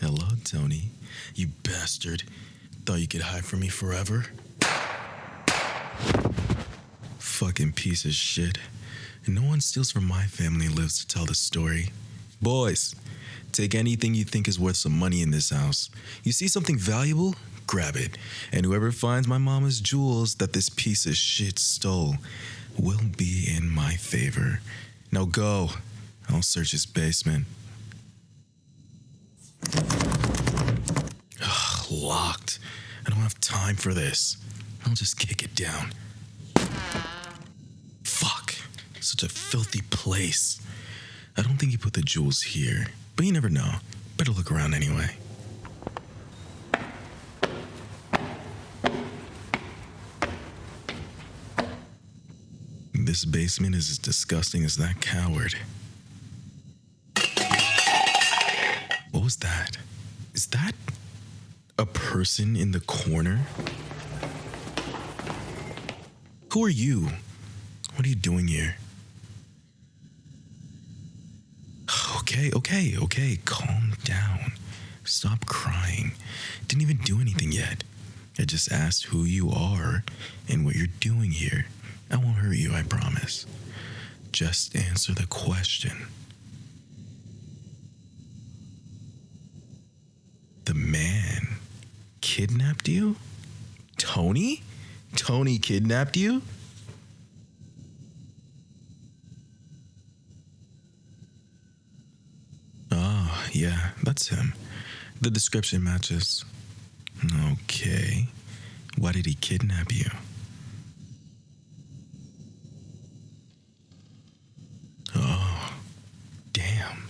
Hello, Tony. You bastard. Thought you could hide from me forever? Fucking piece of shit. No one steals from my family lives to tell the story. Boys, take anything you think is worth some money in this house. You see something valuable? Grab it. And whoever finds my mama's jewels that this piece of shit stole will be in my favor. Now go. I'll search his basement. Ugh, locked. I don't have time for this. I'll just kick it down. Fuck. Such a filthy place. I don't think he put the jewels here, but you never know. Better look around anyway. This basement is as disgusting as that coward. What was that? Is that a person in the corner? Who are you? What are you doing here? Okay. Calm down. Stop crying. Didn't even do anything yet. I just asked who you are and what you're doing here. I won't hurt you, I promise. Just answer the question. The man kidnapped you? Tony? Tony kidnapped you? Oh, yeah, that's him. The description matches. Okay. Why did he kidnap you? Oh, damn.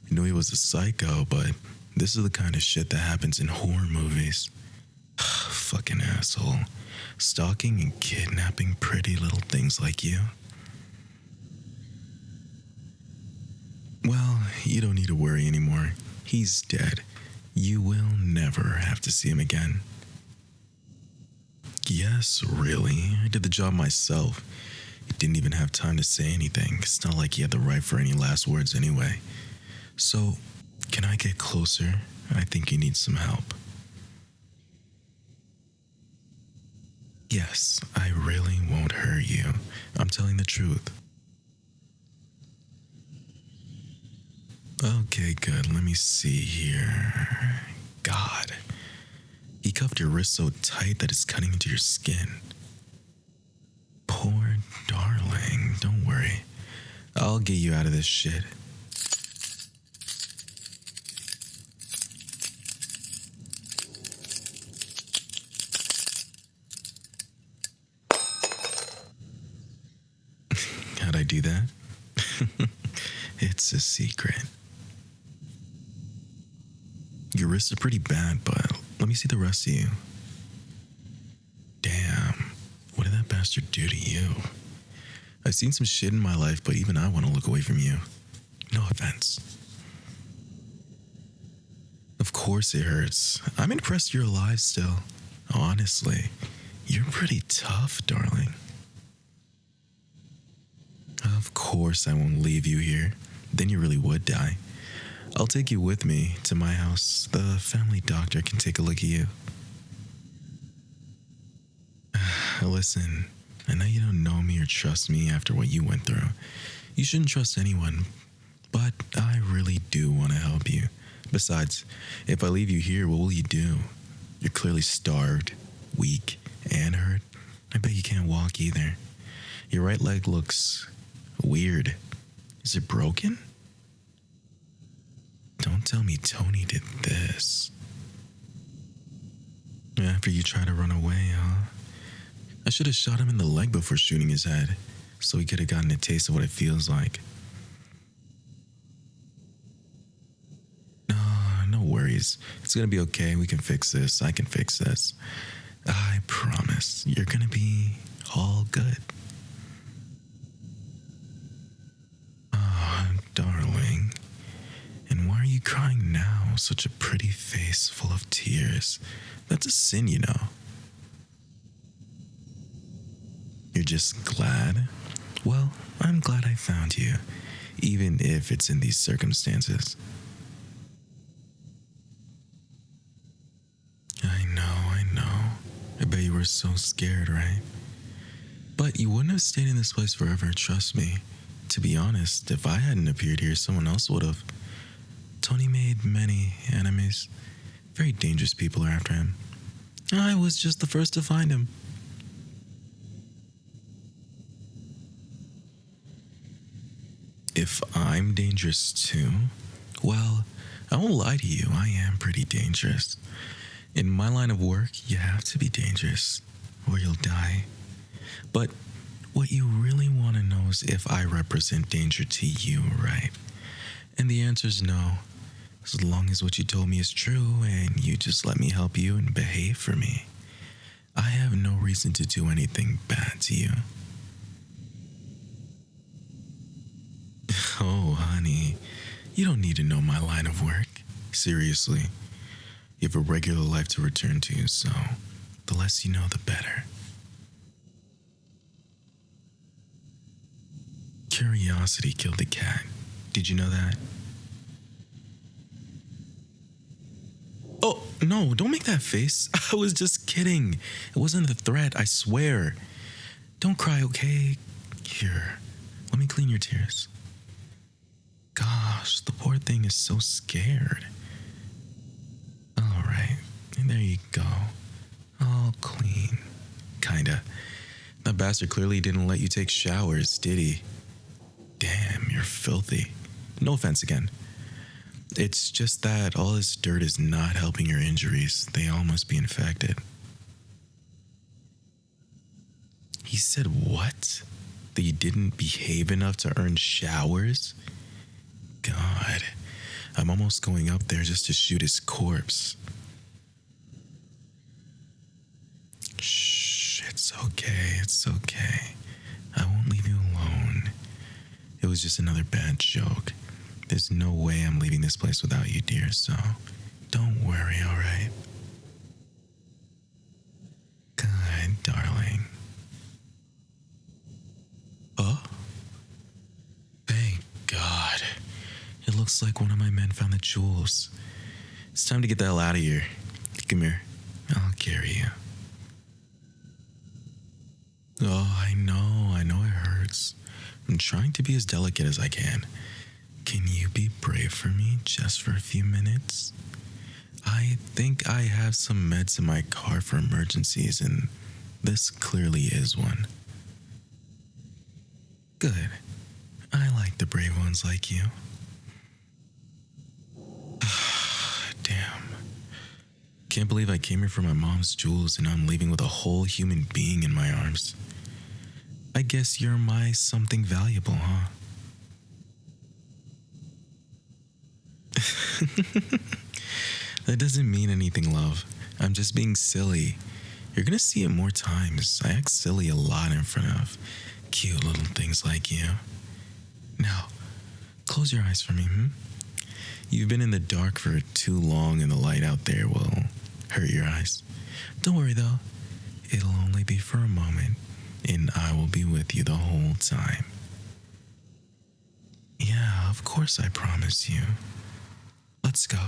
I knew he was a psycho, but this is the kind of shit that happens in horror movies. Fucking asshole. Stalking and kidnapping pretty little things like you. Well, you don't need to worry anymore. He's dead. You will never have to see him again. Yes, really. I did the job myself. He didn't even have time to say anything. It's not like he had the right for any last words anyway. So, can I get closer? I think you need some help. Yes, I really won't hurt you. I'm telling the truth. Okay, good. Let me see here. God. He cuffed your wrist so tight that it's cutting into your skin. Poor darling. Don't worry. I'll get you out of this shit. How'd I do that? It's a secret. Your wrists are pretty bad, but let me see the rest of you. Damn, what did that bastard do to you? I've seen some shit in my life, but even I want to look away from you. No offense. Of course it hurts. I'm impressed you're alive still. Honestly, you're pretty tough, darling. Of course I won't leave you here. Then you really would die. I'll take you with me to my house. The family doctor can take a look at you. Listen, I know you don't know me or trust me after what you went through. You shouldn't trust anyone, but I really do want to help you. Besides, if I leave you here, what will you do? You're clearly starved, weak, and hurt. I bet you can't walk either. Your right leg looks weird. Is it broken? Don't tell me Tony did this. After you tried to run away, huh? I should have shot him in the leg before shooting his head, so he could have gotten a taste of what it feels like. No worries. It's gonna be okay. We can fix this. I can fix this. I promise. You're gonna be all good. Oh, darling. And why are you crying now? Such a pretty face full of tears. That's a sin, you know. You're just glad? Well, I'm glad I found you, even if it's in these circumstances. bet you were so scared, right? But you wouldn't have stayed in this place forever, trust me. To be honest, if I hadn't appeared here, someone else would have. Tony made many enemies. Very dangerous people are after him. I was just the first to find him. If I'm dangerous too, well, I won't lie to you, I am pretty dangerous. In my line of work, you have to be dangerous, or you'll die. But what you really want to know is if I represent danger to you, right? And the answer is no. As long as what you told me is true and you just let me help you and behave for me, I have no reason to do anything bad to you. Oh, honey, you don't need to know my line of work. Seriously. You have a regular life to return to, so the less you know, the better. Curiosity killed the cat. Did you know that? Oh, no, don't make that face. I was just kidding. It wasn't a threat, I swear. Don't cry, okay? Here, let me clean your tears. Gosh, the poor thing is so scared. All right, there you go. All clean. Kinda. That bastard clearly didn't let you take showers, did he? Damn, you're filthy. No offense again. It's just that all this dirt is not helping your injuries. They all must be infected. He said what? That you didn't behave enough to earn showers? God, I'm almost going up there just to shoot his corpse. Shh, it's okay, it's okay. I won't leave you alone. It was just another bad joke. There's no way I'm leaving this place without you, dear, so don't worry, alright? Good, darling. Oh? Thank God. It looks like one of my men found the jewels. It's time to get the hell out of here. Come here. I'll carry you. Oh, I know it hurts. I'm trying to be as delicate as I can. Can you be brave for me just for a few minutes? I think I have some meds in my car for emergencies, and this clearly is one. Good. I like the brave ones like you. Damn. Can't believe I came here for my mom's jewels and I'm leaving with a whole human being in my arms. I guess you're my something valuable, huh? That doesn't mean anything, love. I'm just being silly. You're gonna see it more times. I act silly a lot in front of cute little things like you. Now, close your eyes for me, You've been in the dark for too long and the light out there will hurt your eyes. Don't worry though. It'll only be for a moment and I will be with you the whole time. Yeah, of course I promise you. Let's go.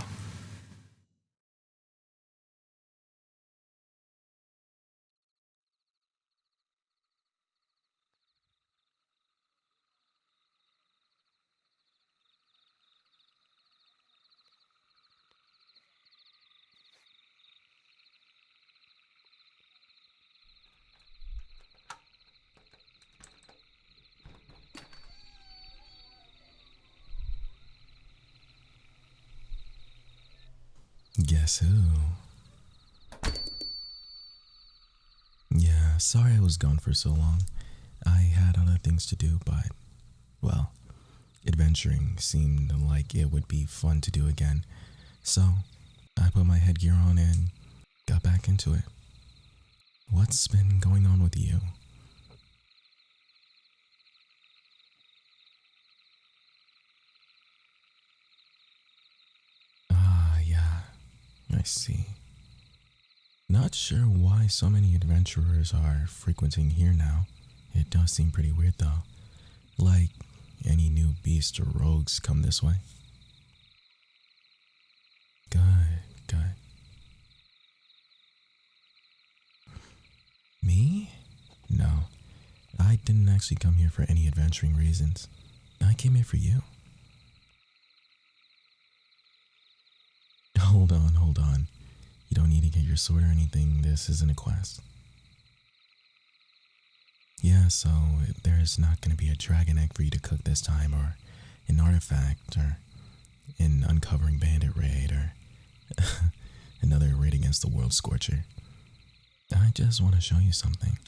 Guess who? Yeah, sorry I was gone for so long. I had other things to do, but, well, adventuring seemed like it would be fun to do again. So, I put my headgear on and got back into it. What's been going on with you? Ah, yeah, I see. Not sure why so many adventurers are frequenting here now. It does seem pretty weird though. Like any new beast or rogues come this way. Good, good. didn't actually come here for any adventuring reasons. I came here for you. Hold on, hold on. You don't need to get your sword or anything. This isn't a quest. Yeah, so there's not going to be a dragon egg for you to cook this time, or an artifact, or an uncovering bandit raid, or another raid against the world scorcher. I just want to show you something.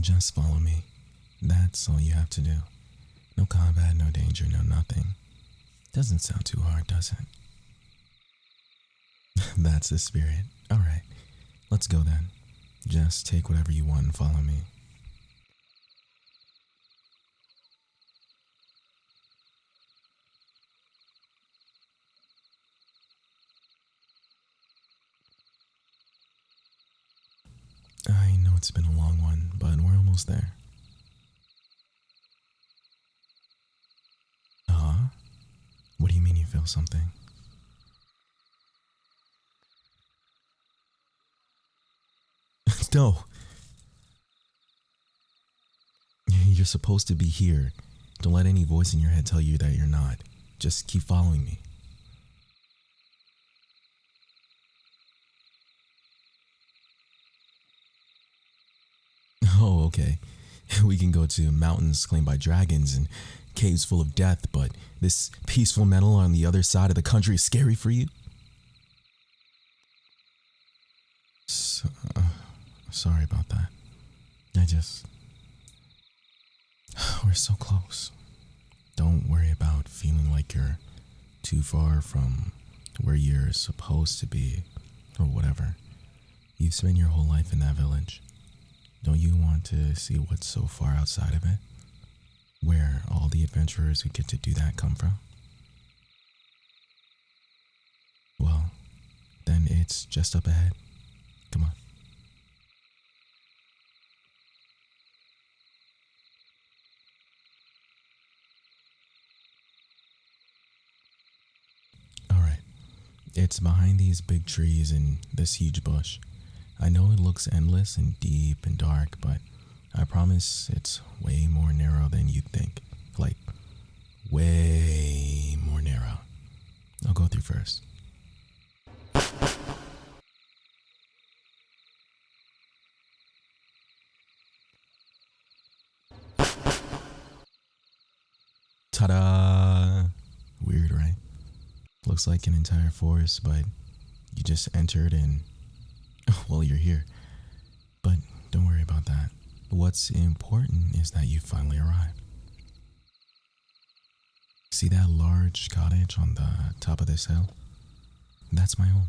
Just follow me. That's all you have to do. No combat, no danger, no nothing. Doesn't sound too hard, does it? That's the spirit. Alright, let's go then. Just take whatever you want and follow me. I know it's been a long one, but we're almost there. Huh? What do you mean you feel something? No. You're supposed to be here. Don't let any voice in your head tell you that you're not. Just keep following me. Oh, okay. We can go to mountains claimed by dragons and caves full of death, but this peaceful meadow on the other side of the country is scary for you? Sorry about that. We're so close. Don't worry about feeling like you're too far from where you're supposed to be, or whatever. You've spent your whole life in that village. Don't you want to see what's so far outside of it? Where all the adventurers who get to do that come from? Well, then it's just up ahead. Come on. Alright. It's behind these big trees and this huge bush. I know it looks endless and deep and dark, but I promise it's way more narrow than you'd think. Like, way more narrow. I'll go through first. Ta-da! Weird, right? Looks like an entire forest, but you just entered and, well, you're here. But don't worry about that. What's important is that you finally arrived. See that large cottage on the top of this hill? That's my home.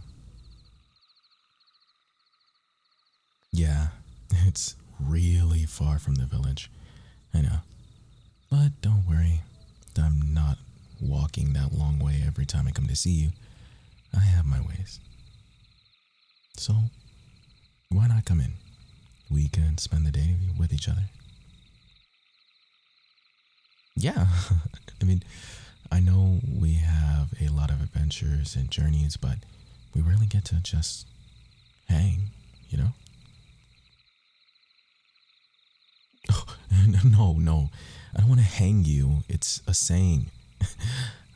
Yeah, it's really far from the village. I know. But don't worry. I'm not walking that long way every time I come to see you. I have my ways. So, why not come in? We can spend the day with each other. Yeah, I mean, I know we have a lot of adventures and journeys, but we rarely get to just hang, you know? No, I don't want to hang you. It's a saying.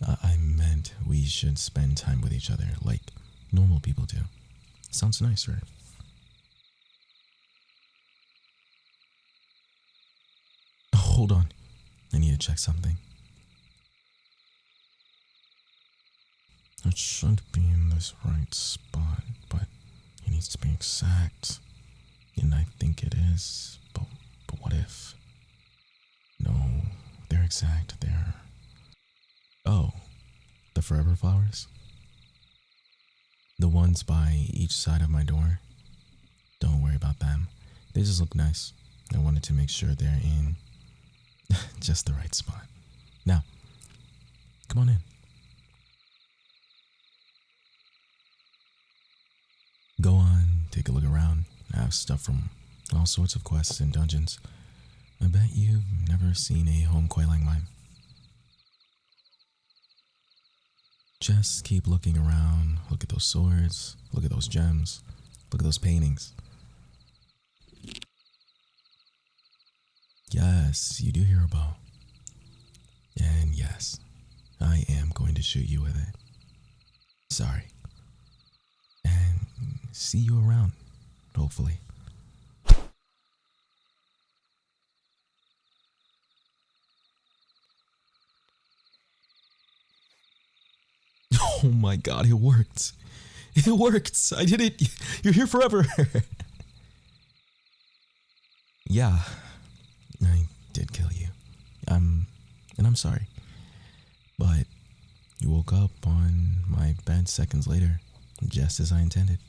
I meant we should spend time with each other like normal people do. Sounds nice, right? Hold on. I need to check something. It should be in this right spot, but it needs to be exact. And I think it is, but what if? No, they're exact. They're... Oh, the forever flowers? The ones by each side of my door? Don't worry about them. They just look nice. I wanted to make sure they're in just the right spot. Now, come on in. Go on, take a look around. I have stuff from all sorts of quests and dungeons. I bet you've never seen a home quite like mine. Just keep looking around. Look at those swords. Look at those gems. Look at those paintings. Yes, you do hear a bow. And yes, I am going to shoot you with it. Sorry. And see you around, hopefully. Oh my god, it worked. It worked. I did it. You're here forever. Yeah, I did kill you. And I'm sorry. But you woke up on my bed seconds later, just as I intended.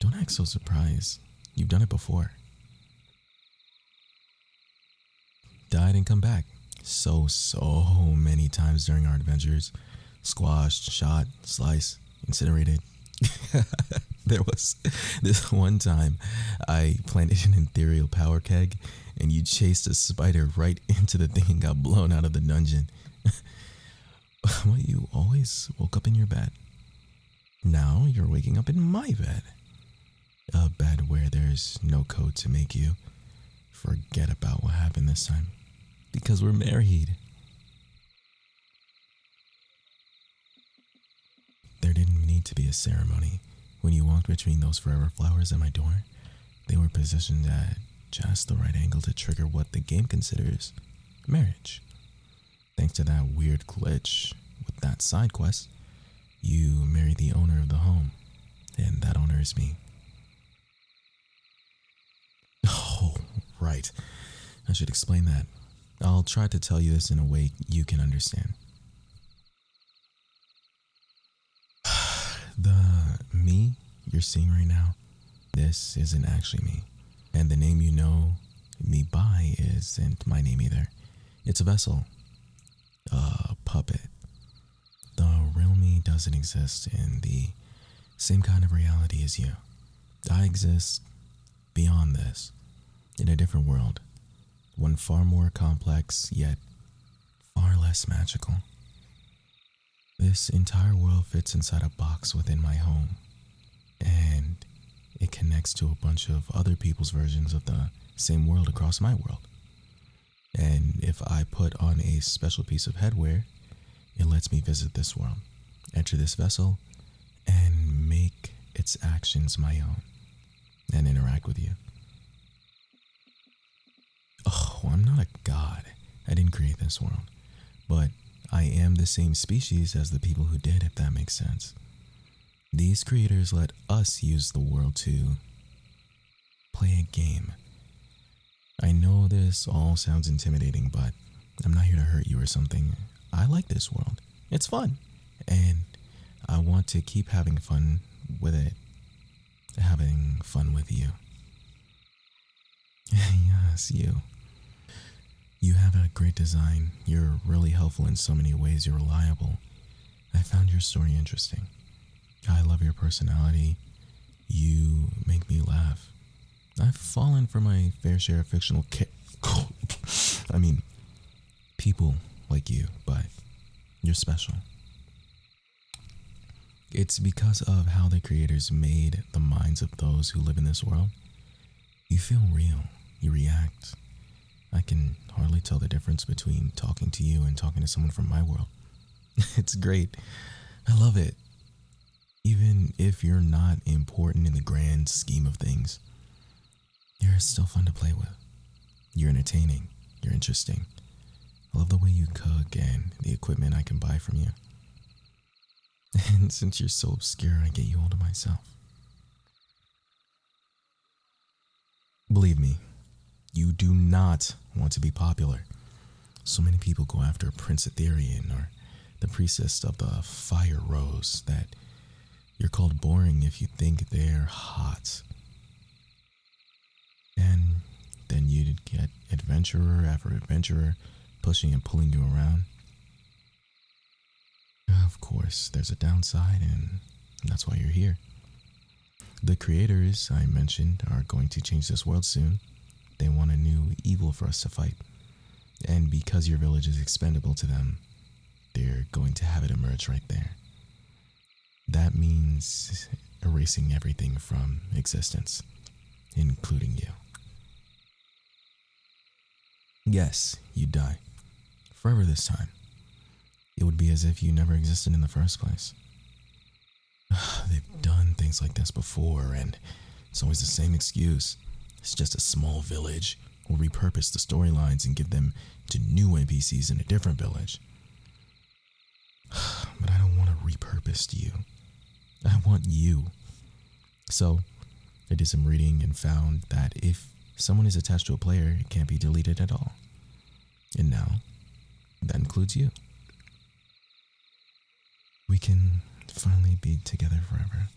Don't act so surprised. You've done it before. Died and come back. So many times during our adventures. Squashed, shot, sliced, incinerated. There was this one time I planted an ethereal power keg and you chased a spider right into the thing and got blown out of the dungeon. Well, you always woke up in your bed. Now you're waking up in my bed. A bed where there's no code to make you forget about what happened this time. Because we're married. There didn't need to be a ceremony. When you walked between those forever flowers at my door, they were positioned at just the right angle to trigger what the game considers marriage. Thanks to that weird glitch with that side quest, you marry the owner of the home, and that owner is me. Oh, right. I should explain that. I'll try to tell you this in a way you can understand. The me you're seeing right now, this isn't actually me. And the name you know me by isn't my name either. It's a vessel. A puppet. The real me doesn't exist in the same kind of reality as you. I exist beyond this, in a different world. One far more complex, yet far less magical. This entire world fits inside a box within my home, and it connects to a bunch of other people's versions of the same world across my world. And if I put on a special piece of headwear, it lets me visit this world, enter this vessel, and make its actions my own, and interact with you. Oh, I'm not a god. I didn't create this world. But I am the same species as the people who did, if that makes sense. These creators let us use the world to play a game. I know this all sounds intimidating, but I'm not here to hurt you or something. I like this world. It's fun. And I want to keep having fun with it. Having fun with you. Yes, you. You have a great design. You're really helpful in so many ways. You're reliable. I found your story interesting. I love your personality. You make me laugh. I've fallen for my fair share of fictional people like you, but you're special. It's because of how the creators made the minds of those who live in this world. You feel real. You react. I can hardly tell the difference between talking to you and talking to someone from my world. It's great. I love it. Even if you're not important in the grand scheme of things, you're still fun to play with. You're entertaining. You're interesting. I love the way you cook and the equipment I can buy from you. And since you're so obscure, I get you all to myself. Believe me, you do not want to be popular. So many people go after Prince Etherean or the priestess of the Fire Rose that you're called boring if you think they're hot. And then you get adventurer after adventurer pushing and pulling you around. Of course, there's a downside, and that's why you're here. The creators I mentioned are going to change this world soon. They want a new evil for us to fight. And because your village is expendable to them, they're going to have it emerge right there. That means erasing everything from existence, including you. Yes, you'd die. Forever this time. It would be as if you never existed in the first place. They've done things like this before, and it's always the same excuse. It's just a small village. We'll repurpose the storylines and give them to new NPCs in a different village. But I don't want to repurpose you. I want you. So, I did some reading and found that if someone is attached to a player, it can't be deleted at all. And now, that includes you. We can finally be together forever.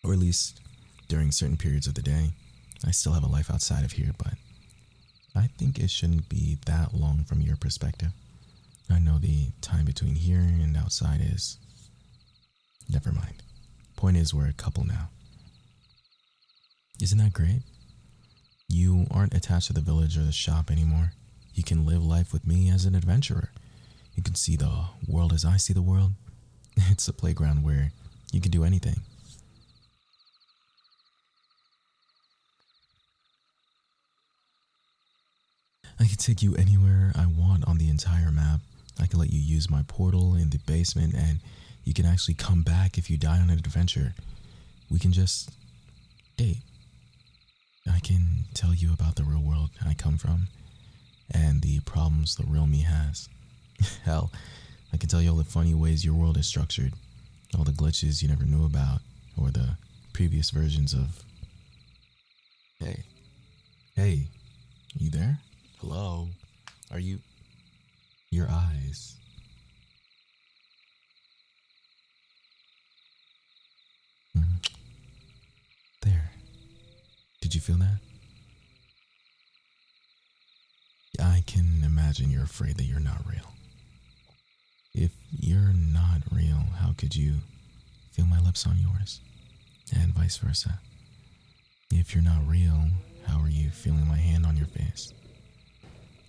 Or at least during certain periods of the day. I still have a life outside of here, but I think it shouldn't be that long from your perspective. I know the time between here and outside is... Never mind. Point is, we're a couple now. Isn't that great? You aren't attached to the village or the shop anymore. You can live life with me as an adventurer. You can see the world as I see the world. It's a playground where you can do anything. I can take you anywhere I want on the entire map. I can let you use my portal in the basement, and you can actually come back if you die on an adventure. We can just date. I can tell you about the real world I come from and the problems the real me has. Hell, I can tell you all the funny ways your world is structured, all the glitches you never knew about, or the previous versions of... Hey, you there? Hello? Are you... Your eyes. There. Did you feel that? I can imagine you're afraid that you're not real. If you're not real, how could you feel my lips on yours? And vice versa. If you're not real, how are you feeling my hand on your face?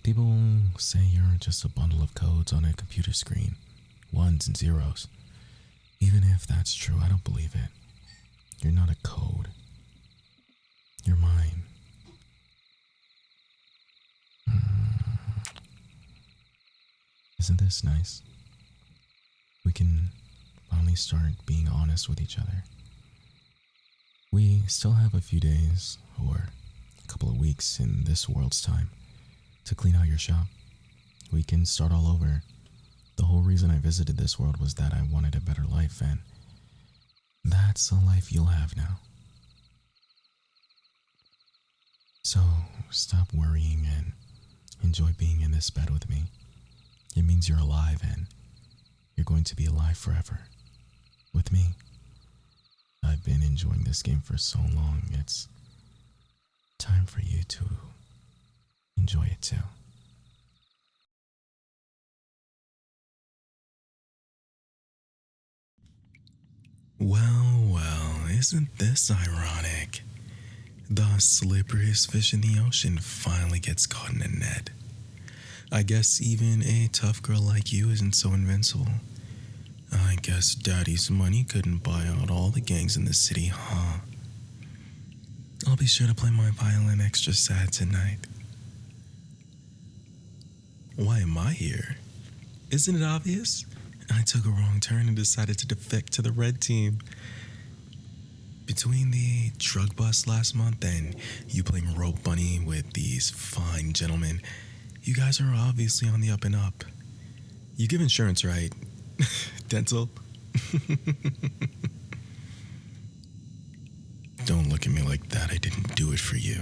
People say you're just a bundle of codes on a computer screen, ones and zeros. Even if that's true, I don't believe it. You're not a code. You're mine. Isn't this nice? We can finally start being honest with each other. We still have a few days, or a couple of weeks in this world's time, to clean out your shop. We can start all over. The whole reason I visited this world was that I wanted a better life, and that's a life you'll have now. So stop worrying and enjoy being in this bed with me. It means you're alive, and you're going to be alive forever. With me. I've been enjoying this game for so long, it's time for you to enjoy it too. Well, isn't this ironic? The slipperiest fish in the ocean finally gets caught in a net. I guess even a tough girl like you isn't so invincible. I guess Daddy's money couldn't buy out all the gangs in the city, huh? I'll be sure to play my violin extra sad tonight. Why am I here? Isn't it obvious? I took a wrong turn and decided to defect to the red team. Between the drug bust last month and you playing rope bunny with these fine gentlemen, you guys are obviously on the up and up. You give insurance, right? Dental? Don't look at me like that. I didn't do it for you.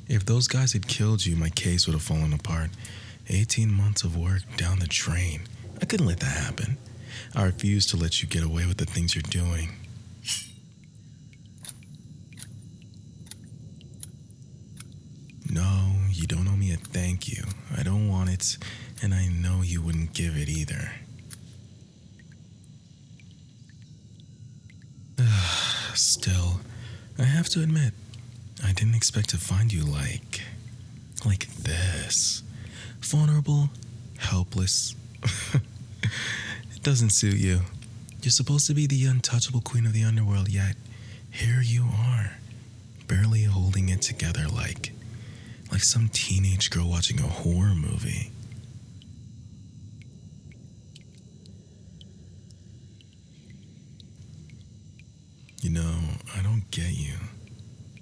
If those guys had killed you, my case would have fallen apart. 18 months of work down the drain. I couldn't let that happen. I refuse to let you get away with the things you're doing. No, you don't owe me a thank you. I don't want it, and I know you wouldn't give it either. Still, I have to admit, I didn't expect to find you like this. Vulnerable, helpless. It doesn't suit you. You're supposed to be the untouchable queen of the underworld, yet here you are, barely holding it together like some teenage girl watching a horror movie. You know, I don't get you.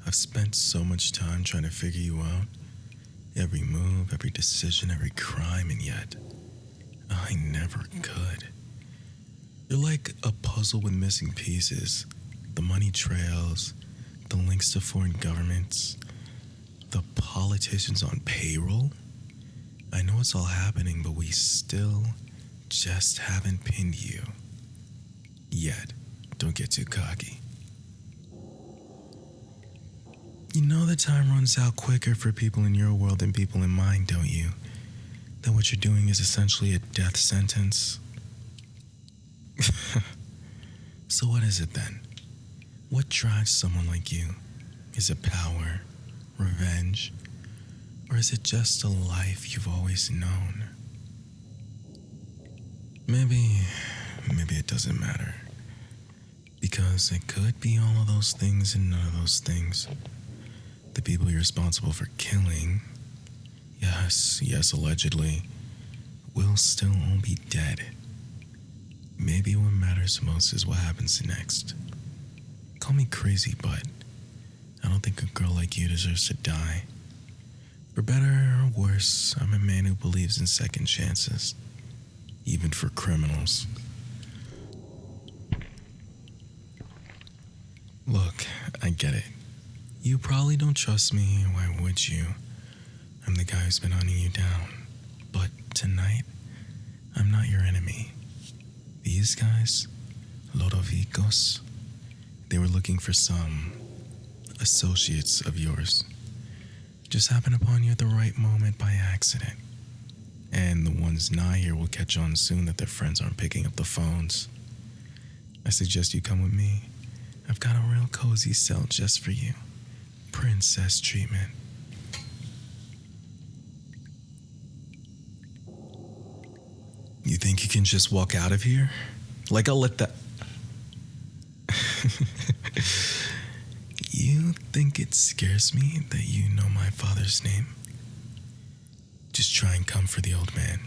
I've spent so much time trying to figure you out. Every move, every decision, every crime, and yet I never could. You're like a puzzle with missing pieces. The money trails, the links to foreign governments, the politicians on payroll. I know it's all happening, but we still just haven't pinned you. Yet. Don't get too cocky. You know the time runs out quicker for people in your world than people in mine, don't you? That what you're doing is essentially a death sentence. So what is it then? What drives someone like you? Is it power, revenge, or is it just a life you've always known? Maybe it doesn't matter. Because it could be all of those things and none of those things. The people you're responsible for killing, yes, allegedly, will still all be dead. Maybe what matters most is what happens next. Call me crazy, but I don't think a girl like you deserves to die. For better or worse, I'm a man who believes in second chances, even for criminals. Look, I get it. You probably don't trust me, why would you? I'm the guy who's been hunting you down. But tonight, I'm not your enemy. These guys, Lodovicos, they were looking for some associates of yours. Just happened upon you at the right moment by accident. And the ones nigh here will catch on soon that their friends aren't picking up the phones. I suggest you come with me. I've got a real cozy cell just for you. Princess treatment. You think you can just walk out of here? Like I'll let that... You think it scares me that you know my father's name? Just try and come for the old man.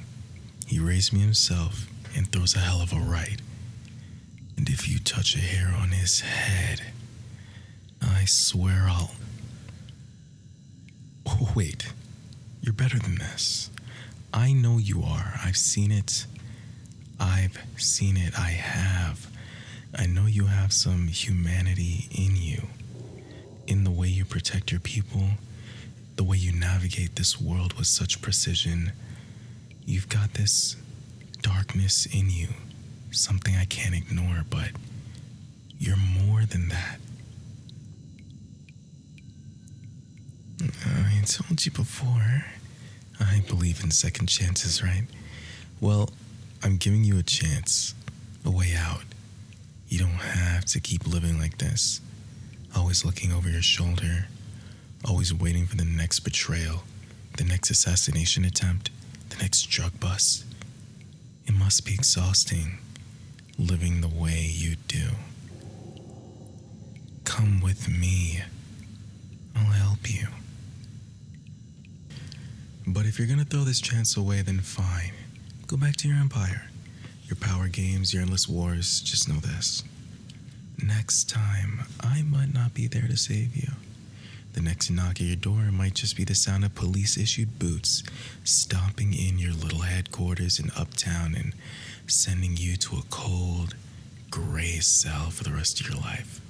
He raised me himself and throws a hell of a right. And if you touch a hair on his head, I swear I'll... Oh, wait. You're better than this. I know you are. I've seen it. I have. I know you have some humanity in you. In the way you protect your people, the way you navigate this world with such precision. You've got this darkness in you. Something I can't ignore, but you're more than that. I told you before, I believe in second chances, right? Well, I'm giving you a chance, a way out. You don't have to keep living like this, always looking over your shoulder, always waiting for the next betrayal, the next assassination attempt, the next drug bust. It must be exhausting, living the way you do. Come with me. I'll help you. But if you're gonna throw this chance away, then fine. Go back to your empire. Your power games, your endless wars. Just know this. Next time, I might not be there to save you. The next knock at your door might just be the sound of police-issued boots stomping in your little headquarters in Uptown and sending you to a cold, gray cell for the rest of your life.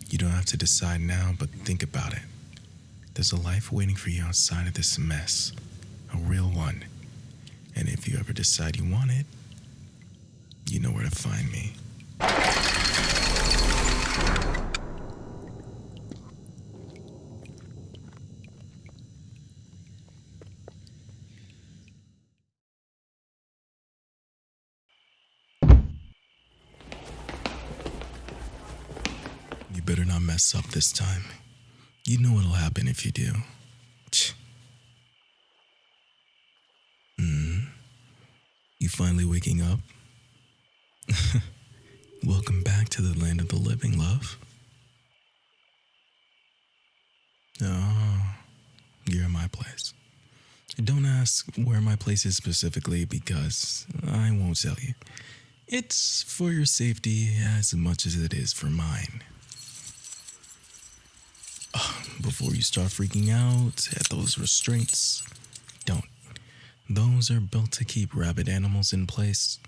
You don't have to decide now, but think about it. There's a life waiting for you outside of this mess. A real one. And if you ever decide you want it, you know where to find me. You better not mess up this time. You know what'll happen if you do. You finally waking up? Welcome back to the land of the living, love. Oh, you're at my place. Don't ask where my place is specifically because I won't tell you. It's for your safety as much as it is for mine. Before you start freaking out at those restraints, don't. Those are built to keep rabid animals in place.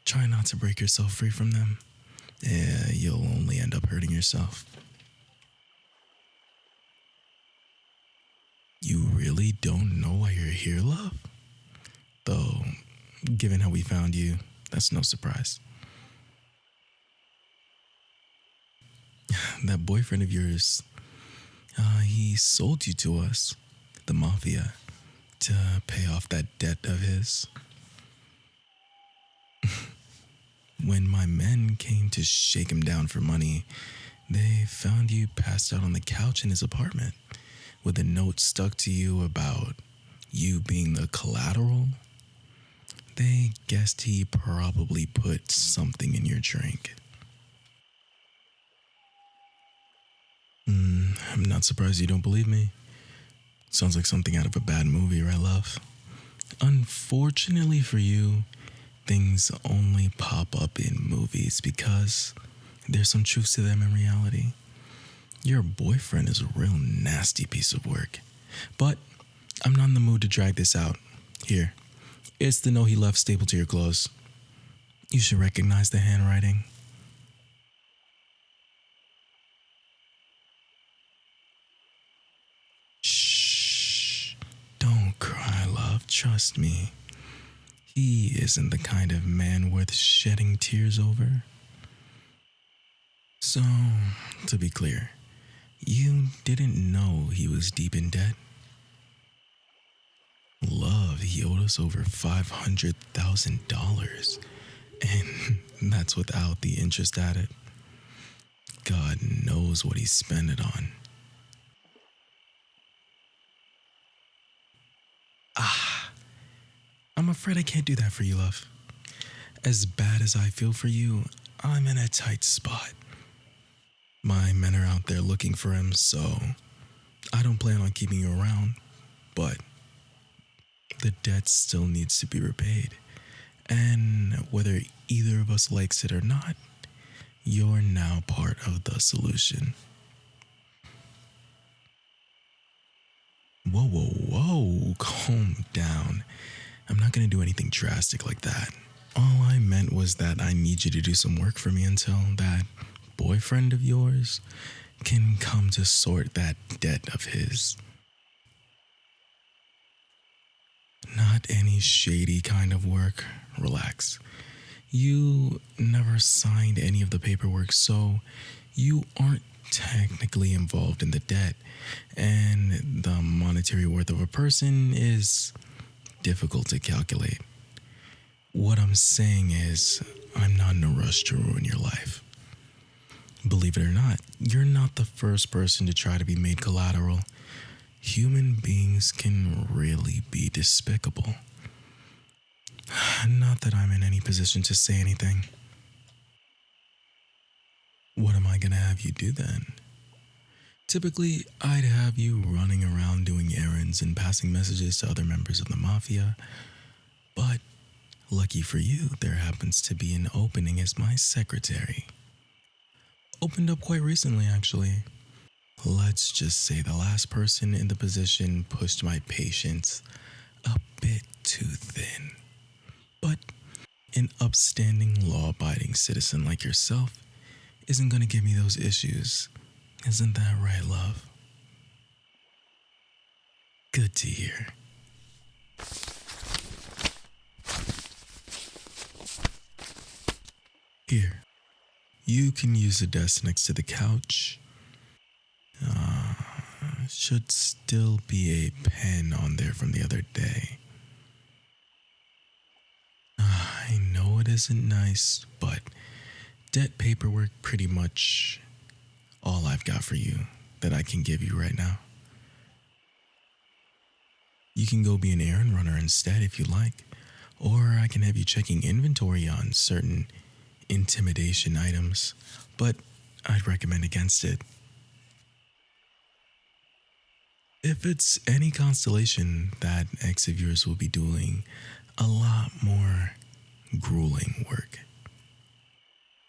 Try not to break yourself free from them. Yeah, you'll only end up hurting yourself. You really don't know why you're here, love? Though, given how we found you, that's no surprise. That boyfriend of yours, he sold you to us, the mafia, to pay off that debt of his. When my men came to shake him down for money, they found you passed out on the couch in his apartment with a note stuck to you about you being the collateral. They guessed he probably put something in your drink. I'm not surprised you don't believe me. Sounds like something out of a bad movie, right, love? Unfortunately for you, things only pop up in movies because there's some truth to them in reality. Your boyfriend is a real nasty piece of work. But I'm not in the mood to drag this out. Here, it's the note he left stapled to your clothes. You should recognize the handwriting. Shh. Don't cry, love. Trust me. He isn't the kind of man worth shedding tears over. So, to be clear, you didn't know he was deep in debt? Love, he owed us over $500,000. And that's without the interest added. God knows what he spent it on. I'm afraid I can't do that for you, love. As bad as I feel for you, I'm in a tight spot. My men are out there looking for him, so I don't plan on keeping you around. But the debt still needs to be repaid. And whether either of us likes it or not, you're now part of the solution. Whoa, whoa, whoa, calm down. I'm not gonna do anything drastic like that. All I meant was that I need you to do some work for me until that boyfriend of yours can come to sort that debt of his. Not any shady kind of work. Relax. You never signed any of the paperwork, so you aren't technically involved in the debt, and the monetary worth of a person is difficult to calculate. What I'm saying is, I'm not in a rush to ruin your life. Believe it or not, you're not the first person to try to be made collateral. Human beings can really be despicable. Not that I'm in any position to say anything. What am I gonna have you do then? Typically, I'd have you running around doing errands and passing messages to other members of the mafia. But lucky for you, there happens to be an opening as my secretary. Opened up quite recently, actually. Let's just say the last person in the position pushed my patience a bit too thin. But an upstanding, law-abiding citizen like yourself isn't going to give me those issues. Isn't that right, love? Good to hear. Here, you can use the desk next to the couch. Should still be a pen on there from the other day. I know it isn't nice, but debt paperwork pretty much all I've got for you that I can give you right now. You can go be an errand runner instead if you like, Or I can have you checking inventory on certain intimidation items, but I'd recommend against it. If it's any constellation, that ex of yours will be doing a lot more grueling work.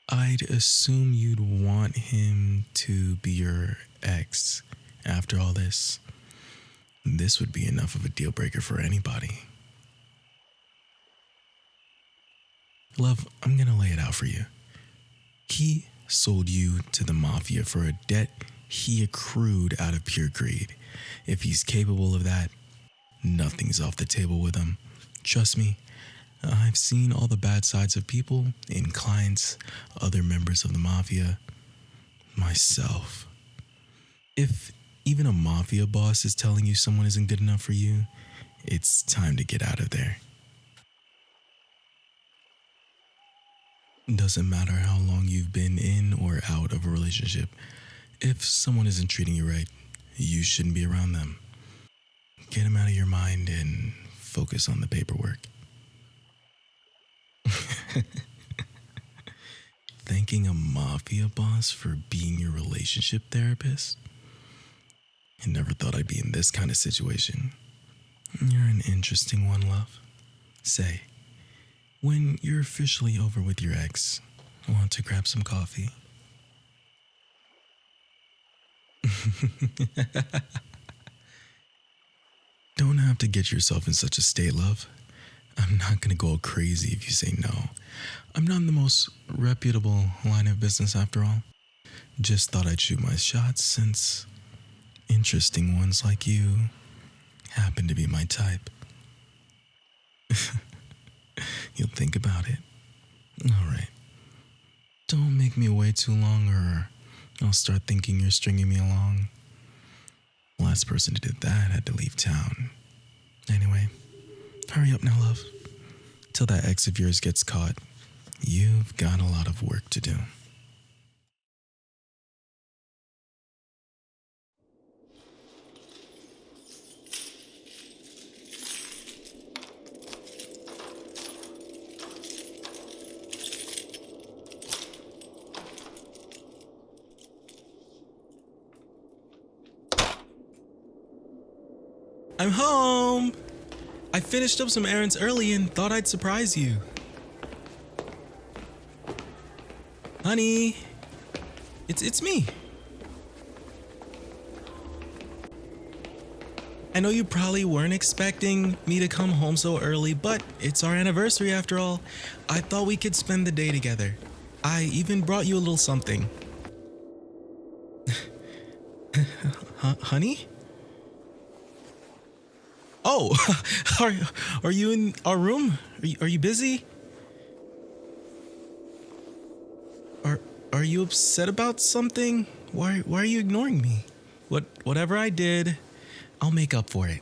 I'd assume you'd want him to be your ex after all this. This would be enough of a deal breaker for anybody. Love, I'm gonna lay it out for you. He sold you to the mafia for a debt he accrued out of pure greed. If he's capable of that, nothing's off the table with him. Trust me, I've seen all the bad sides of people in clients, other members of the mafia, myself. If even a mafia boss is telling you someone isn't good enough for you, it's time to get out of there. Doesn't matter how long you've been in or out of a relationship. If someone isn't treating you right, you shouldn't be around them. Get them out of your mind and focus on the paperwork. Thanking a mafia boss for being your relationship therapist? I never thought I'd be in this kind of situation. You're an interesting one, love. Say, when you're officially over with your ex, want to grab some coffee? Don't have to get yourself in such a state, love. I'm not gonna go crazy if you say no. I'm not in the most reputable line of business after all. Just thought I'd shoot my shots since interesting ones like you happen to be my type. You'll think about it. Alright. Don't make me wait too long or I'll start thinking you're stringing me along. Last person who did that had to leave town. Anyway, hurry up now, love. Till that ex of yours gets caught, you've got a lot of work to do. I'm home! I finished up some errands early and thought I'd surprise you. Honey, it's me. I know you probably weren't expecting me to come home so early, but it's our anniversary after all. I thought we could spend the day together. I even brought you a little something. Honey? Oh, are you in our room? Are you busy? Are you upset about something? Why are you ignoring me? Whatever I did, I'll make up for it.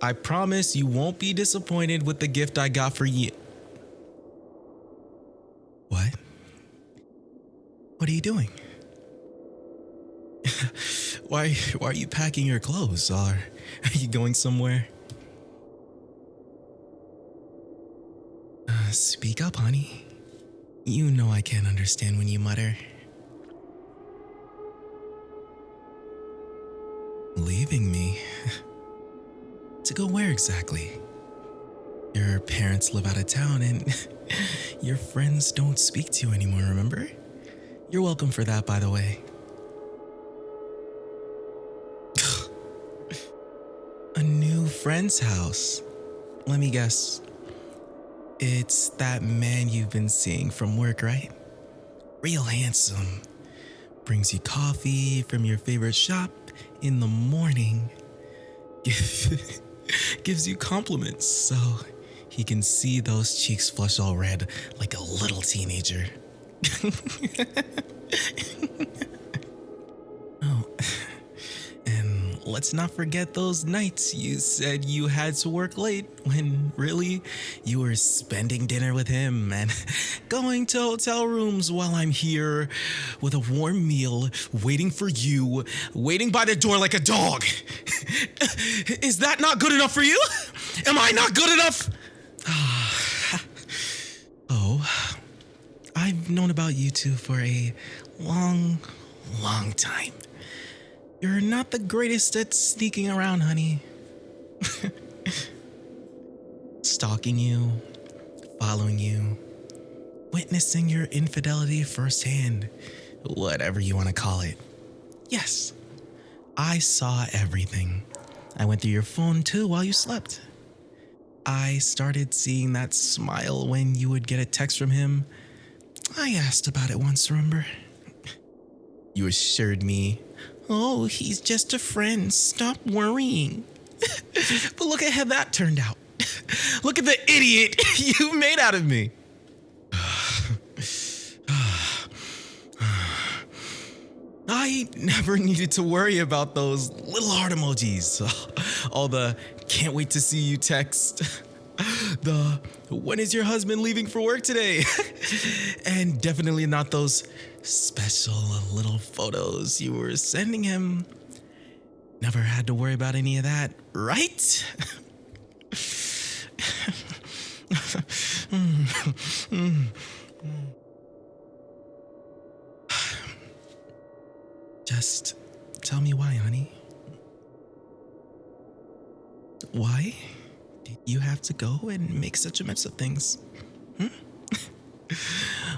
I promise you won't be disappointed with the gift I got for you. What? What are you doing? Why are you packing your clothes? Are you going somewhere? Speak up, honey. You know I can't understand when you mutter. Leaving me? To go where exactly? Your parents live out of town and your friends don't speak to you anymore, remember? You're welcome for that, by the way. A new friend's house. Let me guess. It's that man you've been seeing from work, right? Real handsome. Brings you coffee from your favorite shop in the morning. Gives you compliments so he can see those cheeks flush all red like a little teenager. Oh, and let's not forget those nights you said you had to work late when really you were spending dinner with him and going to hotel rooms while I'm here with a warm meal waiting for you, waiting by the door like a dog. Is that not good enough for you? Am I not good enough? Oh, I've known about you two for a long time. You're not the greatest at sneaking around, honey. Stalking you, following you, witnessing your infidelity firsthand, whatever you want to call it. Yes, I saw everything. I went through your phone too while you slept. I started seeing that smile when you would get a text from him. I asked about it once, remember? You assured me, oh, he's just a friend, stop worrying. But look at how that turned out. Look at the idiot you made out of me. I never needed to worry about those little heart emojis. All the can't wait to see you text. The when is your husband leaving for work today? And definitely not those special little photos you were sending him. Never had to worry about any of that, right? Just tell me why, honey. Why did you have to go and make such a mess of things?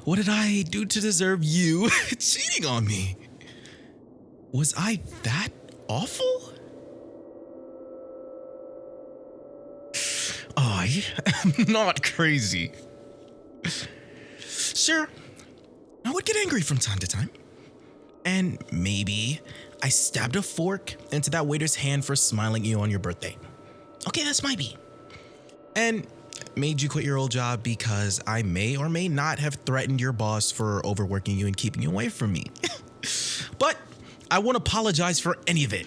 What did I do to deserve you cheating on me? Was I that awful? I am not crazy. Sure, I would get angry from time to time. And maybe I stabbed a fork into that waiter's hand for smiling at you on your birthday. Okay, that's my beat. And made you quit your old job because I may or may not have threatened your boss for overworking you and keeping you away from me. But I won't apologize for any of it.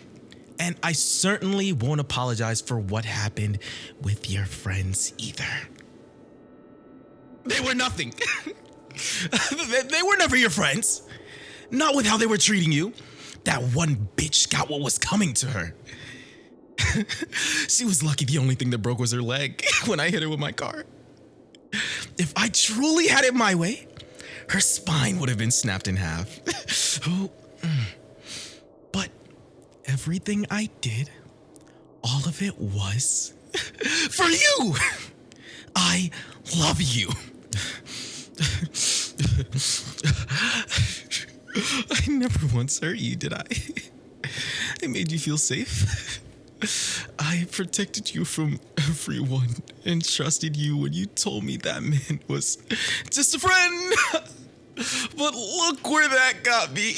And I certainly won't apologize for what happened with your friends either. They were nothing. They were never your friends. Not with how they were treating you. That one bitch got what was coming to her. She was lucky the only thing that broke was her leg when I hit her with my car. If I truly had it my way, her spine would have been snapped in half. But everything I did, all of it was for you. I love you. I never once hurt you, did I? I made you feel safe. I protected you from everyone and trusted you when you told me that man was just a friend. But look where that got me.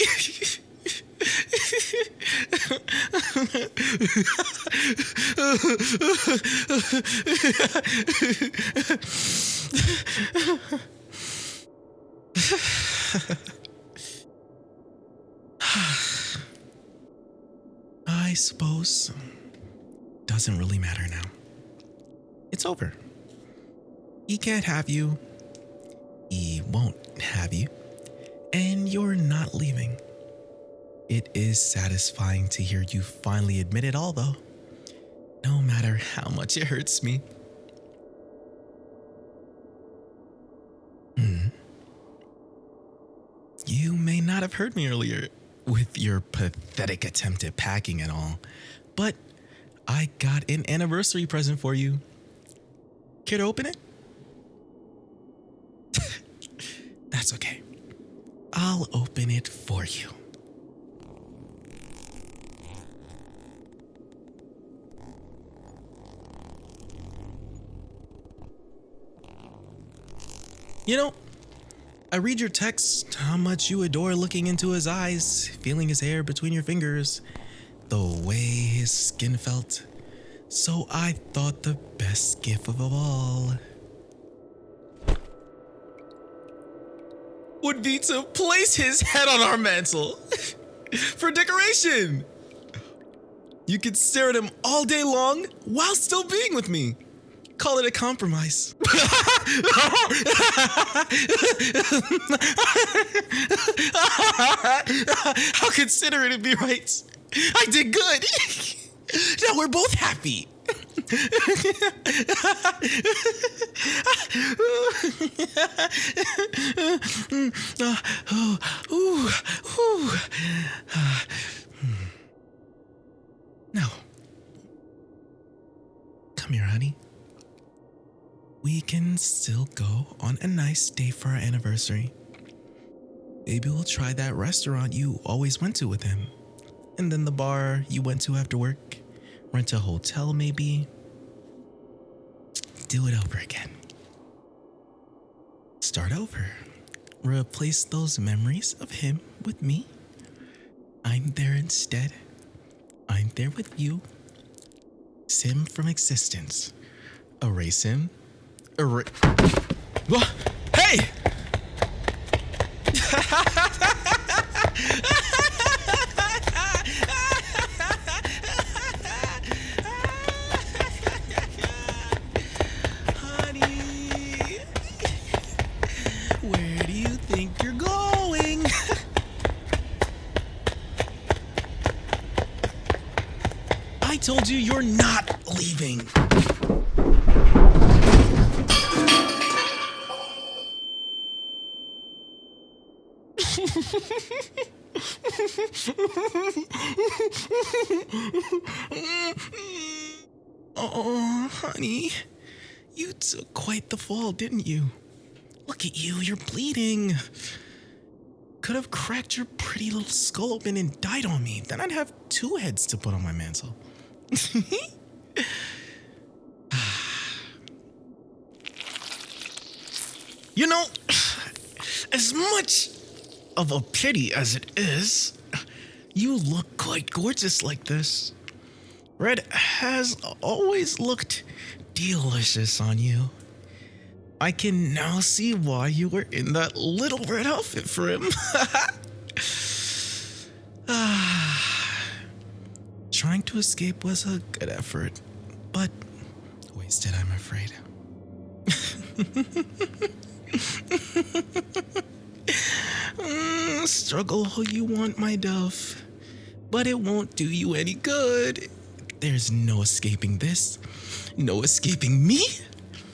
I suppose doesn't really matter now. It's over. He can't have you. He won't have you. And you're not leaving. It is satisfying to hear you finally admit it all, though. No matter how much it hurts me. You may not have heard me earlier with your pathetic attempt at packing and all, but I got an anniversary present for you. Care to open it? That's okay. I'll open it for you. You know, I read your text, how much you adore looking into his eyes, feeling his hair between your fingers, the way his skin felt. So I thought the best gift of all would be to place his head on our mantle for decoration. You could stare at him all day long while still being with me. Call it a compromise. How considerate it'd be, right? I did good. Now we're both happy. No. Come here, honey. We can still go on a nice date for our anniversary. Maybe we'll try that restaurant you always went to with him. And then the bar you went to after work. Rent a hotel, maybe. Do it over again. Start over. Replace those memories of him with me. I'm there instead. I'm there with you. Sim from existence. Erase him. What? Hey! Honey, where do you think you're going? I told you you're not leaving. Oh, honey, you took quite the fall, didn't you? Look at you, you're bleeding. Could have cracked your pretty little skull open and died on me. Then I'd have two heads to put on my mantle. You know, as much of a pity as it is, you look quite gorgeous like this. Red has always looked delicious on you. I can now see why you were in that little red outfit for him. Trying to escape was a good effort, but wasted, I'm afraid. Struggle all you want, my dove, but it won't do you any good. There's no escaping this. No escaping me.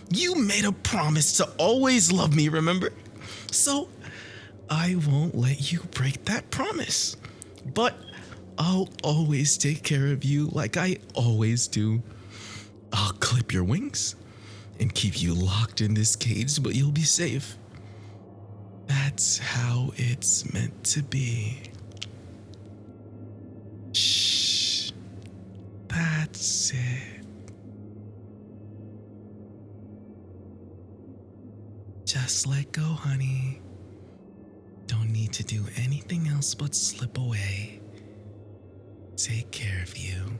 You made a promise to always love me, remember? So I won't let you break that promise. But I'll always take care of you like I always do. I'll clip your wings and keep you locked in this cage, but you'll be safe. That's how it's meant to be. Shh. That's it. Just let go, honey. Don't need to do anything else but slip away. Take care of you.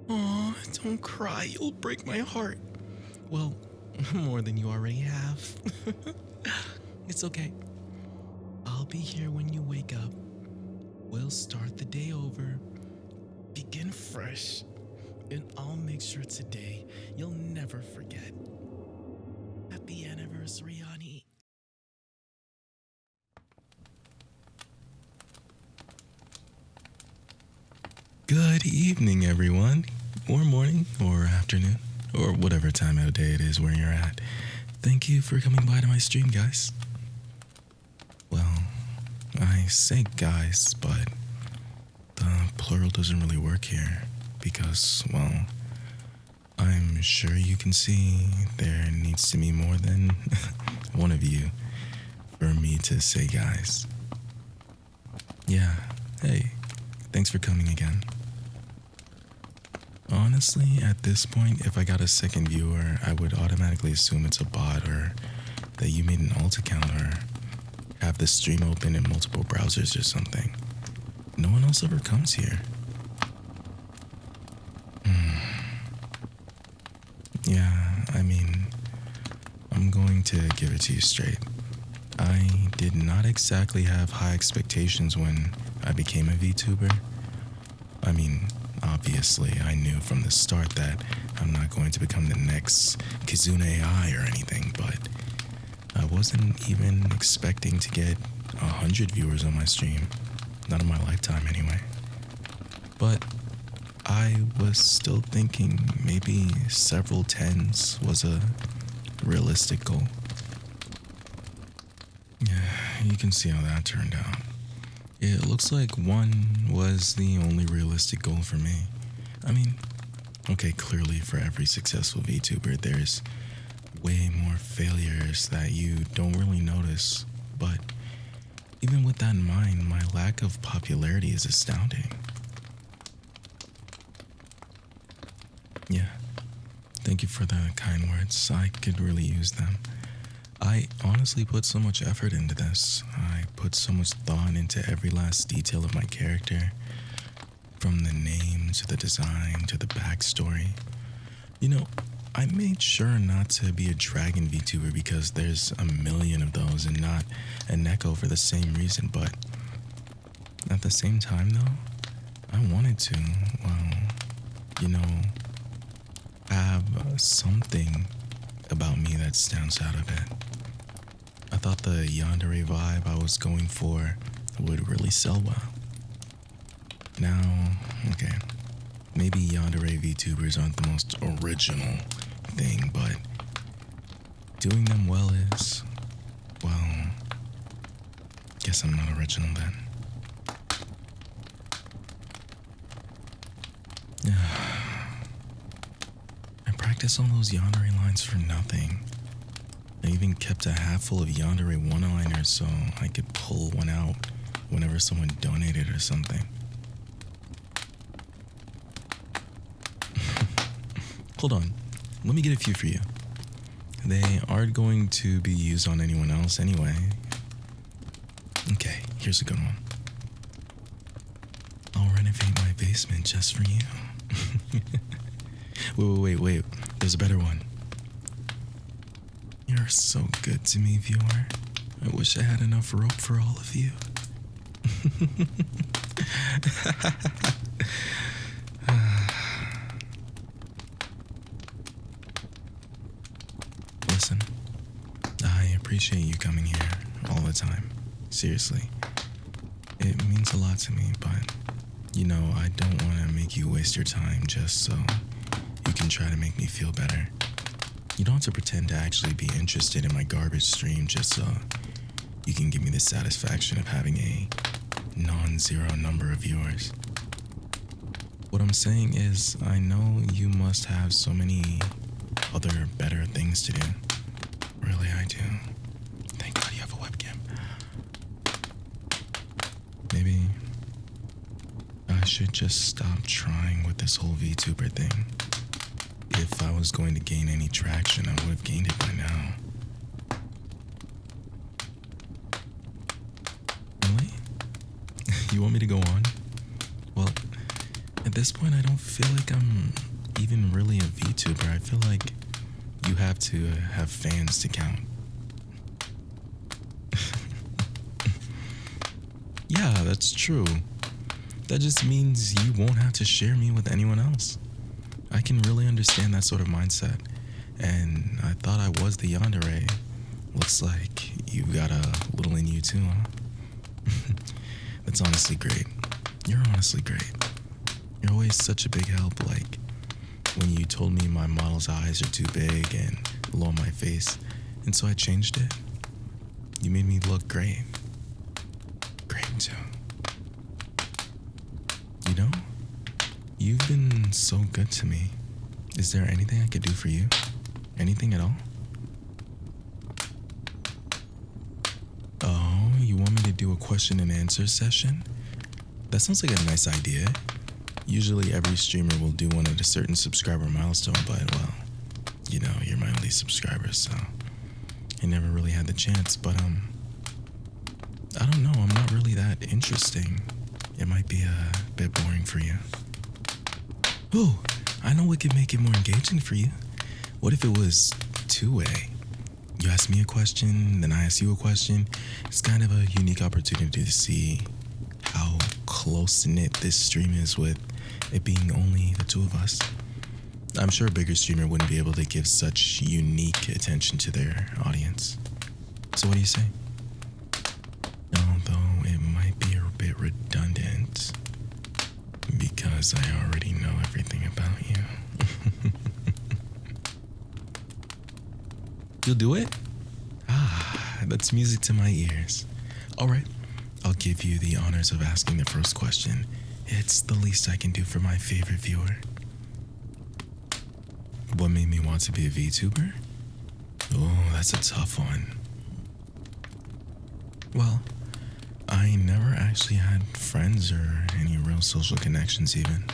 Aw, don't cry. You'll break my heart. Well, more than you already have. It's okay. I'll be here when you wake up. We'll start the day over. Begin fresh. And I'll make sure today you'll never forget. Happy anniversary, honey. Good evening, everyone. Or morning, or afternoon, or whatever time of day it is where you're at. Thank you for coming by to my stream, guys. Well, I say guys, but the plural doesn't really work here because, well, I'm sure you can see there needs to be more than one of you for me to say guys. Yeah, hey, thanks for coming again. Honestly, at this point, if I got a second viewer, I would automatically assume it's a bot or that you made an alt account or have the stream open in multiple browsers or something. No one else ever comes here. Yeah, I mean, I'm going to give it to you straight. I did not exactly have high expectations when I became a VTuber. I mean, obviously, I knew from the start that I'm not going to become the next Kizuna AI or anything, but I wasn't even expecting to get 100 viewers on my stream. Not in my lifetime, anyway. But I was still thinking maybe several tens was a realistic goal. Yeah, you can see how that turned out. It looks like one was the only realistic goal for me. I mean, okay, clearly for every successful VTuber, there's way more failures that you don't really notice. But even with that in mind, my lack of popularity is astounding. Yeah, thank you for the kind words. I could really use them. I honestly put so much effort into this. I put so much thought into every last detail of my character, from the name to the design to the backstory. You know, I made sure not to be a dragon VTuber because there's a million of those and not a Neko for the same reason, but at the same time though, I wanted to, well, you know, have something about me that stands out a bit. I thought the yandere vibe I was going for would really sell well. Now, okay, maybe yandere VTubers aren't the most original thing, but doing them well is, well, guess I'm not original then. I practiced all those yandere lines for nothing. I even kept a hat full of yandere one-liners so I could pull one out whenever someone donated or something. Hold on, let me get a few for you. They aren't going to be used on anyone else anyway. Okay, here's a good one. I'll renovate my basement just for you. Wait, there's a better one. You're so good to me, viewer. I wish I had enough rope for all of you. Listen, I appreciate you coming here all the time. Seriously. It means a lot to me, but, you know, I don't want to make you waste your time just so you can try to make me feel better. You don't have to pretend to actually be interested in my garbage stream just so you can give me the satisfaction of having a non-zero number of viewers. What I'm saying is, I know you must have so many other better things to do. Really, I do. Thank God you have a webcam. Maybe I should just stop trying with this whole VTuber thing. If I was going to gain any traction, I would have gained it by now. Really? You want me to go on? Well, at this point, I don't feel like I'm even really a VTuber. I feel like you have to have fans to count. Yeah, that's true. That just means you won't have to share me with anyone else. I can really understand that sort of mindset, and I thought I was the yandere. Looks like you've got a little in you too, huh? That's honestly great. You're honestly great. You're always such a big help, like when you told me my model's eyes are too big and low on my face, and so I changed it. You made me look great. Great too. You know? You've been so good to me. Is there anything I could do for you? Anything at all? Oh, you want me to do a question and answer session? That sounds like a nice idea. Usually every streamer will do one at a certain subscriber milestone, but well, you know, you're my only subscriber, so I never really had the chance, but I don't know, I'm not really that interesting. It might be a bit boring for you. Oh, I know what could make it more engaging for you. What if it was two-way? You ask me a question, then I ask you a question. It's kind of a unique opportunity to see how close-knit this stream is with it being only the two of us. I'm sure a bigger streamer wouldn't be able to give such unique attention to their audience. So what do you say? Although it might be a bit redundant, because I already know You'll do it? Ah, that's music to my ears. All right, I'll give you the honors of asking the first question. It's the least I can do for my favorite viewer. What made me want to be a VTuber? Oh, that's a tough one. Well, I never actually had friends or any real social connections even.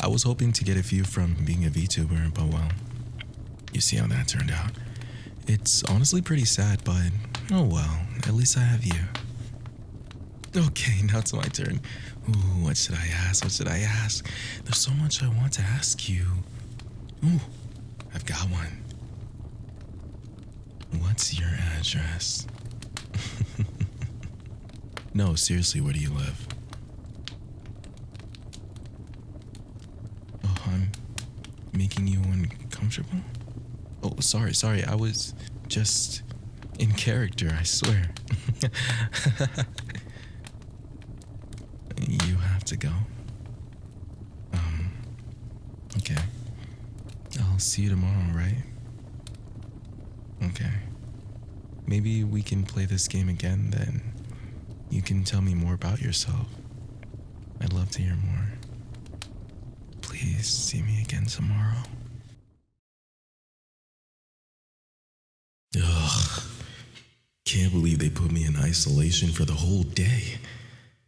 I was hoping to get a few from being a VTuber, but well, you see how that turned out. It's honestly pretty sad, but oh well, at least I have you. Okay, now it's my turn. Ooh, what should I ask? What should I ask? There's so much I want to ask you. Ooh, I've got one. What's your address? No, seriously, where do you live? Oh, I'm making you uncomfortable? Oh, sorry, I was just in character, I swear. You have to go. Okay. I'll see you tomorrow, right? Okay. Maybe we can play this game again, then you can tell me more about yourself. I'd love to hear more. Please see me again tomorrow. Ugh. Can't believe they put me in isolation for the whole day.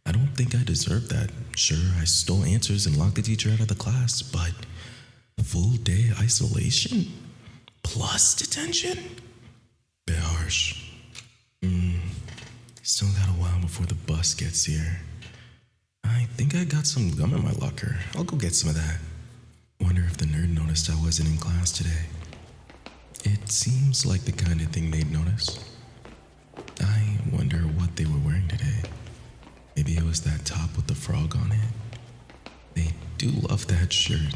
I don't think I deserve that. Sure, I stole answers and locked the teacher out of the class, but full day isolation? Plus detention? Bit harsh. Still got a while before the bus gets here. I think I got some gum in my locker. I'll go get some of that. Wonder if the nerd noticed I wasn't in class today. It seems like the kind of thing they'd notice. I wonder what they were wearing today. Maybe it was that top with the frog on it. They do love that shirt.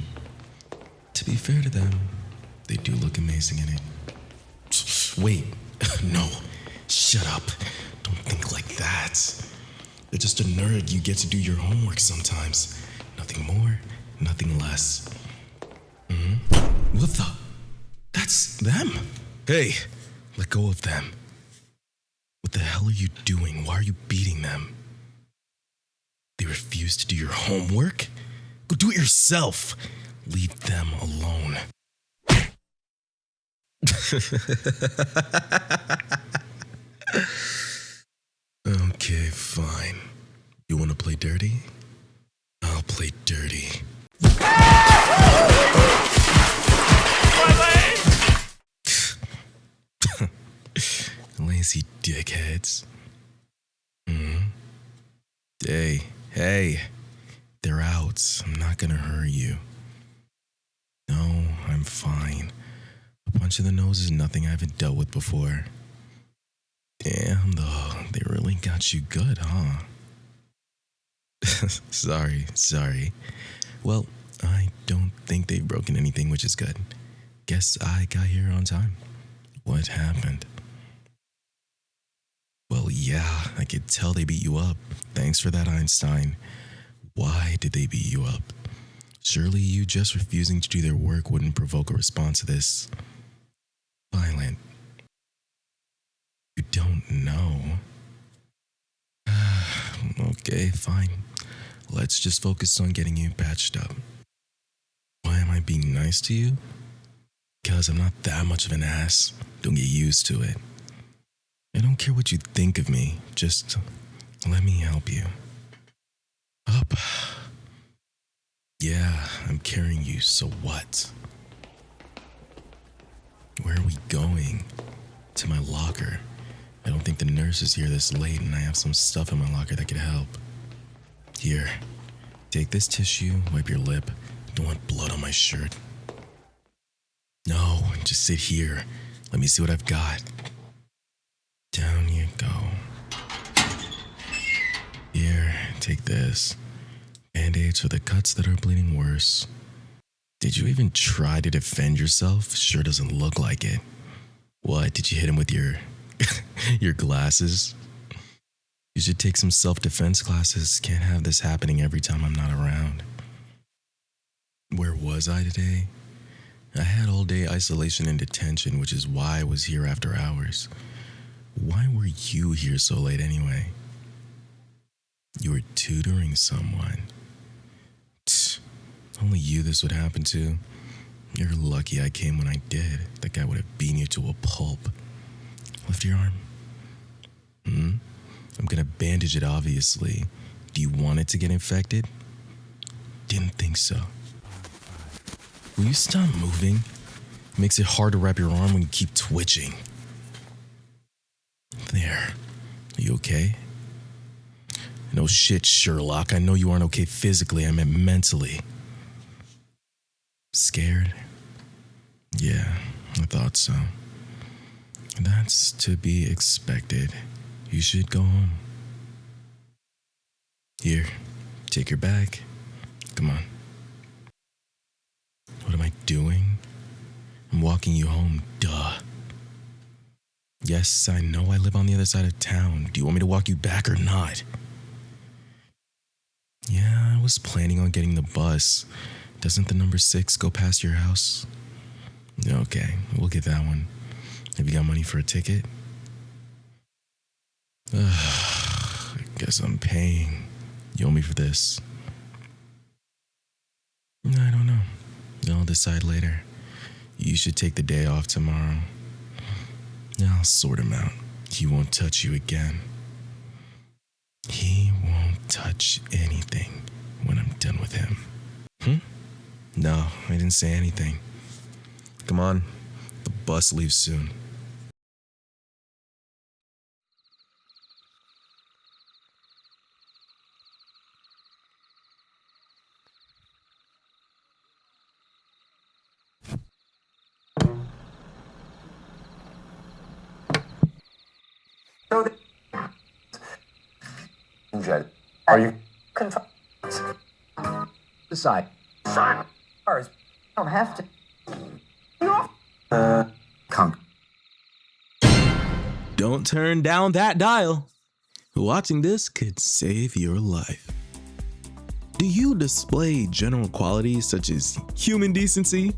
To be fair to them, they do look amazing in it. Wait, no, shut up. Don't think like that. You're just a nerd. You get to do your homework sometimes. Nothing more, nothing less. What the? That's them. Hey, let go of them. What the hell are you doing? Why are you beating them? They refuse to do your homework? Go do it yourself. Leave them alone. Okay, fine. You want to play dirty? I'll play dirty. Lazy dickheads. Hey, they're out. I'm not gonna hurt you. No, I'm fine. A punch in the nose is nothing I haven't dealt with before. Damn, though, they really got you good, huh? Sorry. Well, I don't think they've broken anything, which is good. Guess I got here on time. What happened? Well, yeah, I could tell they beat you up. Thanks for that, Einstein. Why did they beat you up? Surely you just refusing to do their work wouldn't provoke a response to this. Violent. You don't know. Okay, fine. Let's just focus on getting you patched up. Why am I being nice to you? Because I'm not that much of an ass. Don't get used to it. I don't care what you think of me. Just let me help you. Up. Yeah, I'm carrying you, so what? Where are we going? To my locker. I don't think the nurse is here this late, and I have some stuff in my locker that could help. Here, take this tissue, wipe your lip. Don't want blood on my shirt. No, just sit here. Let me see what I've got. Down you go. Here, take this. Band-aids for the cuts that are bleeding worse. Did you even try to defend yourself? Sure doesn't look like it. What, did you hit him with your your glasses? You should take some self-defense classes. Can't have this happening every time I'm not around. Where was I today? I had all day isolation and detention, which is why I was here after hours. Why were you here so late anyway? You were tutoring someone. Tch, only you this would happen to. You're lucky I came when I did. That guy would have beaten you to a pulp. Lift your arm. I'm gonna bandage it, obviously. Do you want it to get infected? Didn't think so. Will you stop moving? It makes it hard to wrap your arm when you keep twitching. There. Are you okay? No shit, Sherlock. I know you aren't okay physically. I meant mentally. Scared? Yeah, I thought so. That's to be expected. You should go home. Here, take your bag. Come on. What am I doing? I'm walking you home, duh. Yes, I know I live on the other side of town. Do you want me to walk you back or not? Yeah, I was planning on getting the bus. Doesn't the number 6 go past your house? Okay, we'll get that one. Have you got money for a ticket? I guess I'm paying. You owe me for this. I don't know. I'll decide later. You should take the day off tomorrow. I'll sort him out. He won't touch you again. He won't touch anything when I'm done with him. No, I didn't say anything. Come on, the bus leaves soon. Are you confirmed? Decide. Cars don't have to. Conk. Don't turn down that dial. Watching this could save your life. Do you display general qualities such as human decency,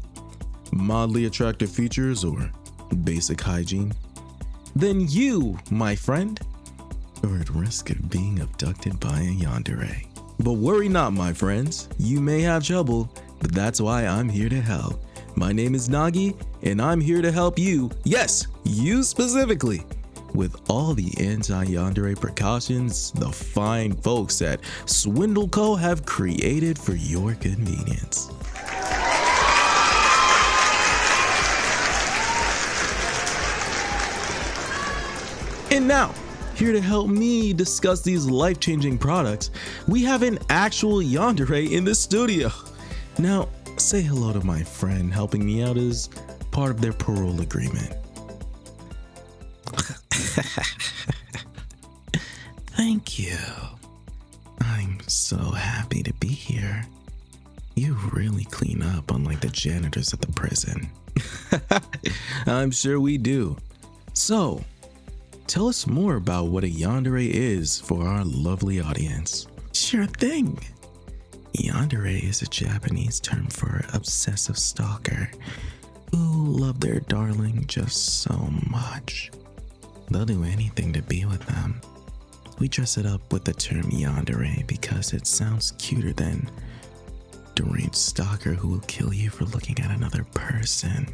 mildly attractive features, or basic hygiene? Then you, my friend, are at risk of being abducted by a yandere. But worry not, my friends. You may have trouble, but that's why I'm here to help. My name is Nagi, and I'm here to help you, yes, you specifically, with all the anti-yandere precautions the fine folks at Swindle Co. have created for your convenience. And now, here to help me discuss these life-changing products, we have an actual yandere in the studio. Now, say hello to my friend helping me out as part of their parole agreement. Thank you. I'm so happy to be here. You really clean up unlike the janitors at the prison. I'm sure we do. So, tell us more about what a yandere is for our lovely audience. Sure thing. Yandere is a Japanese term for obsessive stalker who love their darling just so much. They'll do anything to be with them. We dress it up with the term yandere because it sounds cuter than deranged stalker who will kill you for looking at another person.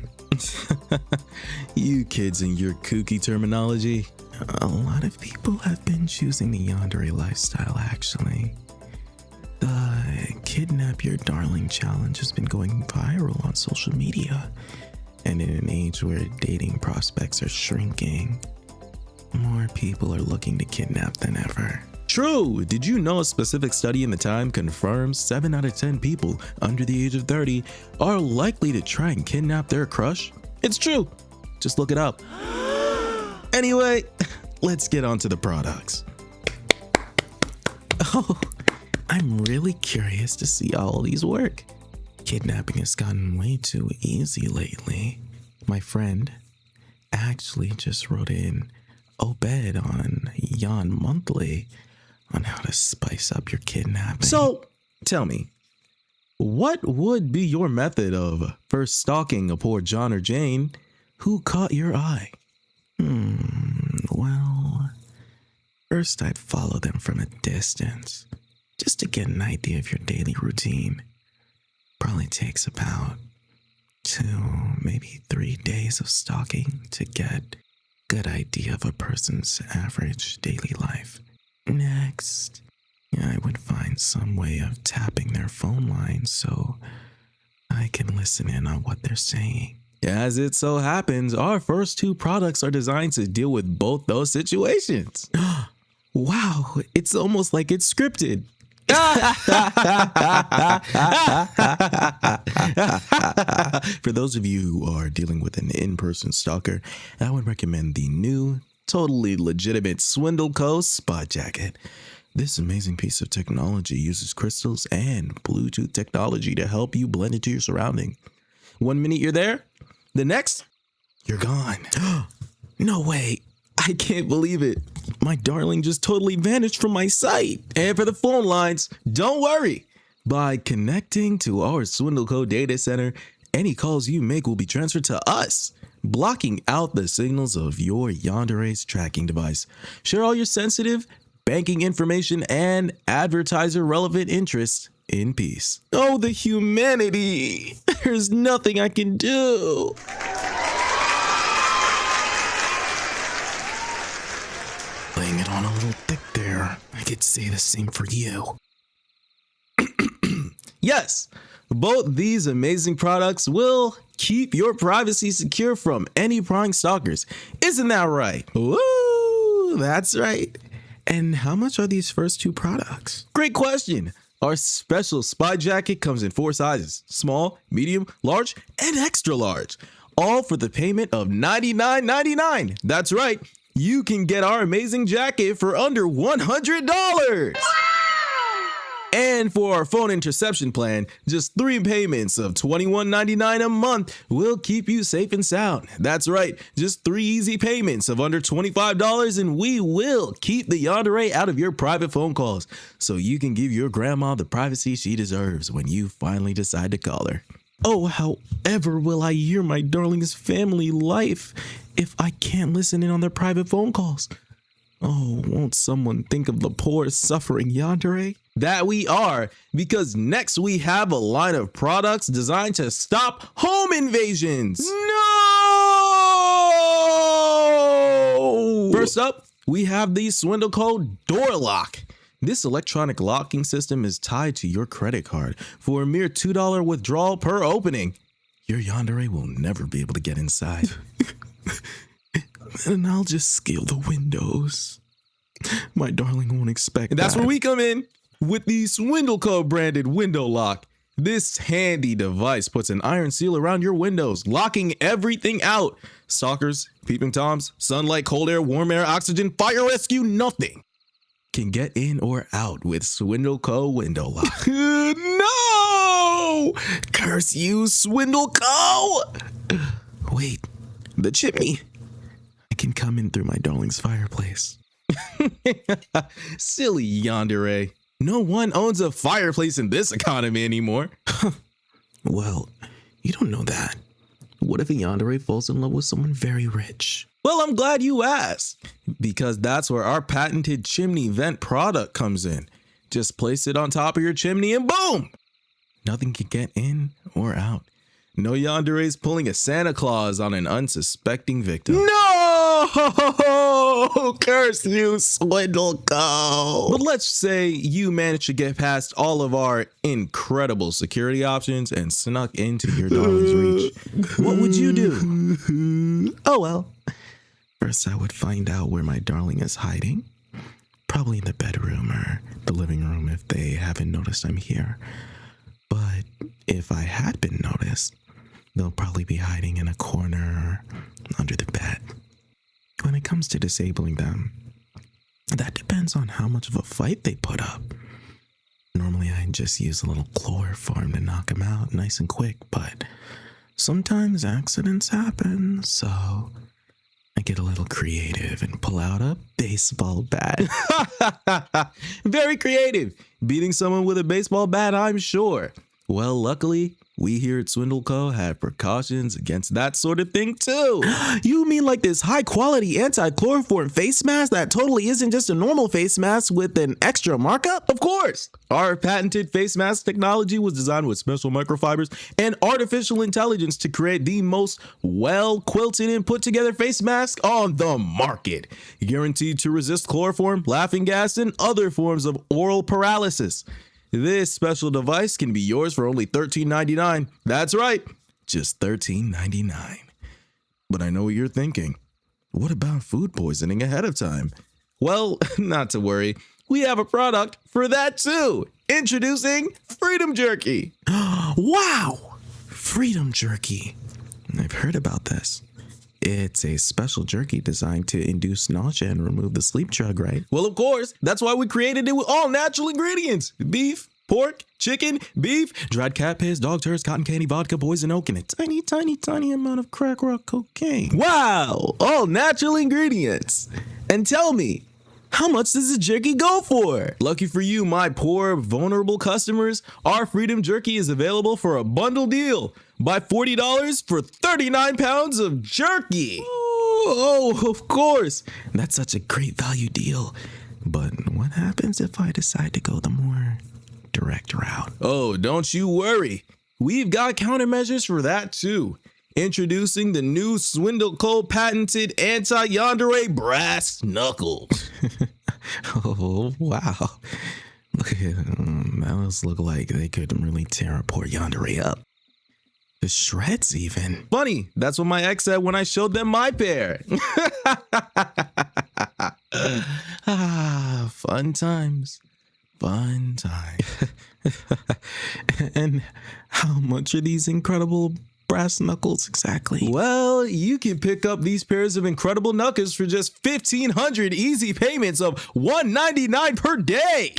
You kids and your kooky terminology. A lot of people have been choosing the yandere lifestyle, actually. The Kidnap Your Darling challenge has been going viral on social media, and in an age where dating prospects are shrinking, more people are looking to kidnap than ever. True! Did you know a specific study in the time confirms 7 out of 10 people under the age of 30 are likely to try and kidnap their crush? It's true! Just look it up. Anyway, let's get on to the products. Oh, I'm really curious to see how all these work. Kidnapping has gotten way too easy lately. My friend actually just wrote in Obed on Yon Monthly on how to spice up your kidnapping. So, tell me, What would be your method of first stalking a poor John or Jane who caught your eye? Well, first I'd follow them from a distance, just to get an idea of your daily routine. Probably takes about 2, maybe 3 days of stalking to get a good idea of a person's average daily life. Next, I would find some way of tapping their phone line so I can listen in on what they're saying. As it so happens, our first 2 products are designed to deal with both those situations. Wow, it's almost like it's scripted. For those of you who are dealing with an in-person stalker, I would recommend the new, totally legitimate Swindle Co. Spot Jacket. This amazing piece of technology uses crystals and Bluetooth technology to help you blend into your surrounding. 1 minute you're there, the next, you're gone. No way. I can't believe it. My darling just totally vanished from my sight. And for the phone lines, don't worry. By connecting to our Swindle Co. data center, any calls you make will be transferred to us, blocking out the signals of your Yandere's tracking device. Share all your sensitive banking information and advertiser relevant interests in peace. Oh, the humanity. There's nothing I can do. Laying it on a little thick there. I could say the same for you. Yes, both these amazing products will keep your privacy secure from any prying stalkers. Isn't that right? Woo, that's right. And how much are these first 2 products? Great question. Our special Spy Jacket comes in 4 sizes: small, medium, large, and extra large. All for the payment of $99.99. That's right. You can get our amazing jacket for under $100. And for our phone interception plan, just 3 payments of $21.99 a month will keep you safe and sound. That's right, just 3 easy payments of under $25 and we will keep the yandere out of your private phone calls so you can give your grandma the privacy she deserves when you finally decide to call her. Oh, however will I hear my darling's family life if I can't listen in on their private phone calls? Oh, won't someone think of the poor suffering yandere? That we are, because next we have a line of products designed to stop home invasions. No! First up, we have the Swindle Co. Door Lock. This electronic locking system is tied to your credit card for a mere $2 withdrawal per opening. Your yandere will never be able to get inside. And I'll just scale the windows. My darling won't expect that. That's where we come in with the Swindle Co. branded window lock. This handy device puts an iron seal around your windows, locking everything out. Stalkers, peeping toms, sunlight, cold air, warm air, oxygen, fire rescue, nothing can get in or out with Swindle Co. window lock. No! Curse you, Swindle Co. Wait, the chimney. I can come in through my darling's fireplace. Silly yandere. No one owns a fireplace in this economy anymore. Well, you don't know that. What if a yandere falls in love with someone very rich? Well, I'm glad you asked, because that's where our patented chimney vent product comes in. Just place it on top of your chimney and boom! Nothing can get in or out. No yandere's pulling a Santa Claus on an unsuspecting victim. No! Curse you, Swindle Co. But let's say you managed to get past all of our incredible security options and snuck into your darling's reach. What would you do? Oh well. First, I would find out where my darling is hiding. Probably in the bedroom or the living room if they haven't noticed I'm here. But if I had been noticed, they'll probably be hiding in a corner or under the bed. When it comes to disabling them, that depends on how much of a fight they put up. Normally, I just use a little chloroform to knock them out nice and quick, but sometimes accidents happen, so I get a little creative and pull out a baseball bat. Very creative. Beating someone with a baseball bat, I'm sure. Well, luckily, we here at Swindle Co. have precautions against that sort of thing too. You mean like this high quality anti-chloroform face mask that totally isn't just a normal face mask with an extra markup? Of course. Our patented face mask technology was designed with special microfibers and artificial intelligence to create the most well quilted and put together face mask on the market, guaranteed to resist chloroform, laughing gas, and other forms of oral paralysis. This special device can be yours for only $13.99. That's right, just $13.99. But I know what you're thinking. What about food poisoning ahead of time? Well, not to worry. We have a product for that too. Introducing Freedom Jerky. Wow! Freedom Jerky. I've heard about this. It's a special jerky designed to induce nausea and remove the sleep drug, right? Well, of course. That's why we created it with all natural ingredients. Beef, pork, chicken, beef, dried cat piss, dog turds, cotton candy, vodka, poison oak, and a tiny, tiny, tiny amount of crack rock cocaine. Wow! All natural ingredients. And tell me, how much does the jerky go for? Lucky for you, my poor, vulnerable customers, our Freedom Jerky is available for a bundle deal. Buy $40 for 39 pounds of jerky. Oh, of course. That's such a great value deal. But what happens if I decide to go the more direct route? Oh, don't you worry. We've got countermeasures for that too. Introducing the new Swindle Co. patented anti-yandere brass knuckles. Oh, wow. Those look like they could really tear a poor yandere up. The shreds even. Funny, that's what my ex said when I showed them my pair. Fun times. Fun times. And how much are these incredible brass knuckles exactly? Well, you can pick up these pairs of incredible knuckles for just 1,500 easy payments of $199 per day.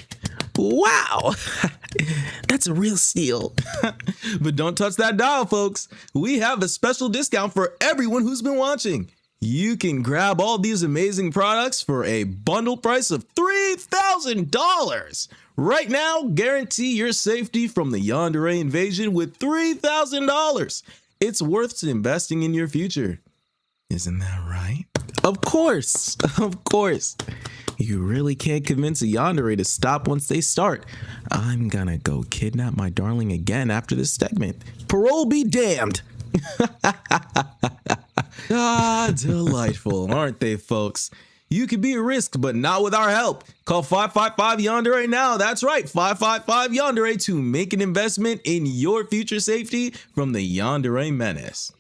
Wow, that's a real steal. But don't touch that dial, folks. We have a special discount for everyone who's been watching. You can grab all these amazing products for a bundle price of $3,000. Right now, guarantee your safety from the yandere invasion with $3,000. It's worth investing in your future. Isn't that right? Of course, of course. You really can't convince a yandere to stop once they start. I'm gonna go kidnap my darling again after this segment. Parole be damned. Delightful, aren't they, folks? You could be a risk, but not with our help. Call 555-YANDERE now. That's right, 555-YANDERE to make an investment in your future safety from the yandere menace.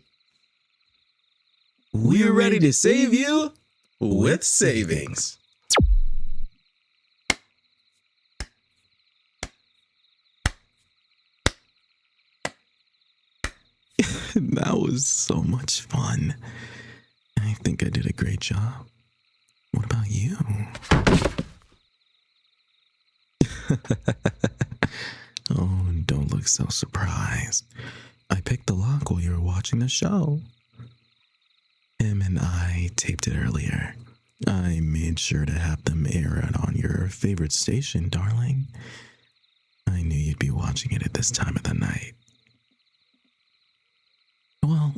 We're ready to save you with savings. That was so much fun. I think I did a great job. What about you? Oh, don't look so surprised. I picked the lock while you were watching the show. Em and I taped it earlier. I made sure to have them air it on your favorite station, darling. I knew you'd be watching it at this time of the night. Well,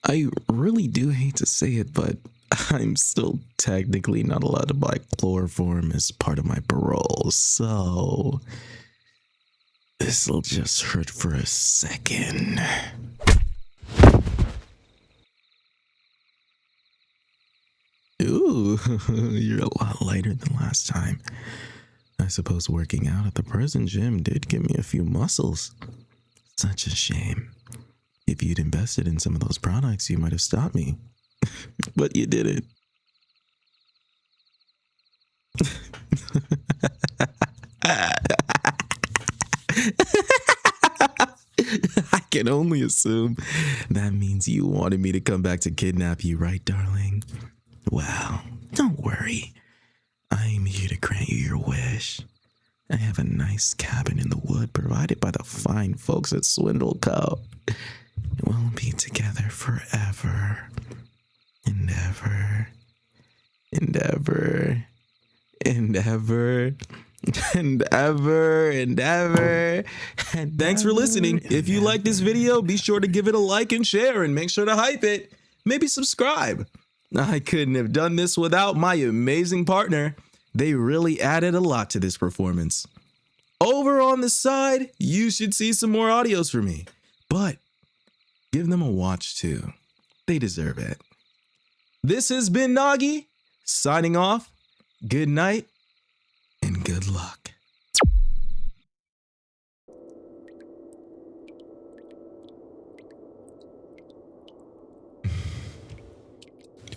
I really do hate to say it, but I'm still technically not allowed to buy chloroform as part of my parole, so this'll just hurt for a second. Ooh, you're a lot lighter than last time. I suppose working out at the prison gym did give me a few muscles. Such a shame. If you'd invested in some of those products, you might have stopped me. But you didn't. I can only assume that means you wanted me to come back to kidnap you, right, darling? Well, don't worry. I'm here to grant you your wish. I have a nice cabin in the wood provided by the fine folks at Swindle Co. We'll be together forever and ever and ever and ever and ever and ever. And thanks for listening. If you like this video, be sure to give it a like and share, and make sure to hype it. Maybe subscribe. I couldn't have done this without my amazing partner. They really added a lot to this performance. Over on the side, you should see some more audios from me, but give them a watch too. They deserve it. This has been Nagi, signing off. Good night and good luck.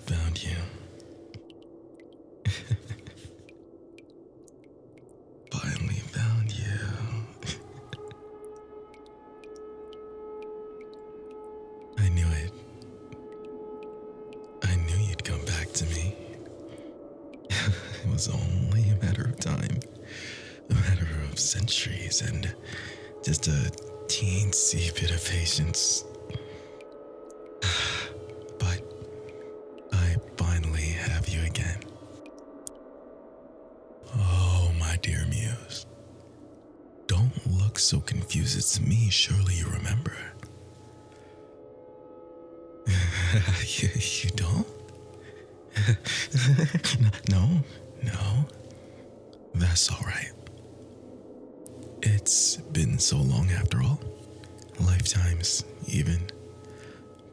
Found you. Finally found you. I knew it. I knew you'd come back to me. It was only a matter of time. A matter of centuries and just a teensy bit of patience. But I finally have you again. Oh, my dear muse. Don't look so confused. It's me. Surely you remember. You don't? No. That's all right. It's been so long after all. Lifetimes, even.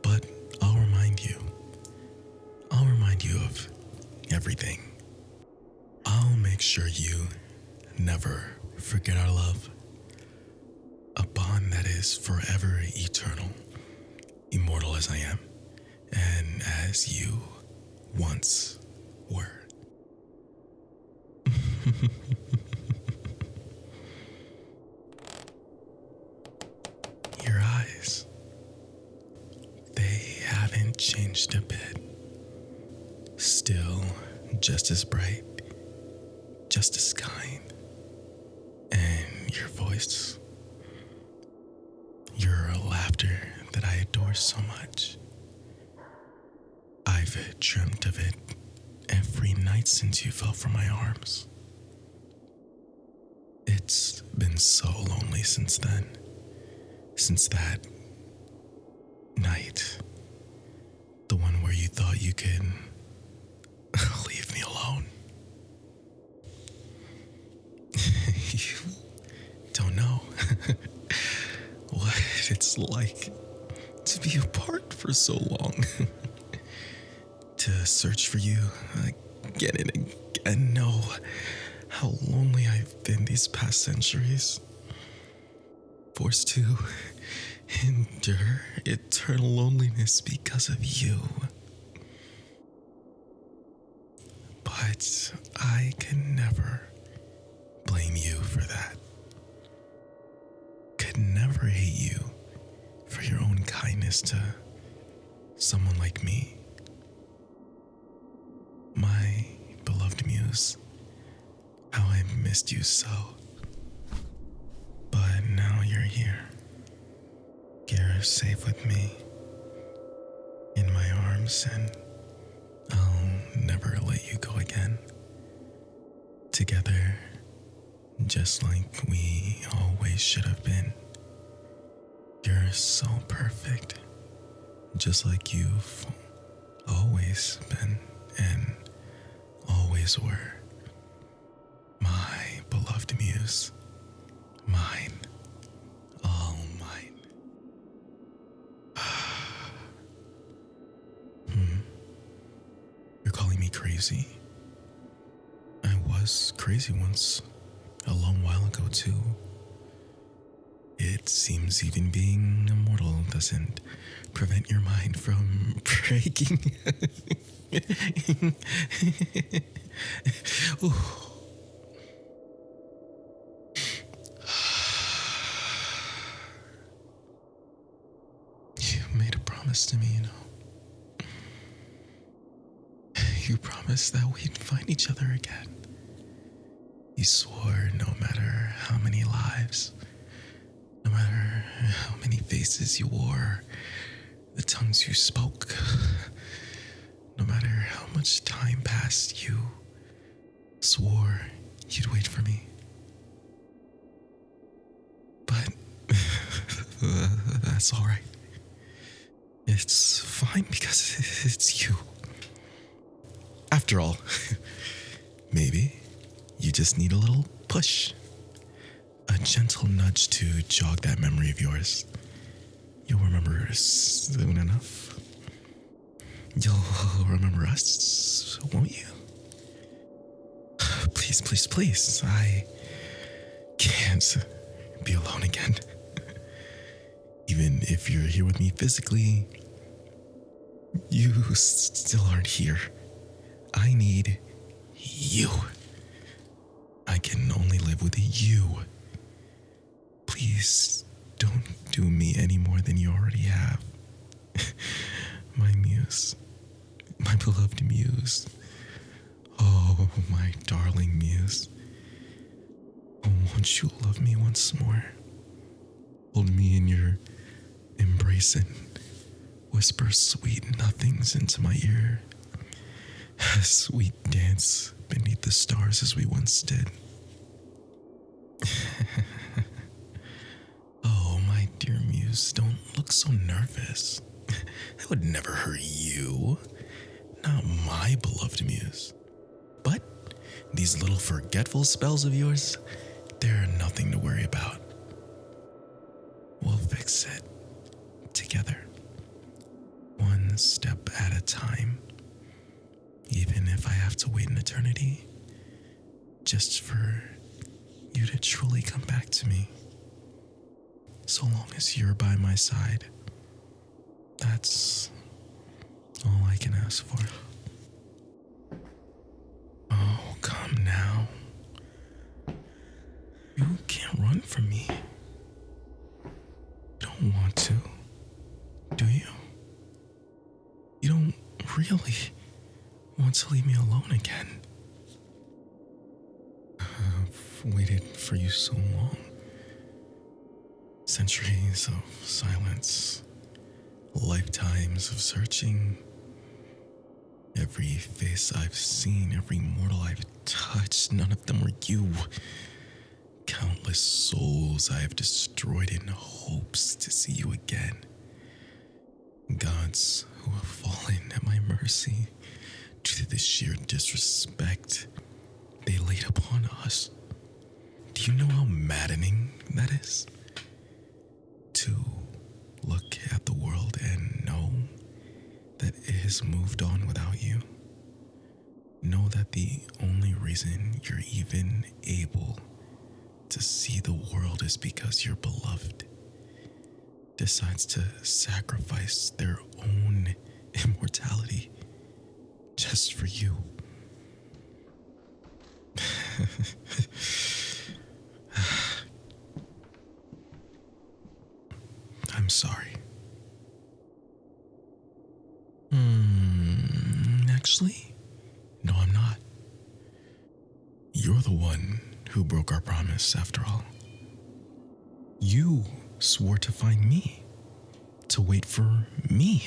But I'll remind you. I'll remind you of everything. I'll make sure you never forget our love. A bond that is forever eternal. Immortal as I am. And as you once were. Your eyes, they haven't changed a bit. Still just as bright, just as kind. And your voice, your laughter that I adore so much. I've dreamt of it every night since you fell from my arms. It's been so lonely since then. Since that night. The one where you thought you could leave me alone. You don't know what it's like to be apart for so long. To search for you again and again. Know how lonely I've been these past centuries. Forced to endure eternal loneliness because of you. But I can never blame you for that. Could never hate you for your own kindness to someone like me. My beloved muse, how I've missed you so. But now you're here. You're safe with me, in my arms, and I'll never let you go again. Together, just like we always should have been. You're so perfect, just like you've always been and always were. My beloved muse, mine, all mine. You're calling me crazy? I was crazy once, a long while ago too. It seems even being immortal doesn't prevent your mind from breaking. Ooh. You made a promise to me, you know. You promised that we'd find each other again. You swore no matter how many lives, no matter how many faces you wore, the tongues you spoke, no matter how much time passed, you swore you'd wait for me. That's all right. It's fine because it's you. After all, maybe you just need a little push, a gentle nudge to jog that memory of yours. You'll remember soon enough. You'll remember us, won't you? Please, please, please. I can't be alone again. Even if you're here with me physically, you still aren't here. I need you. I can only live with you. Please don't do me any more than you already have. My muse. My beloved muse. Oh, my darling muse. Oh, won't you love me once more? Hold me in your embrace and whisper sweet nothings into my ear. Sweet dance beneath the stars as we once did. Oh, my dear muse, don't look so nervous. I would never hurt you. Not my beloved muse. But these little forgetful spells of yours, they're nothing to worry about. We'll fix it together, one step at a time, even if I have to wait an eternity, just for you to truly come back to me. So long as you're by my side, that's all I can ask for. Oh, come now. You can't run from me. You don't want to, do you? You don't really want to leave me alone again. I've waited for you so long. Centuries of silence, lifetimes of searching. Every face I've seen, every mortal I've touched, none of them were you. Countless souls I have destroyed in hopes to see you again. Gods who have fallen at my mercy due to the sheer disrespect they laid upon us. Do you know how maddening that is? To look at the world and know that it has moved on without you. Know that the only reason you're even able to see the world is because your beloved decides to sacrifice their own immortality just for you. I'm sorry. Actually, no, I'm not. You're the one who broke our promise, after all. You swore to find me, to wait for me.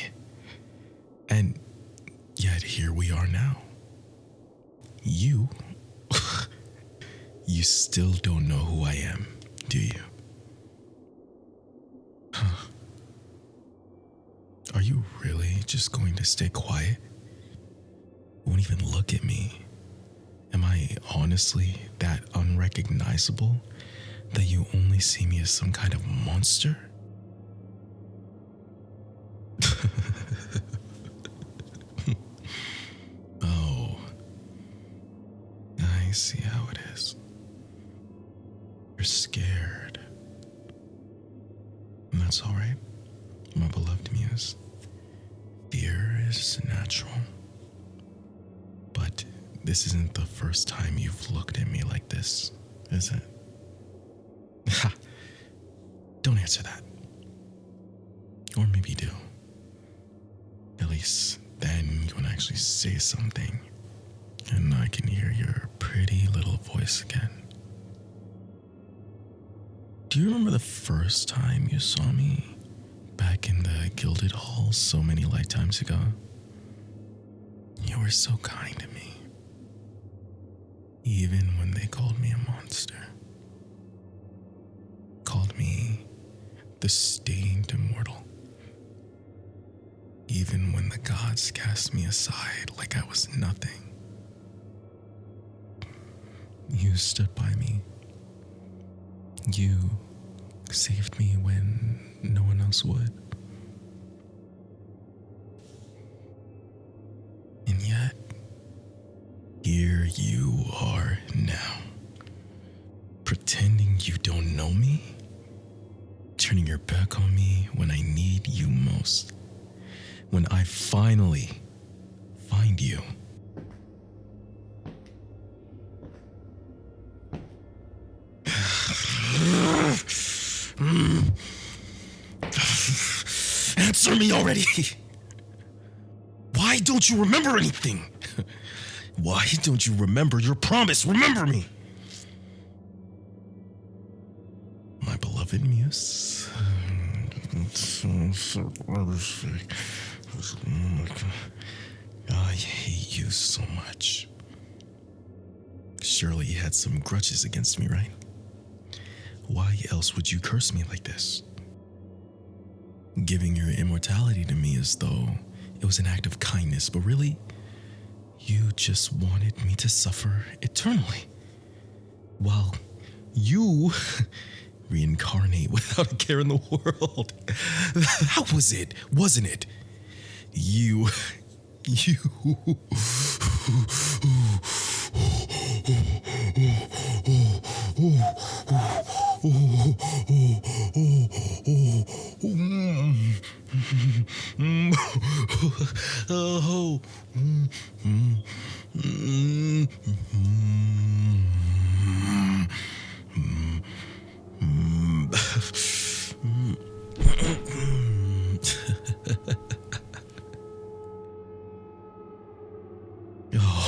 And yet here we are now. You still don't know who I am, do you? Are you really just going to stay quiet? Won't even look at me? Am I honestly that unrecognizable that you only see me as some kind of monster? Oh, I see how it is. You're scared. And that's all right, my beloved muse. Fear is natural. But this isn't the first time you've looked at me like this, is it? Ha! Don't answer that. Or maybe do. At least then you can actually say something, and I can hear your pretty little voice again. Do you remember the first time you saw me back in the Gilded Hall so many lifetimes ago? You were so kind to me, even when they called me a monster. Called me the stained immortal. Even when the gods cast me aside like I was nothing, you stood by me. You saved me when no one else would. And yet, here you are now, pretending you don't know me, turning your back on me when I need you most. When I finally find you. Answer me already! Why don't you remember anything? Why don't you remember your promise? Remember me! My beloved muse. I hate you so much. Surely you had some grudges against me, right? Why else would you curse me like this? Giving your immortality to me as though it was an act of kindness, but really, you just wanted me to suffer eternally. While you reincarnate without a care in the world. That was it, wasn't it? You.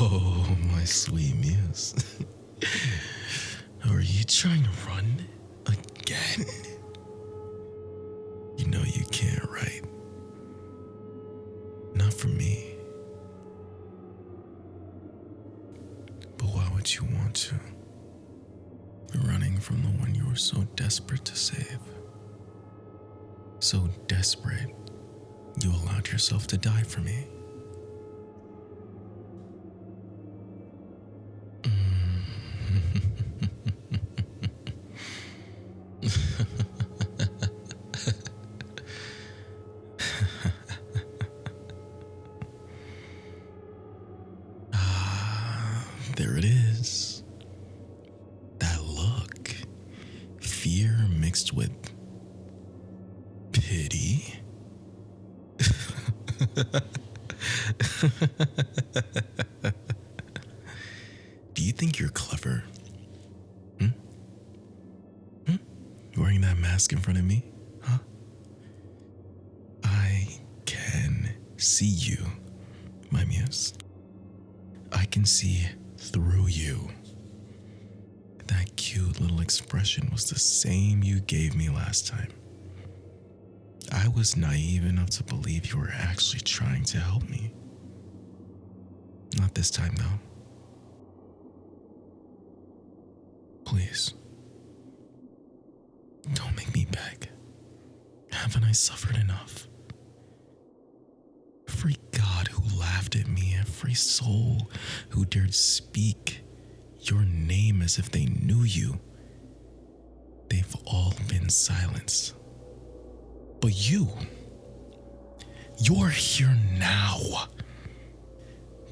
Oh, my sweet muse. Are you trying to run again? You know you can't, right? Not from me. But why would you want to? Running from the one you were so desperate to save. So desperate, you allowed yourself to die for me. There it is. That look. Fear mixed with pity. Do you think you're clever? Wearing that mask in front of me? Huh? I can see you, my muse. I can see through you. That cute little expression was the same you gave me last time. I was naive enough to believe you were actually trying to help me. Not this time, though. Please. Don't make me beg. Haven't I suffered enough? Every god who laughed at me, every soul who dared speak your name as if they knew you, they've all been silenced. But you're here now.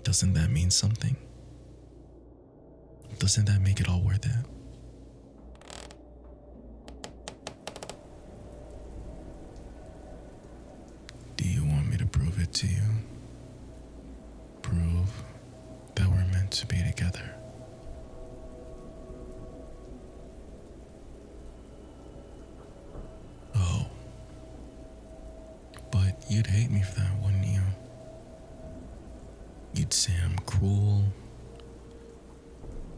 Doesn't that mean something? Doesn't that make it all worth it? Do you want me to prove it to you? Prove that we're meant to be together. Oh. But you'd hate me for that, wouldn't you? You'd say I'm cruel,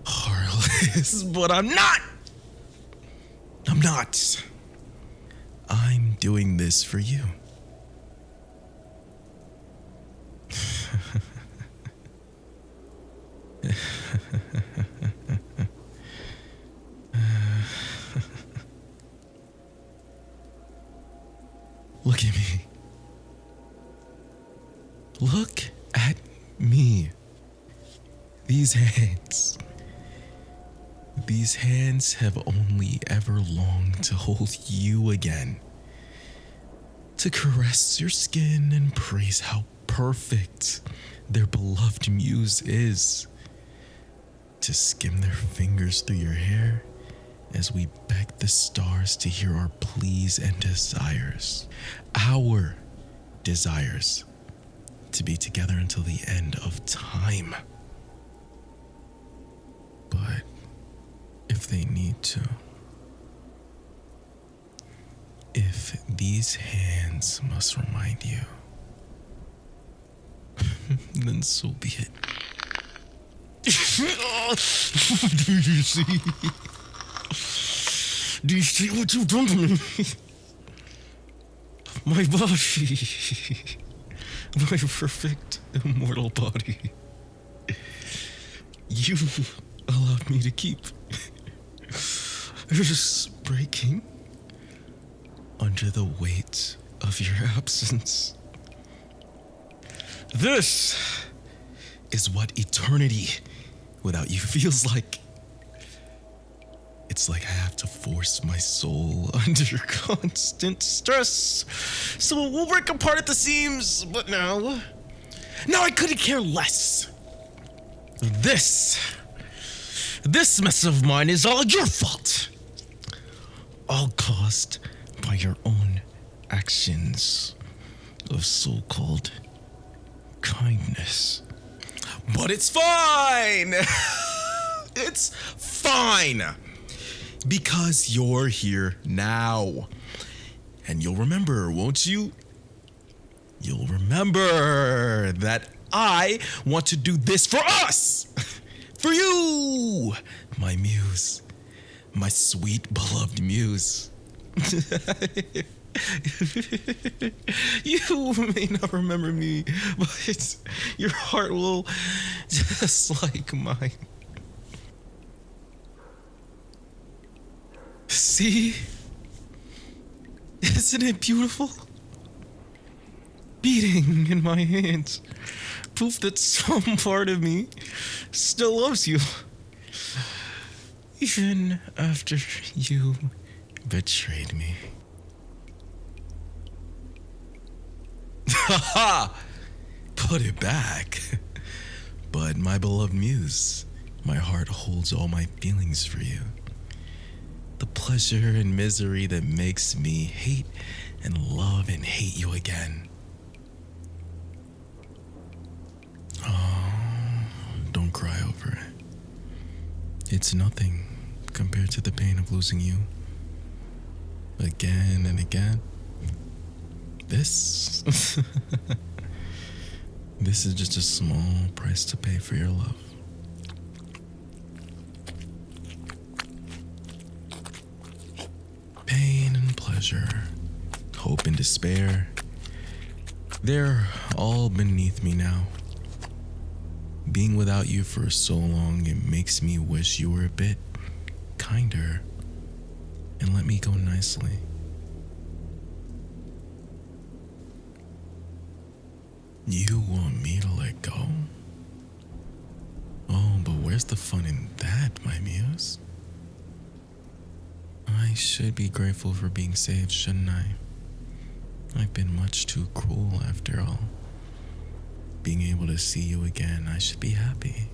heartless, but I'm not! I'm not. I'm doing this for you. Look at me. Look at me. These hands. These hands have only ever longed to hold you again. To caress your skin and praise how perfect their beloved muse is. To skim their fingers through your hair as we beg the stars to hear our pleas and desires. Our desires to be together until the end of time. But if they need to, if these hands must remind you, then so be it. Do you see? Do you see what you've done to me? My body. My perfect immortal body. You allowed me to keep. Just breaking under the weight of your absence. This is what eternity without you feels like. It's like I have to force my soul under constant stress. So it will break apart at the seams, but now I couldn't care less. This mess of mine is all your fault. All caused by your own actions of so-called kindness. But it's fine. It's fine. Because you're here now. And you'll remember, won't you? You'll remember that I want to do this for us. For you, my muse. My sweet, beloved muse. You may not remember me, but your heart will, just like mine. See? Isn't it beautiful? Beating in my hands. Proof that some part of me still loves you. Even after you betrayed me. Haha! Put it back. But my beloved muse, my heart holds all my feelings for you. The pleasure and misery that makes me hate and love and hate you again. Oh, don't cry over it. It's nothing compared to the pain of losing you. Again and again. This is just a small price to pay for your love. Pain and pleasure, hope and despair, they're all beneath me now. Being without you for so long, it makes me wish you were a bit kinder and let me go nicely. You want me to let go? Oh, but where's the fun in that, my muse? I should be grateful for being saved, shouldn't I? I've been much too cruel after all. Being able to see you again, I should be happy.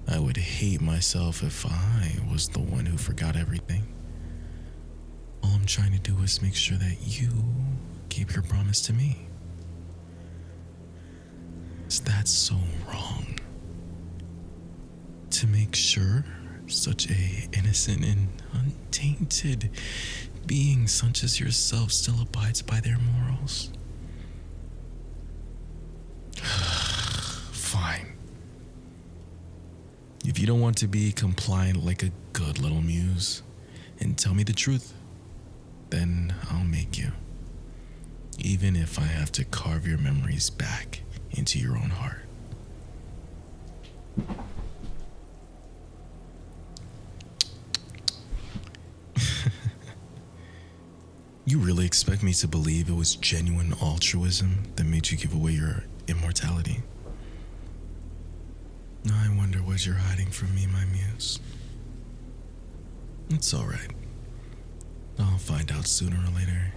I would hate myself if I was the one who forgot everything. All I'm trying to do is make sure that you keep your promise to me. That's so wrong. To make sure such a innocent and untainted being such as yourself still abides by their morals. Fine. If you don't want to be compliant like a good little muse and tell me the truth, then I'll make you. Even if I have to carve your memories back into your own heart. You really expect me to believe it was genuine altruism that made you give away your immortality? I wonder what you're hiding from me, my muse. It's alright. I'll find out sooner or later.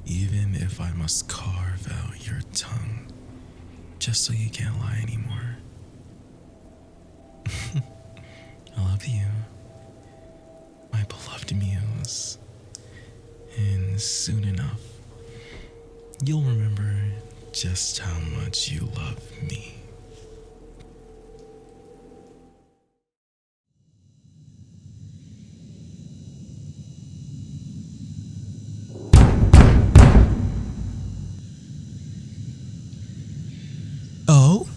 Even if I must carve out your tongue, just so you can't lie anymore. I love you, my beloved muse. And soon enough, you'll remember just how much you love me. Oh?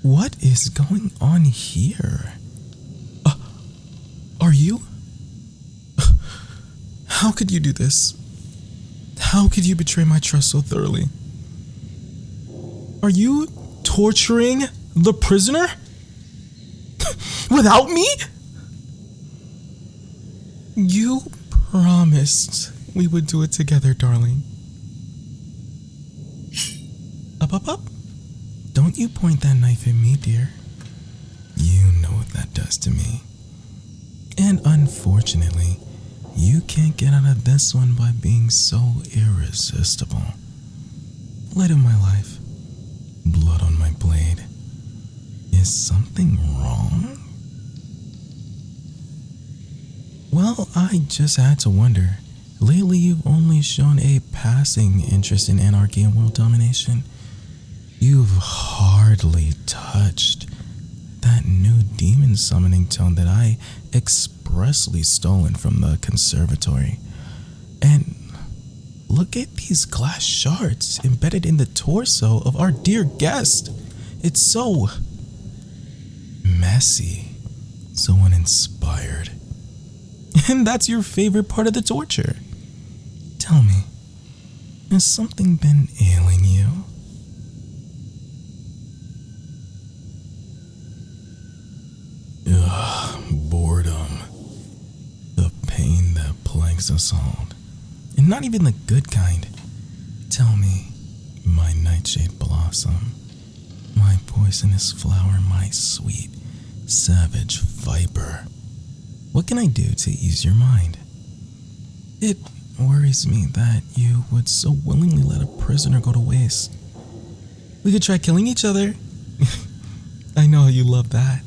What is going on here? Are you? How could you do this? How could you betray my trust so thoroughly? Are you torturing the prisoner? Without me? You promised we would do it together, darling. Up. Don't you point that knife at me, dear. You know what that does to me. And unfortunately, you can't get out of this one by being so irresistible. Light of my life, blood on my blade. Is something wrong? Well, I just had to wonder. Lately, you've only shown a passing interest in anarchy and world domination. You've hardly touched that new demon summoning tone that I expressly stolen from the conservatory. And look at these glass shards embedded in the torso of our dear guest. It's so messy, so uninspired. And that's your favorite part of the torture. Tell me, has something been ailing you? Ugh, boredom. The pain that plagues us all. And not even the good kind. Tell me, my nightshade blossom, my poisonous flower, my sweet, savage viper. What can I do to ease your mind? It worries me that you would so willingly let a prisoner go to waste. We could try killing each other. I know you love that.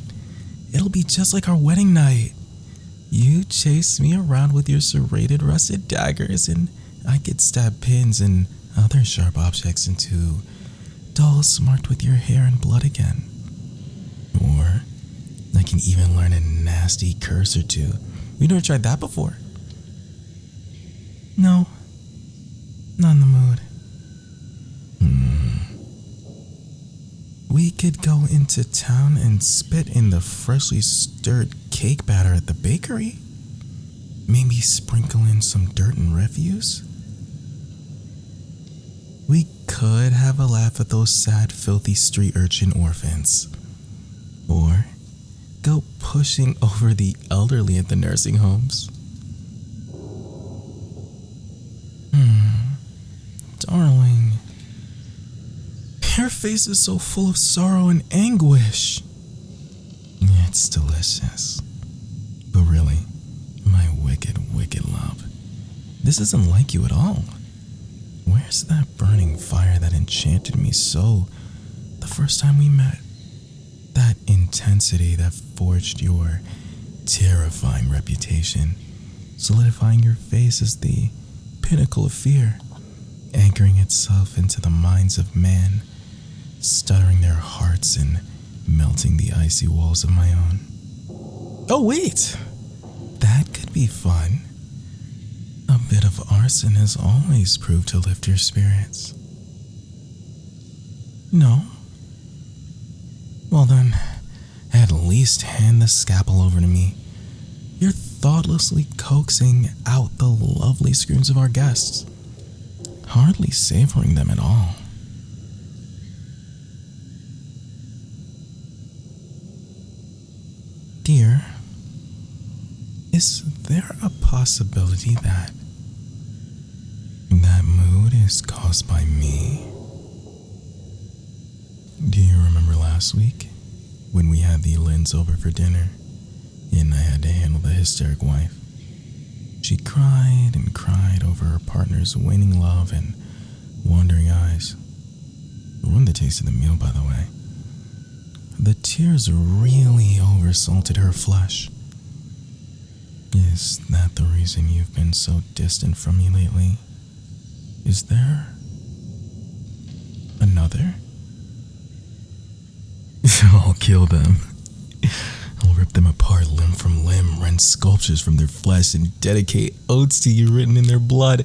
It'll be just like our wedding night. You chase me around with your serrated rusted daggers, and I get stab pins and other sharp objects into dolls marked with your hair and blood again. Or I can even learn a nasty curse or two. We've never tried that before. No, not in the mood. We could go into town and spit in the freshly stirred cake batter at the bakery. Maybe sprinkle in some dirt and refuse. We could have a laugh at those sad, filthy street urchin orphans. Or go pushing over the elderly at the nursing homes. Darling, your face is so full of sorrow and anguish. It's delicious. But really, my wicked, wicked love, this isn't like you at all. Where's that burning fire that enchanted me so the first time we met? That intensity that forged your terrifying reputation, solidifying your face as the pinnacle of fear, anchoring itself into the minds of man, stuttering their hearts and melting the icy walls of my own. Oh wait, that could be fun. A bit of arson has always proved to lift your spirits. No? Well then, at least hand the scalpel over to me. You're thoughtlessly coaxing out the lovely screams of our guests, hardly savoring them at all. Dear, is there a possibility that is caused by me. Do you remember last week when we had the Lynns over for dinner and I had to handle the hysteric wife? She cried and cried over her partner's waning love and wandering eyes. Ruined the taste of the meal, by the way. The tears really oversalted her flesh. Is that the reason you've been so distant from me lately? Is there another? I'll kill them. I'll rip them apart limb from limb, rend sculptures from their flesh, and dedicate odes to you written in their blood.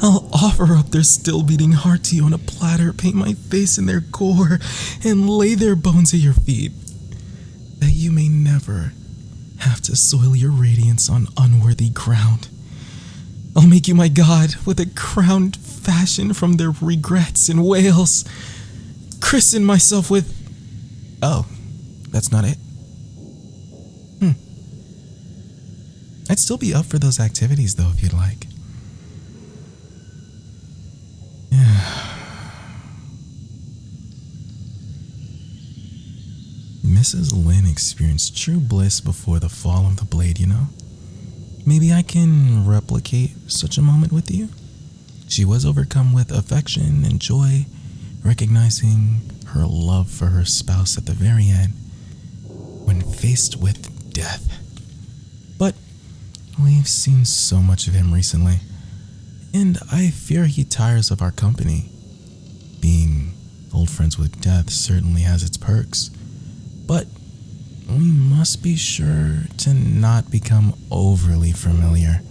I'll offer up their still-beating heart to you on a platter, paint my face in their gore, and lay their bones at your feet, that you may never have to soil your radiance on unworthy ground. I'll make you my god with a crown fashioned from their regrets and wails. Christen myself with... Oh, that's not it? I'd still be up for those activities, though, if you'd like. Yeah. Mrs. Lynn experienced true bliss before the fall of the blade, you know? Maybe I can replicate such a moment with you? She was overcome with affection and joy, recognizing her love for her spouse at the very end, when faced with death. But we've seen so much of him recently, and I fear he tires of our company. Being old friends with death certainly has its perks, but we must be sure to not become overly familiar.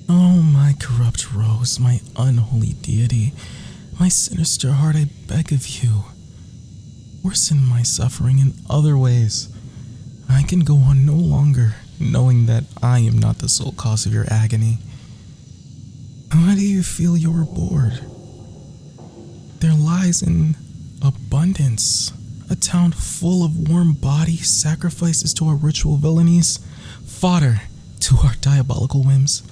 Oh, my corrupt rose, my unholy deity, my sinister heart, I beg of you, worsen my suffering in other ways. I can go on no longer, knowing that I am not the sole cause of your agony. Why do you feel you're bored? There lies in abundance, a town full of warm bodies, sacrifices to our ritual villainies, fodder to our diabolical whims.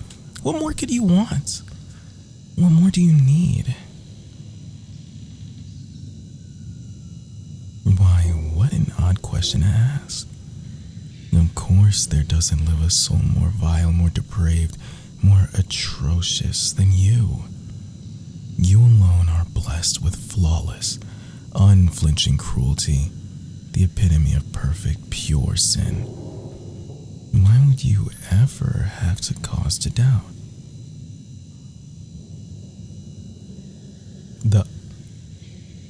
What more could you want? What more do you need? Why, what an odd question to ask. Of course, there doesn't live a soul more vile, more depraved, more atrocious than you. You alone are blessed with flawless, unflinching cruelty, the epitome of perfect, pure sin. Why would you ever have to cause to doubt?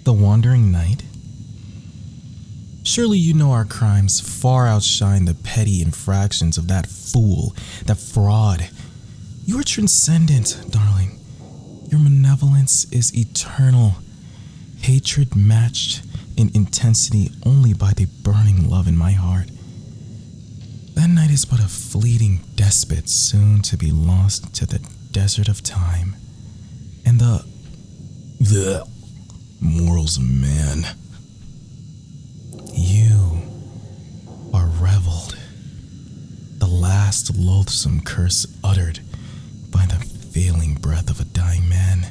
The wandering knight? Surely you know our crimes far outshine the petty infractions of that fool, that fraud. You are transcendent, darling. Your malevolence is eternal. Hatred matched in intensity only by the burning love in my heart. That knight is but a fleeting despot, soon to be lost to the desert of time. And the morals of man. You are reveled, the last loathsome curse uttered by the failing breath of a dying man,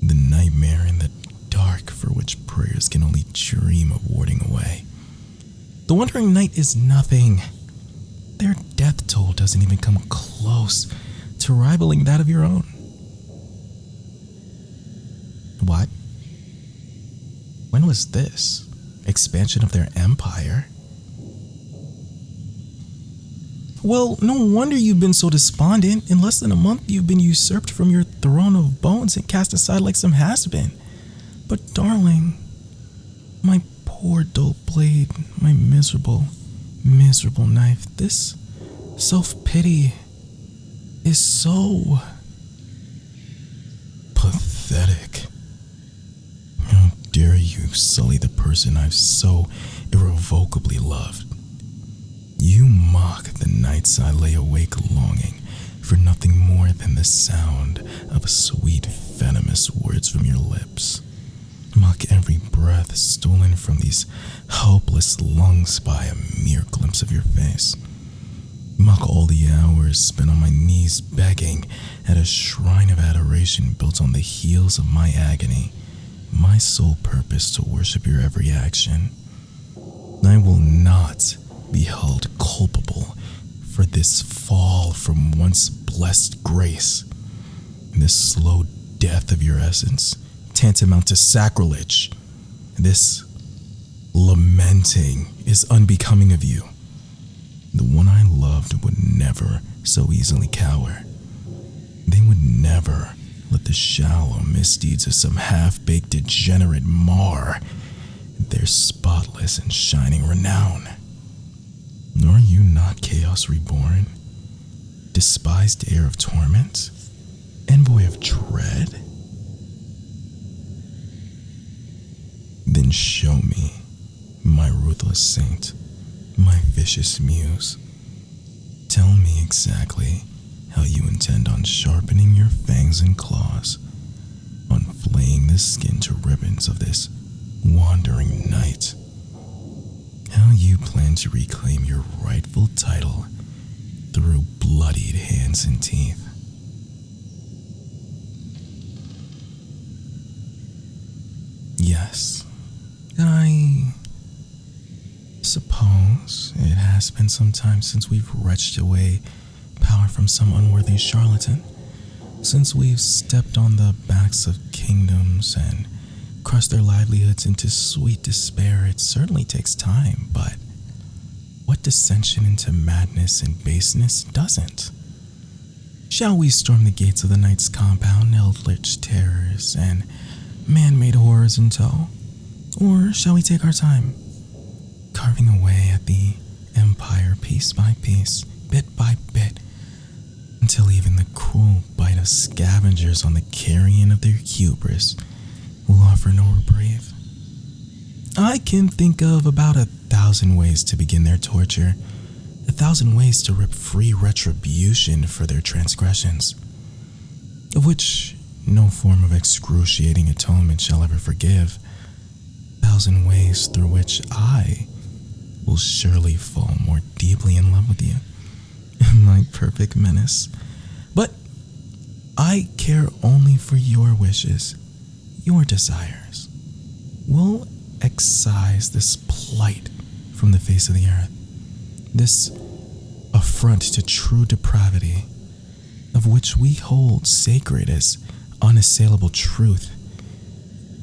the nightmare in the dark for which prayers can only dream of warding away. The Wandering Knight is nothing. Their death toll doesn't even come close to rivaling that of your own. What? When was this? Expansion of their empire? Well, no wonder you've been so despondent. In less than a month, you've been usurped from your throne of bones and cast aside like some has-been. But darling, my poor dull blade, my miserable, miserable knife, this self-pity is so pathetic. How dare you sully the person I've so irrevocably loved? You mock the nights I lay awake longing for nothing more than the sound of sweet, venomous words from your lips. Mock every breath stolen from these helpless lungs by a mere glimpse of your face. Mock all the hours spent on my knees begging at a shrine of adoration built on the heels of my agony, my sole purpose to worship your every action. I will not be held culpable for this fall from once blessed grace, this slow death of your essence, tantamount to sacrilege. This lamenting is unbecoming of you. The one I loved would never so easily cower. They would never let the shallow misdeeds of some half-baked degenerate mar their spotless and shining renown. Are you not Chaos Reborn? Despised heir of torment? Envoy of dread? Then show me, my ruthless saint, my vicious muse. Tell me exactly how you intend on sharpening your fangs and claws, on flaying the skin to ribbons of this wandering knight. How you plan to reclaim your rightful title through bloodied hands and teeth. Yes, I suppose it has been some time since we've wrenched away power from some unworthy charlatan, since we've stepped on the backs of kingdoms and crushed their livelihoods into sweet despair. It certainly takes time, but what dissension into madness and baseness doesn't? Shall we storm the gates of the knight's compound, eldritch terrors and man-made horrors in tow? Or shall we take our time, carving away at the empire piece by piece, bit by bit, until even the cruel bite of scavengers on the carrion of their hubris will offer no reprieve? I can think of about 1,000 ways to begin their torture, 1,000 ways to rip free retribution for their transgressions, of which no form of excruciating atonement shall ever forgive, 1,000 ways through which I will surely fall more deeply in love with you, my perfect menace. But I care only for your wishes, your desires. We'll excise this plight from the face of the earth, this affront to true depravity, of which we hold sacred as unassailable truth,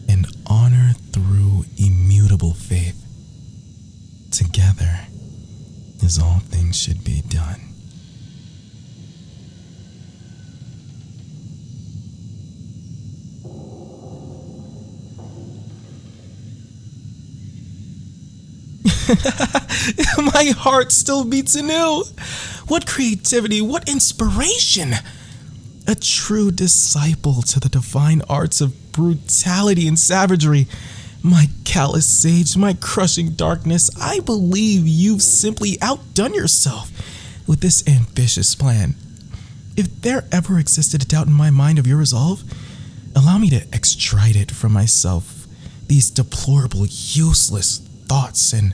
and honor through immutable faith. Together, as all things should be done. My heart still beats anew. What creativity, what inspiration! A true disciple to the divine arts of brutality and savagery. My callous sage, my crushing darkness, I believe you've simply outdone yourself with this ambitious plan. If there ever existed a doubt in my mind of your resolve, allow me to extricate it from myself, these deplorable, useless thoughts, and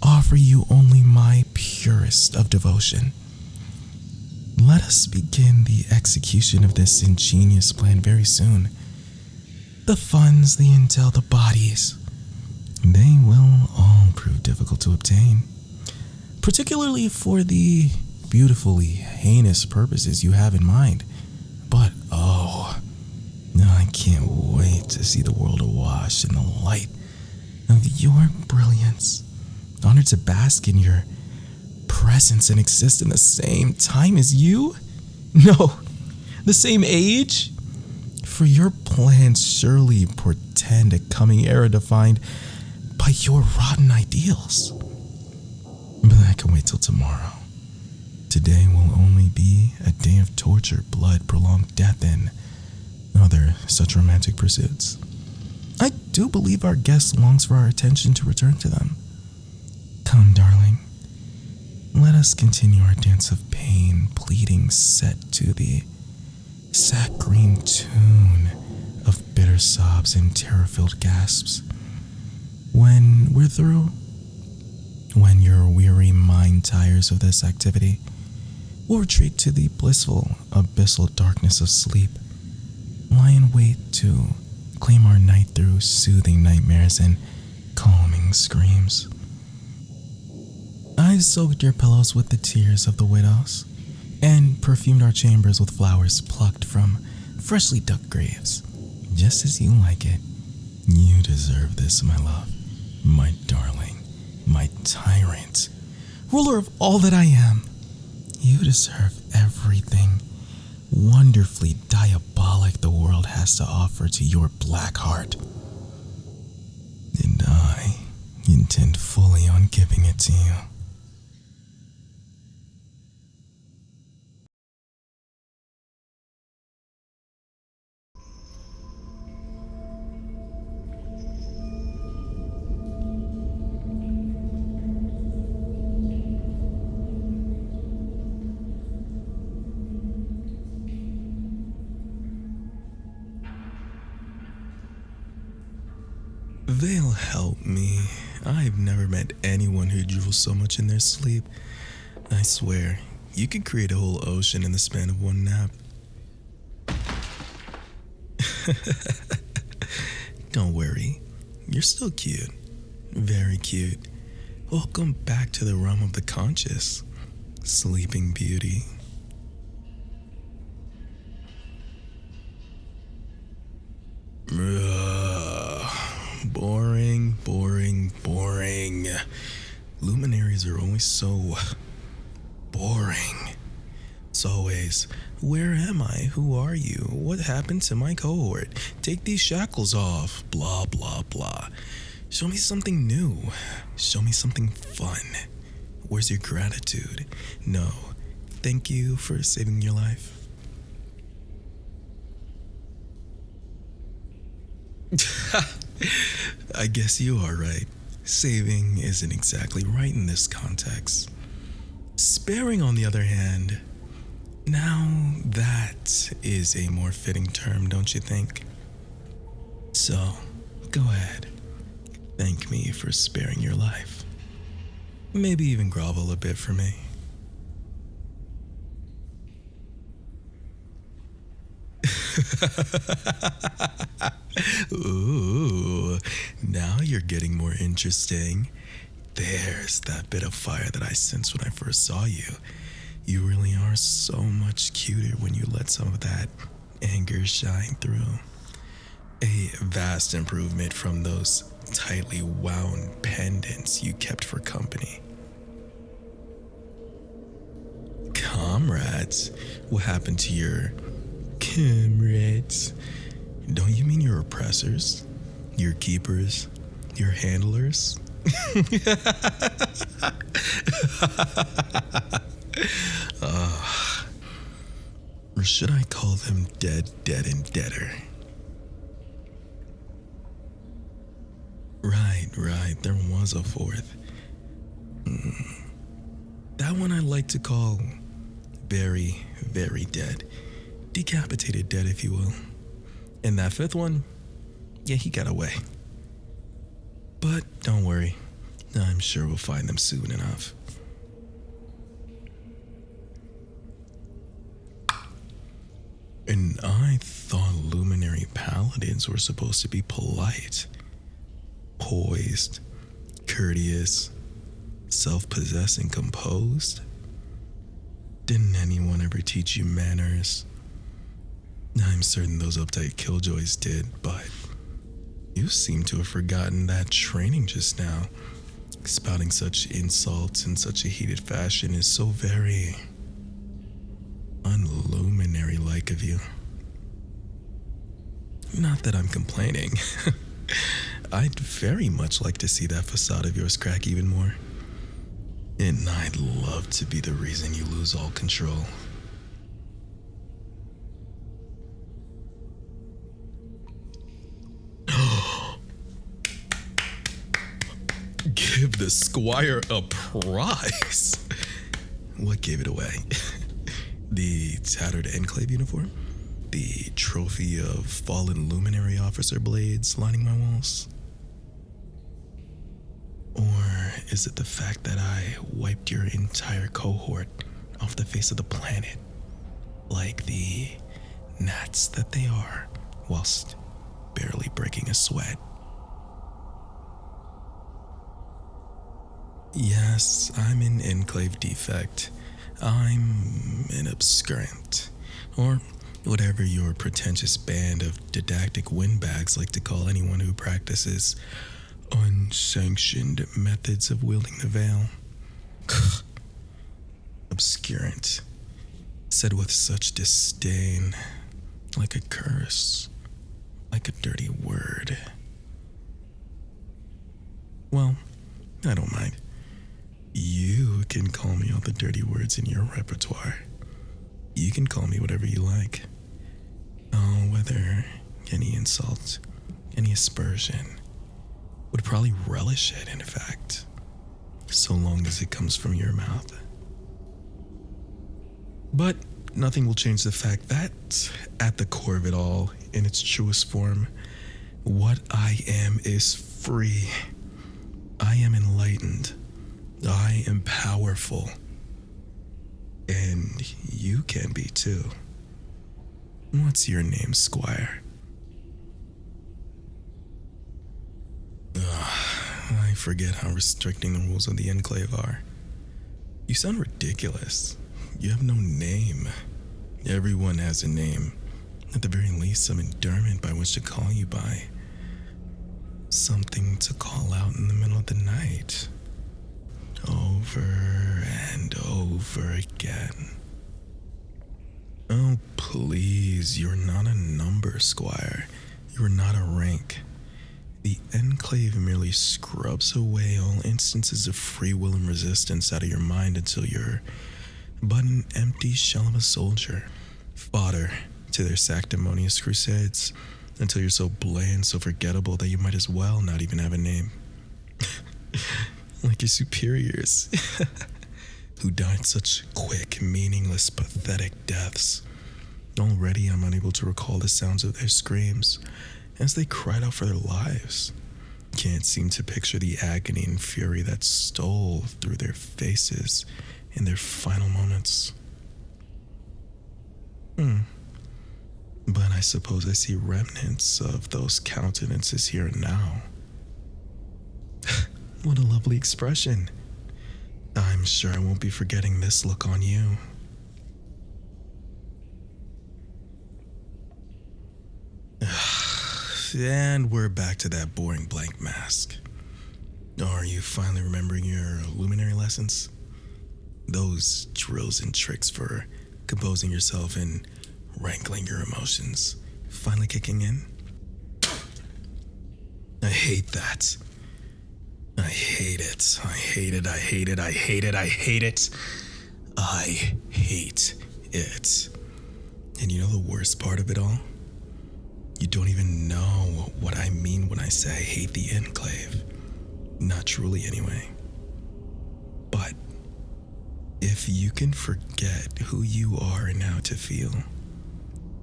offer you only my purest of devotion. Let us begin the execution of this ingenious plan very soon. The funds, the intel, the bodies, they will all prove difficult to obtain, particularly for the beautifully heinous purposes you have in mind. But oh, I can't wait to see the world awash in the light of your brilliance, honored to bask in your presence and exist in the same time as you? No, the same age? For your plans surely portend a coming era defined by your rotten ideals. But that can wait till tomorrow. Today will only be a day of torture, blood, prolonged death, and other such romantic pursuits. I do believe our guest longs for our attention to return to them. Come, darling. Let us continue our dance of pain, pleading set to the saccharine tune of bitter sobs and terror-filled gasps. When we're through, when your weary mind tires of this activity, or retreat to the blissful, abyssal darkness of sleep. Lie in wait to claim our night through soothing nightmares and calming screams. I've soaked your pillows with the tears of the widows and perfumed our chambers with flowers plucked from freshly dug graves, just as you like it. You deserve this, my love, my darling, my tyrant, ruler of all that I am. You deserve everything wonderfully diabolic the world has to offer to your black heart. And I intend fully on giving it to you. They'll help me. I've never met anyone who drools so much in their sleep. I swear, you could create a whole ocean in the span of one nap. Don't worry, you're still cute. Very cute. Welcome back to the realm of the conscious, Sleeping Beauty. Boring, boring, boring. Luminaries are always so boring. It's always, where am I? Who are you? What happened to my cohort? Take these shackles off. Blah, blah, blah. Show me something new. Show me something fun. Where's your gratitude? No. Thank you for saving your life. I guess you are right. Saving isn't exactly right in this context. Sparing, on the other hand, now that is a more fitting term, don't you think? So, go ahead. Thank me for sparing your life. Maybe even grovel a bit for me. Ooh, now you're getting more interesting. There's that bit of fire that I sensed when I first saw you. You really are so much cuter when you let some of that anger shine through. A vast improvement from those tightly wound pendants you kept for company. Comrades? What happened to your comrades? Don't you mean your oppressors? Your keepers? Your handlers? Or should I call them dead, dead, and deader? Right, there was a fourth. That one I like to call very, very dead. Decapitated dead, if you will. And that fifth one, yeah, he got away. But don't worry, I'm sure we'll find them soon enough. And I thought luminary paladins were supposed to be polite, poised, courteous, self-possessed, and composed. Didn't anyone ever teach you manners? I'm certain those uptight killjoys did, but you seem to have forgotten that training just now. Spouting such insults in such a heated fashion is so very unluminary-like of you. Not that I'm complaining. I'd very much like to see that facade of yours crack even more. And I'd love to be the reason you lose all control. Give the squire a prize. What gave it away? The tattered enclave uniform? The trophy of fallen luminary officer blades lining my walls? Or is it the fact that I wiped your entire cohort off the face of the planet, like the gnats that they are, whilst barely breaking a sweat. Yes, I'm an enclave defect. I'm an obscurant, or whatever your pretentious band of didactic windbags like to call anyone who practices unsanctioned methods of wielding the veil. Obscurant, said with such disdain, like a curse, like a dirty word. Well, I don't mind. You can call me all the dirty words in your repertoire. You can call me whatever you like. Oh, whether any insult, any aspersion, would probably relish it, in fact, so long as it comes from your mouth. But nothing will change the fact that, at the core of it all, in its truest form, what I am is free. I am enlightened. I am powerful. And you can be too. What's your name, Squire? I forget how restricting the rules of the Enclave are. You sound ridiculous. You have no name. Everyone has a name. At the very least, some endearment by which to call you by. Something to call out in the middle of the night. Over and over again. Oh, please, you're not a number, Squire. You're not a rank. The Enclave merely scrubs away all instances of free will and resistance out of your mind until you're but an empty shell of a soldier, fodder to their sanctimonious crusades, until you're so bland, so forgettable that you might as well not even have a name. Like your superiors, who died such quick, meaningless, pathetic deaths. Already I'm unable to recall the sounds of their screams as they cried out for their lives. Can't seem to picture the agony and fury that stole through their faces in their final moments. But I suppose I see remnants of those countenances here and now. What a lovely expression. I'm sure I won't be forgetting this look on you. And we're back to that boring blank mask. Are you finally remembering your luminary lessons? Those drills and tricks for composing yourself and wrangling your emotions finally kicking in? I hate that. I hate it. I hate it. I hate it. I hate it. I hate it. I hate it. And you know the worst part of it all? You don't even know what I mean when I say I hate the Enclave. Not truly, anyway. But if you can forget who you are and how to feel,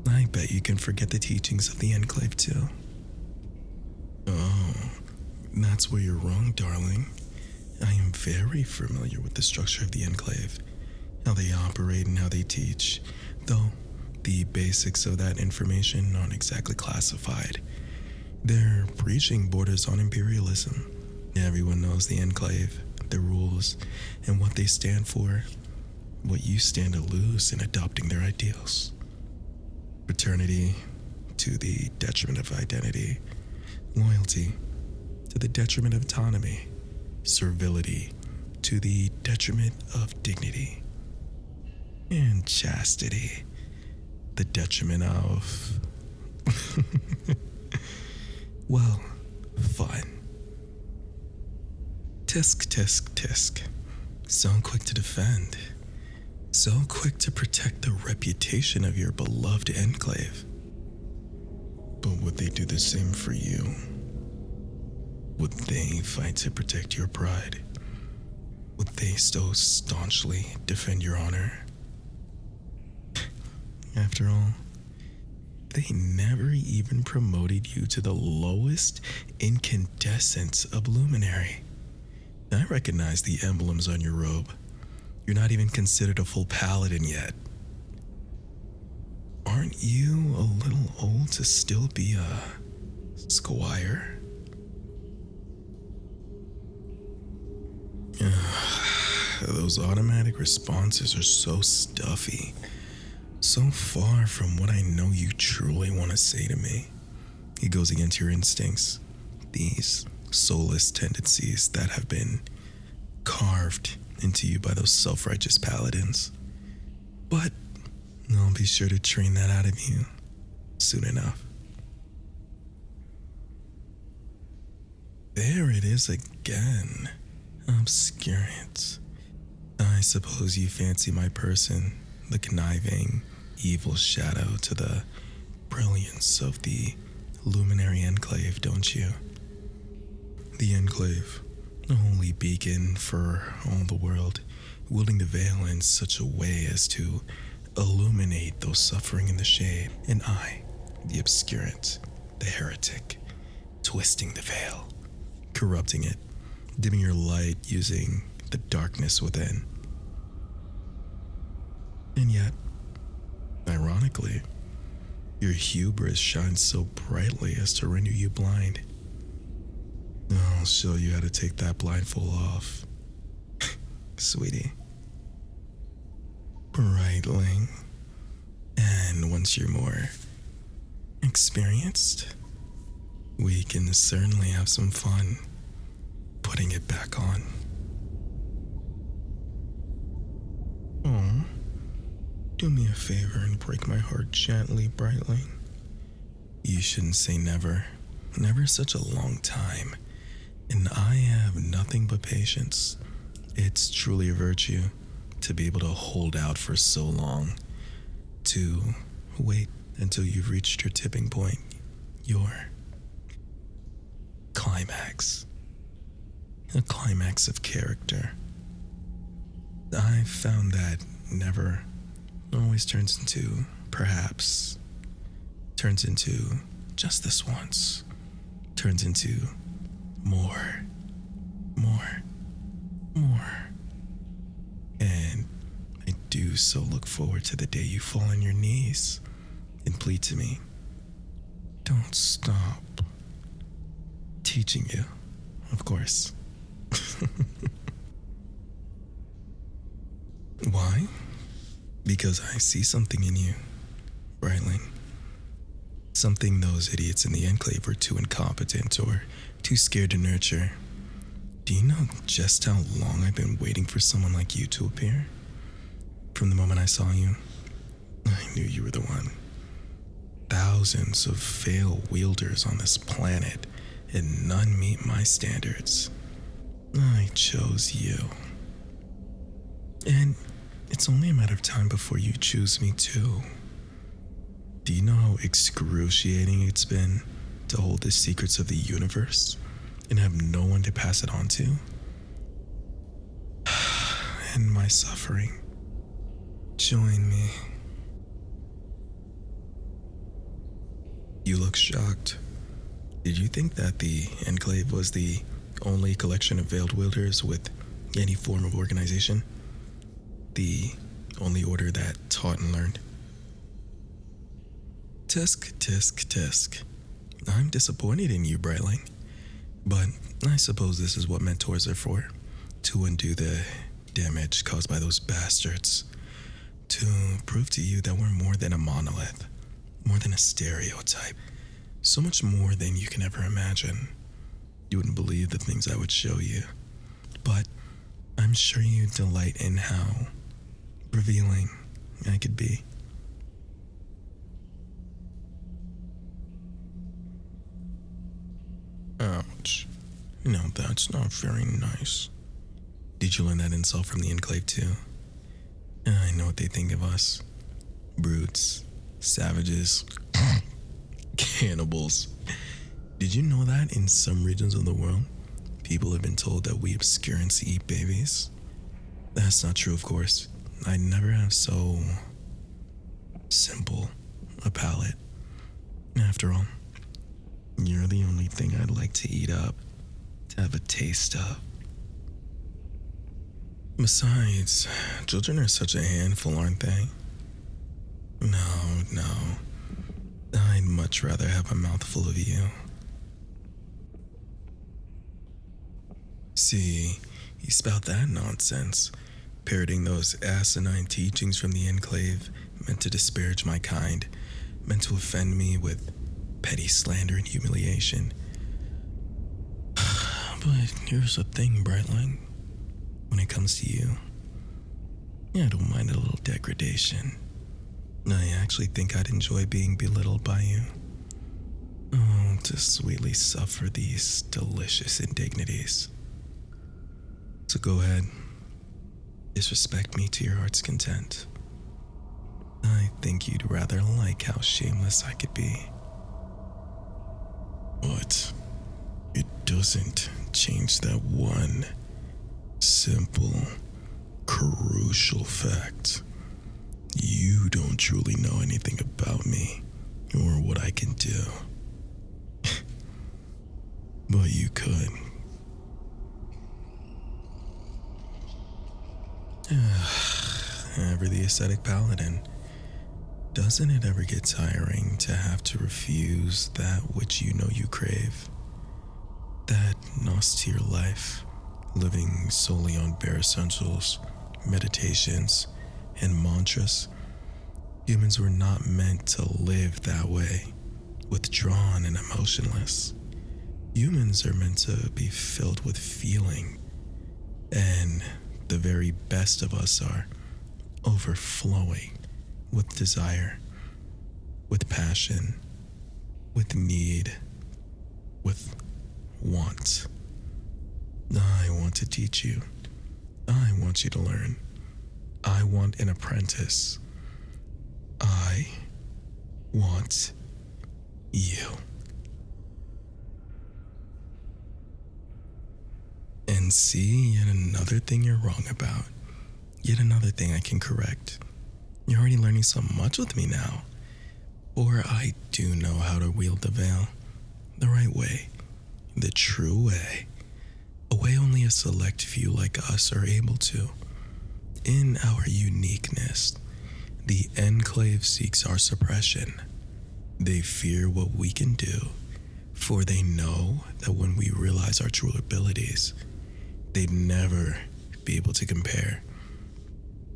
I bet you can forget the teachings of the Enclave too. Oh, that's where you're wrong, darling. I am very familiar with the structure of the Enclave, how they operate and how they teach, though the basics of that information aren't exactly classified. Their preaching borders on imperialism. Everyone knows the Enclave, their rules, and what they stand for, what you stand to lose in adopting their ideals. Fraternity to the detriment of identity, loyalty to the detriment of autonomy, servility to the detriment of dignity, and chastity, the detriment of, well, fun. Tisk, tisk, tisk. So quick to defend. So quick to protect the reputation of your beloved Enclave. But would they do the same for you? Would they fight to protect your pride? Would they so staunchly defend your honor? After all, they never even promoted you to the lowest incandescence of luminary. I recognize the emblems on your robe. You're not even considered a full paladin yet. Aren't you a little old to still be a squire? Those automatic responses are so stuffy, so far from what I know you truly want to say to me. It goes against your instincts, these soulless tendencies that have been carved into you by those self-righteous paladins. But I'll be sure to train that out of you soon enough. There it is again. Obscurant. I suppose you fancy my person, the conniving, evil shadow to the brilliance of the Luminary Enclave, don't you? The Enclave, a holy beacon for all the world, wielding the veil in such a way as to illuminate those suffering in the shade. And I, the obscurant, the heretic, twisting the veil, corrupting it, dimming your light using the darkness within. And yet, ironically, your hubris shines so brightly as to render you blind. I'll show you how to take that blindfold off, sweetie. Brightling. And once you're more experienced, we can certainly have some fun putting it back on. Oh, do me a favor and break my heart gently, Brightling. You shouldn't say never. Never such a long time. And I have nothing but patience. It's truly a virtue to be able to hold out for so long. To wait until you've reached your tipping point. Your climax. A climax of character. I've found that never always turns into, perhaps, turns into just this once, turns into more. And I do so look forward to the day you fall on your knees and plead to me. Don't stop teaching you, of course. Why? Because I see something in you, Brightling. Something those idiots in the Enclave were too incompetent or too scared to nurture. Do you know just how long I've been waiting for someone like you to appear? From the moment I saw you, I knew you were the one. Thousands of veil wielders on this planet, and none meet my standards. I chose you. And it's only a matter of time before you choose me too. Do you know how excruciating it's been to hold the secrets of the universe and have no one to pass it on to? And my suffering. Join me. You look shocked. Did you think that the Enclave was the only collection of veiled wielders with any form of organization? The only order that taught and learned? Tisk. I'm disappointed in you, Brightling. But I suppose this is what mentors are for. To undo the damage caused by those bastards. To prove to you that we're more than a monolith. More than a stereotype. So much more than you can ever imagine. You wouldn't believe the things I would show you. But I'm sure you delight in how revealing I could be. Ouch. No, that's not very nice. Did you learn that insult from the Enclave too? I know what they think of us. Brutes. Savages. Cannibals. Did you know that in some regions of the world, people have been told that we obscurants eat babies? That's not true, of course. I never have so simple a palate. After all, you're the only thing I'd like to eat up, to have a taste of. Besides, children are such a handful, aren't they? No, no. I'd much rather have a mouthful of you. See, you spout that nonsense, parroting those asinine teachings from the Enclave, meant to disparage my kind, meant to offend me with petty slander and humiliation. But here's the thing, Brightling. When it comes to you, I don't mind a little degradation. I actually think I'd enjoy being belittled by you. Oh, to sweetly suffer these delicious indignities. So go ahead, disrespect me to your heart's content. I think you'd rather like how shameless I could be. But it doesn't change that one simple, crucial fact. You don't truly know anything about me or what I can do. But you could. Ever the ascetic paladin. Doesn't it ever get tiring to have to refuse that which you know you crave? That austere life, living solely on bare essentials, meditations, and mantras. Humans were not meant to live that way, withdrawn and emotionless. Humans are meant to be filled with feeling, and the very best of us are overflowing with desire, with passion, with need, with want. I want to teach you. I want you to learn. I want an apprentice. I want you. And see, yet another thing you're wrong about. Yet another thing I can correct. You're already learning so much with me now. For I do know how to wield the veil. The right way. The true way. A way only a select few like us are able to. In our uniqueness, the Enclave seeks our suppression. They fear what we can do, for they know that when we realize our true abilities, they'd never be able to compare.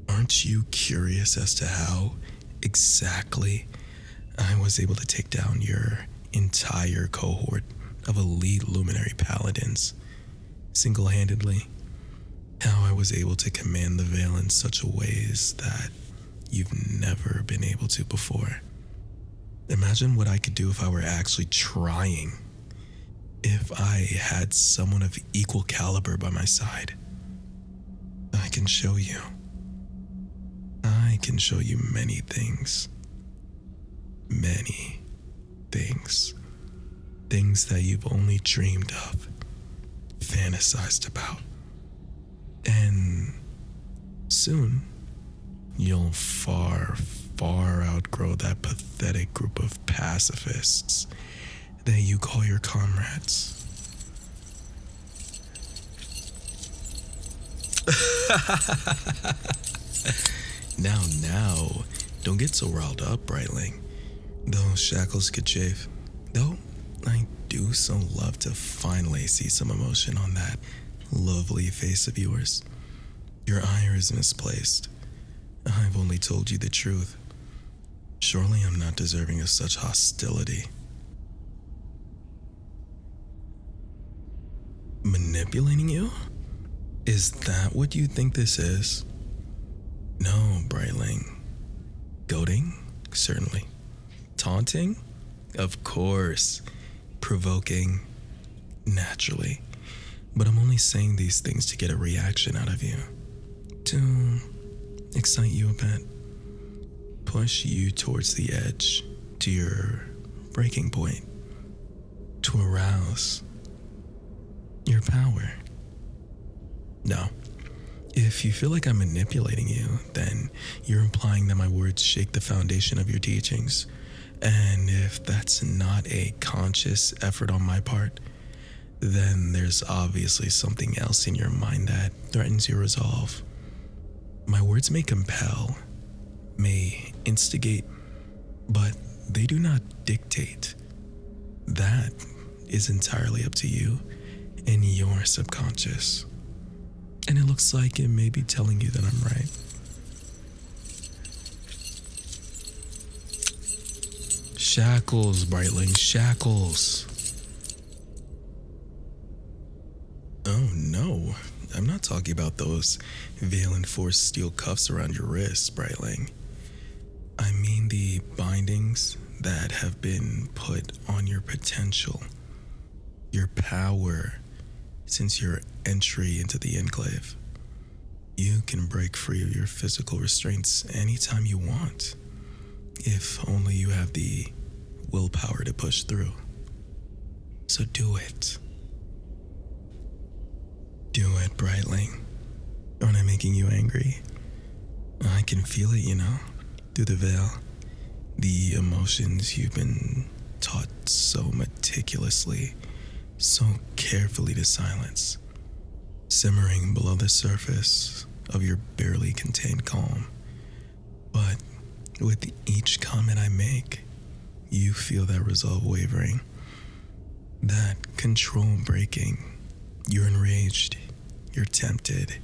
Aren't you curious as to how exactly I was able to take down your entire cohort of elite luminary paladins single-handedly? How I was able to command the veil in such a ways that you've never been able to before. Imagine what I could do if I were actually trying. If I had someone of equal caliber by my side. I can show you. I can show you many things. Many things. Things that you've only dreamed of, fantasized about. And soon, you'll far, far outgrow that pathetic group of pacifists that you call your comrades. Now, don't get so riled up, Brightling. Those shackles could chafe. Though, I do so love to finally see some emotion on that lovely face of yours. Your ire is misplaced. I've only told you the truth. Surely I'm not deserving of such hostility. Manipulating you? Is that what you think this is? No, Brightling. Goading? Certainly. Taunting? Of course. Provoking? Naturally. But I'm only saying these things to get a reaction out of you. To excite you a bit. Push you towards the edge, to your breaking point. To arouse your power. No. If you feel like I'm manipulating you, then you're implying that my words shake the foundation of your teachings. And if that's not a conscious effort on my part, then there's obviously something else in your mind that threatens your resolve. My words may compel, may instigate, but they do not dictate. That is entirely up to you and your subconscious. And it looks like it may be telling you that I'm right. Shackles, Brightling, shackles. Oh no, I'm not talking about those veil-enforced steel cuffs around your wrists, Brightling. I mean the bindings that have been put on your potential, your power, since your entry into the Enclave. You can break free of your physical restraints anytime you want, if only you have the willpower to push through. So do it. Do it, Brightling. Am I making you angry? I can feel it, through the veil. The emotions you've been taught so meticulously, so carefully to silence, simmering below the surface of your barely contained calm. But with each comment I make, you feel that resolve wavering, that control breaking. You're enraged, you're tempted,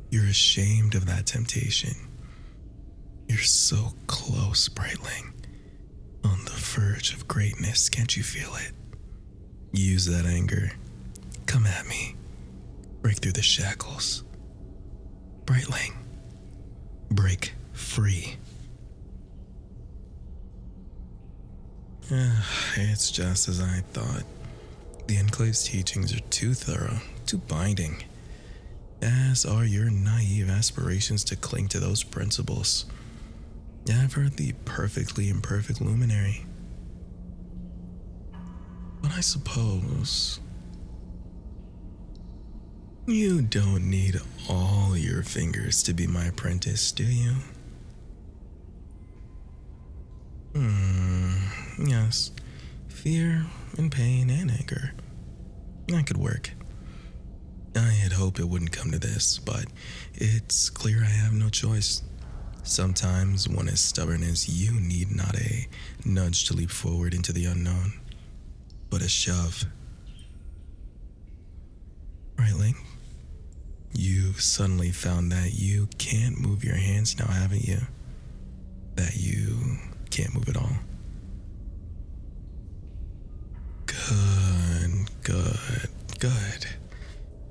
you're ashamed of that temptation. You're so close, Brightling, on the verge of greatness. Can't you feel it? Use that anger. Come at me. Break through the shackles. Brightling, break free. It's just as I thought. The Enclave's teachings are too thorough, too binding, as are your naive aspirations to cling to those principles. Ever the perfectly imperfect luminary. But I suppose you don't need all your fingers to be my apprentice, do you? Yes. Fear and pain and anger. That could work. I had hoped it wouldn't come to this, but it's clear I have no choice. Sometimes one as stubborn as you need not a nudge to leap forward into the unknown, but a shove. Brightling, you've suddenly found that you can't move your hands now, haven't you? That you can't move at all. Good.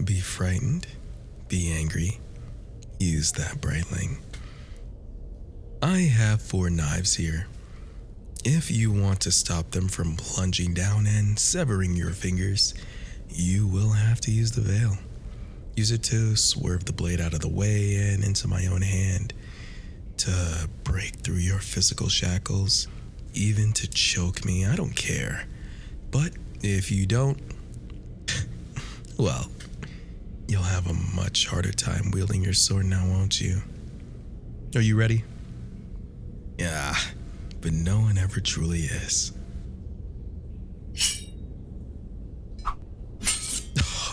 Be frightened, be angry. Use that, Brightling. I have 4 knives here. If you want to stop them from plunging down and severing your fingers, you will have to use the veil. Use it to swerve the blade out of the way and into my own hand, to break through your physical shackles, even to choke me. I don't care. But if you don't, well, you'll have a much harder time wielding your sword now, won't you? Are you ready? Yeah, but no one ever truly is.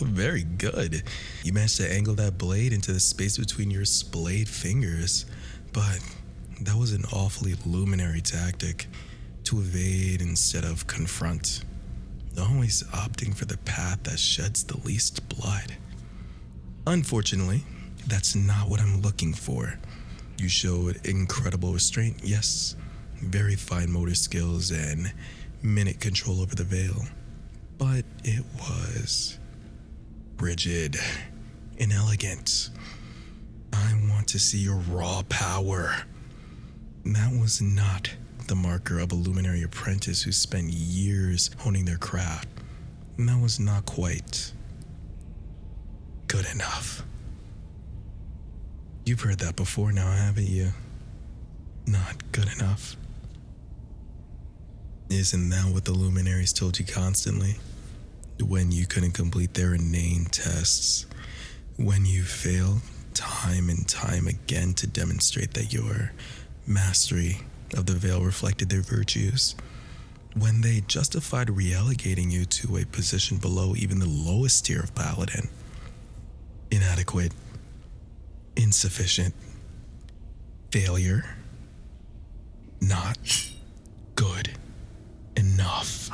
Very good. You managed to angle that blade into the space between your splayed fingers, but that was an awfully luminary tactic, to evade instead of confront, always opting for the path that sheds the least blood. Unfortunately, that's not what I'm looking for. You showed incredible restraint, yes, very fine motor skills and minute control over the veil, but it was rigid, inelegant. I want to see your raw power. That was not the marker of a luminary apprentice who spent years honing their craft. And that was not quite good enough. You've heard that before now, haven't you? Not good enough. Isn't that what the luminaries told you constantly? When you couldn't complete their inane tests, when you failed time and time again to demonstrate that your mastery of the veil reflected their virtues, when they justified relegating you to a position below even the lowest tier of paladin. Inadequate, insufficient, Failure. Not good enough.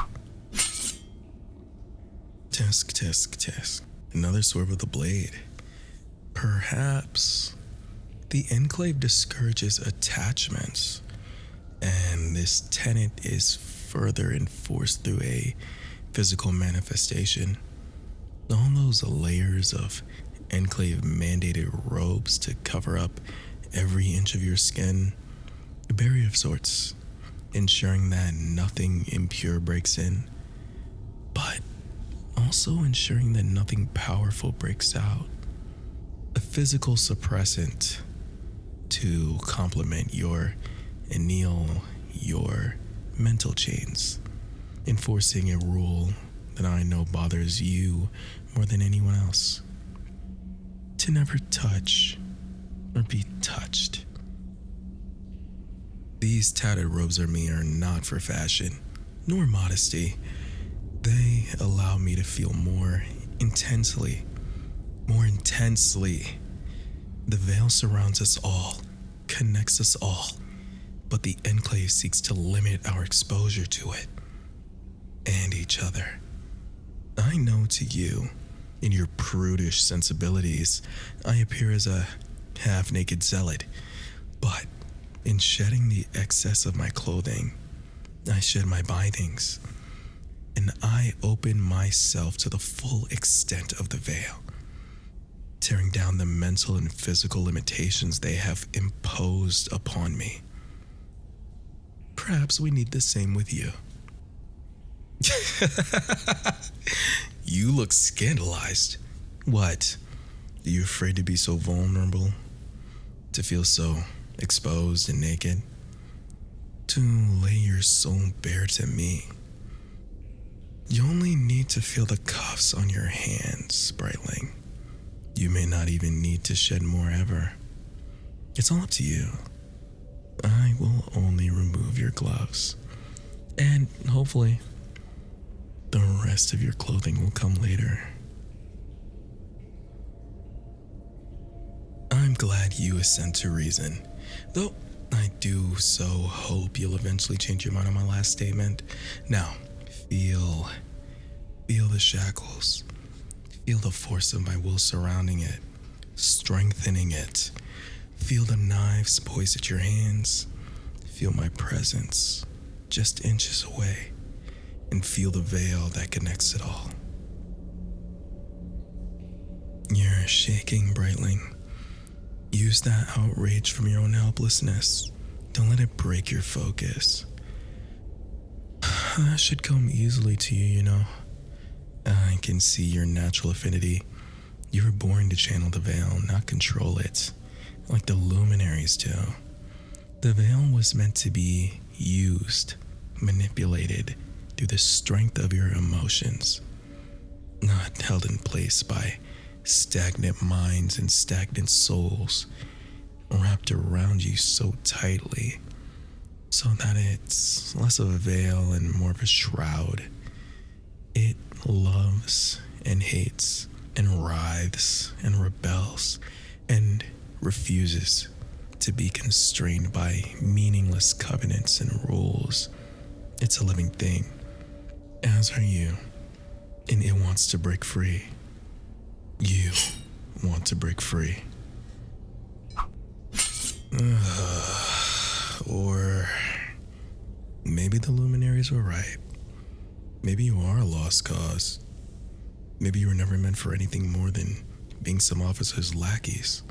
Tisk, tisk, tisk. Another swerve of the blade. Perhaps the enclave discourages attachments, and this tenet is further enforced through a physical manifestation. All those layers of enclave mandated robes to cover up every inch of your skin, a barrier of sorts, ensuring that nothing impure breaks in, but also ensuring that nothing powerful breaks out. A physical suppressant to complement your anneal your mental chains, enforcing a rule that I know bothers you more than anyone else. To never touch or be touched. These tattered robes on me are not for fashion, nor modesty. They allow me to feel more intensely. The veil surrounds us all, connects us all, but the enclave seeks to limit our exposure to it and each other. I know to you, in your prudish sensibilities, I appear as a half-naked zealot, but in shedding the excess of my clothing, I shed my bindings, and I open myself to the full extent of the veil, tearing down the mental and physical limitations they have imposed upon me. Perhaps we need the same with you. You look scandalized. What? Are you afraid to be so vulnerable? To feel so exposed and naked? To lay your soul bare to me? You only need to feel the cuffs on your hands, Brightling. You may not even need to shed more ever. It's all up to you. I will only remove your gloves. And hopefully, the rest of your clothing will come later. I'm glad you assent to reason, though I do so hope you'll eventually change your mind on my last statement. Now, feel the shackles. Feel the force of my will surrounding it, strengthening it. Feel the knives poised at your hands. Feel my presence just inches away, and feel the veil that connects it all. You're shaking, Brightling. Use that outrage from your own helplessness. Don't let it break your focus. That should come easily to you, you know. I can see your natural affinity. You were born to channel the veil, not control it, like the luminaries do. The veil was meant to be used, manipulated through the strength of your emotions, not held in place by stagnant minds and stagnant souls wrapped around you so tightly, so that it's less of a veil and more of a shroud. It loves and hates and writhes and rebels and refuses to be constrained by meaningless covenants and rules. It's a living thing, as are you, and it wants to break free. You want to break free. Or maybe the luminaries were right. Maybe you are a lost cause. Maybe you were never meant for anything more than being some officer's lackeys.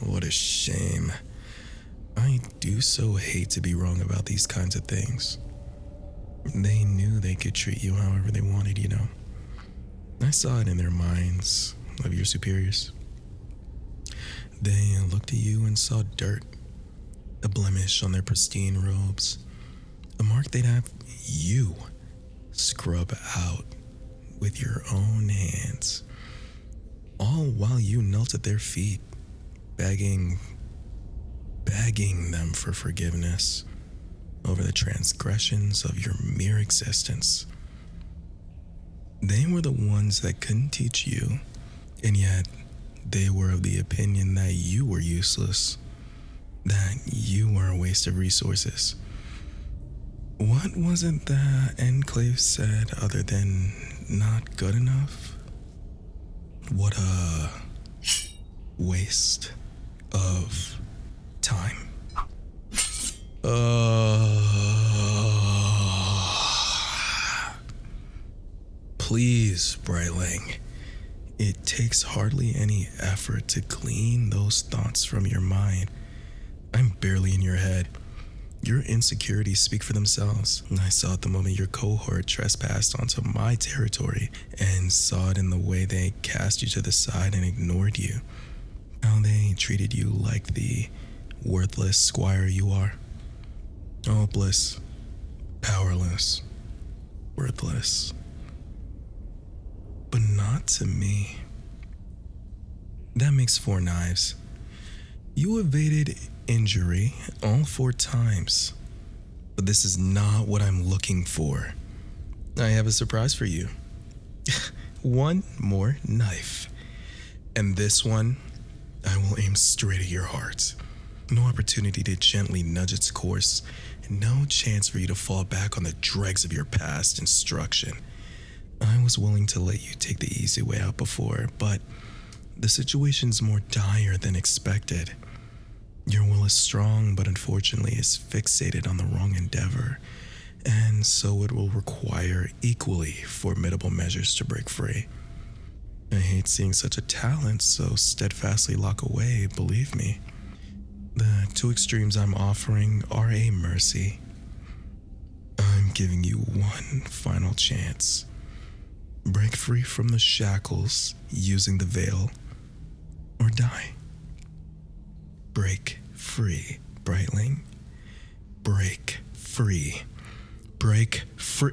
What a shame. I do so hate to be wrong about these kinds of things. They knew they could treat you however they wanted, you know. I saw it in their minds of your superiors. They looked at you and saw dirt, a blemish on their pristine robes, a mark they'd have you scrub out with your own hands, all while you knelt at their feet, begging them for forgiveness over the transgressions of your mere existence. They were the ones that couldn't teach you, and yet they were of the opinion that you were useless, that you were a waste of resources. What was it that Enclave said other than not good enough? What a waste of time. Please, Brightling. It takes hardly any effort to clean those thoughts from your mind. I'm barely in your head. Your insecurities speak for themselves. I saw it the moment your cohort trespassed onto my territory, and saw it in the way they cast you to the side and ignored you. How they treated you like the worthless squire you are. Hopeless, powerless, worthless. But not to me. That makes 4 knives. You evaded injury all 4 times. But this is not what I'm looking for. I have a surprise for you. 1 more knife. And this one, I will aim straight at your heart. No opportunity to gently nudge its course, and no chance for you to fall back on the dregs of your past instruction. I was willing to let you take the easy way out before, but the situation's more dire than expected. Your will is strong, but unfortunately is fixated on the wrong endeavor, and so it will require equally formidable measures to break free. I hate seeing such a talent so steadfastly lock away, believe me. The 2 extremes I'm offering are a mercy. I'm giving you 1 final chance. Break free from the shackles using the veil, or die. Break free, Brightling. Break free. Break free.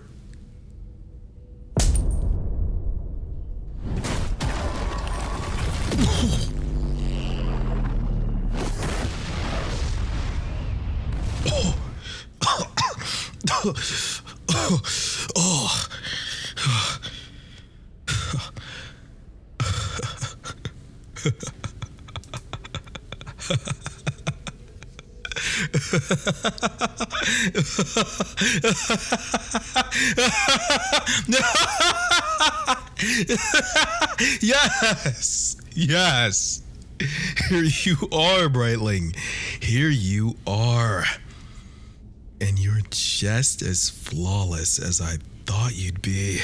Yes, yes. Here you are, Brightling. Here you are. And you're just as flawless as I thought you'd be.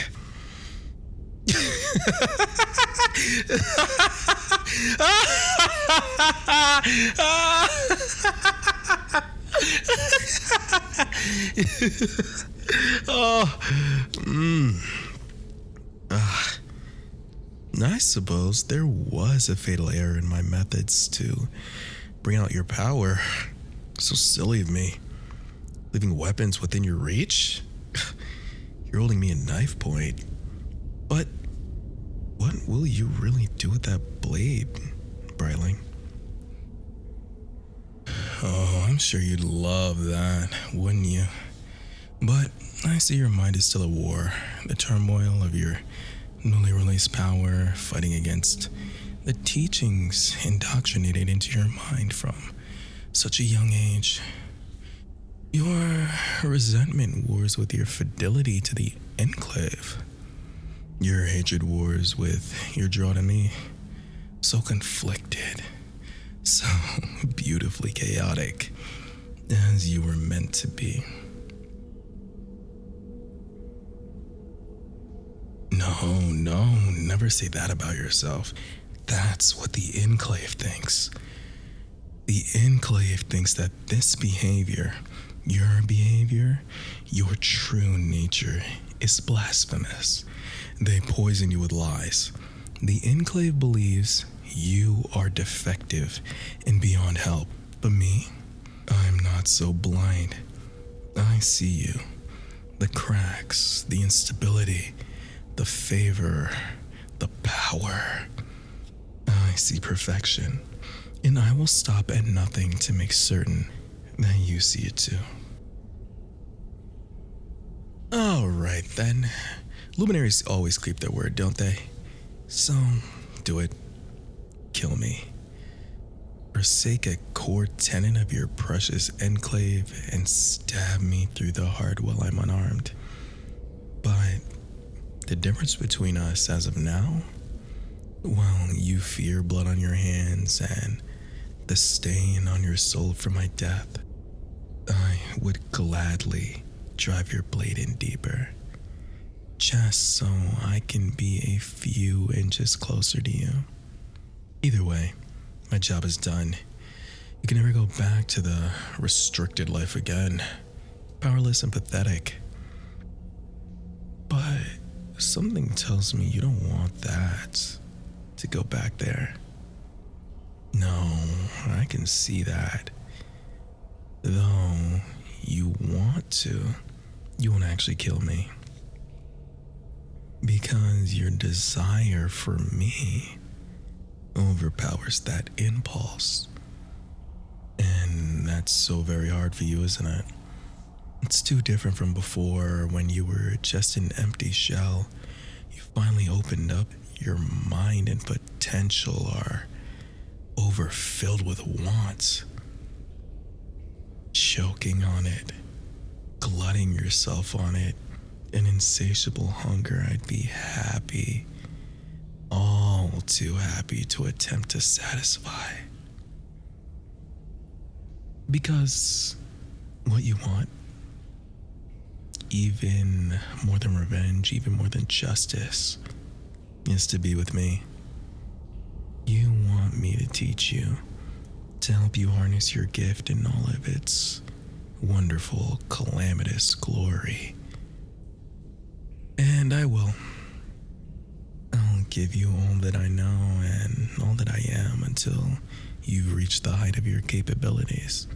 I suppose there was a fatal error in my methods to bring out your power. So silly of me. Leaving weapons within your reach? You're holding me at knife point. But what will you really do with that blade, Brightling? Oh, I'm sure you'd love that, wouldn't you? But I see your mind is still at war. The turmoil of your newly released power fighting against the teachings indoctrinated into your mind from such a young age. Your resentment wars with your fidelity to the Enclave. Your hatred wars with your draw to me. So conflicted. So beautifully chaotic. As you were meant to be. No, never say that about yourself. That's what the Enclave thinks. The Enclave thinks that this behavior, your behavior, your true nature, is blasphemous. They poison you with lies. The Enclave believes you are defective and beyond help. But me, I'm not so blind. I see you. The cracks, the instability, the favor, the power. I see perfection, and I will stop at nothing to make certain that you see it too. All right then. Luminaries always keep their word, don't they? So, do it. Kill me. forsake a core tenet of your precious enclave and stab me through the heart while I'm unarmed. But the difference between us as of now, well, you fear blood on your hands and the stain on your soul for my death. I would gladly drive your blade in deeper, just so I can be a few inches closer to you. Either way, my job is done. You can never go back to the restricted life again, powerless and pathetic. But something tells me you don't want that, to go back there. No, I can see that. Though you want to, you won't actually kill me. Because your desire for me overpowers that impulse. And that's so very hard for you, isn't it? It's too different from before when you were just an empty shell. You finally opened up your mind and potential are overfilled with wants. Choking on it, glutting yourself on it, an insatiable hunger. I'd be happy, all too happy to attempt to satisfy. Because what you want, even more than revenge, even more than justice, is to be with me. You want me to teach you, to help you harness your gift in all of its wonderful, calamitous glory. And I will. I'll give you all that I know and all that I am until you've reached the height of your capabilities.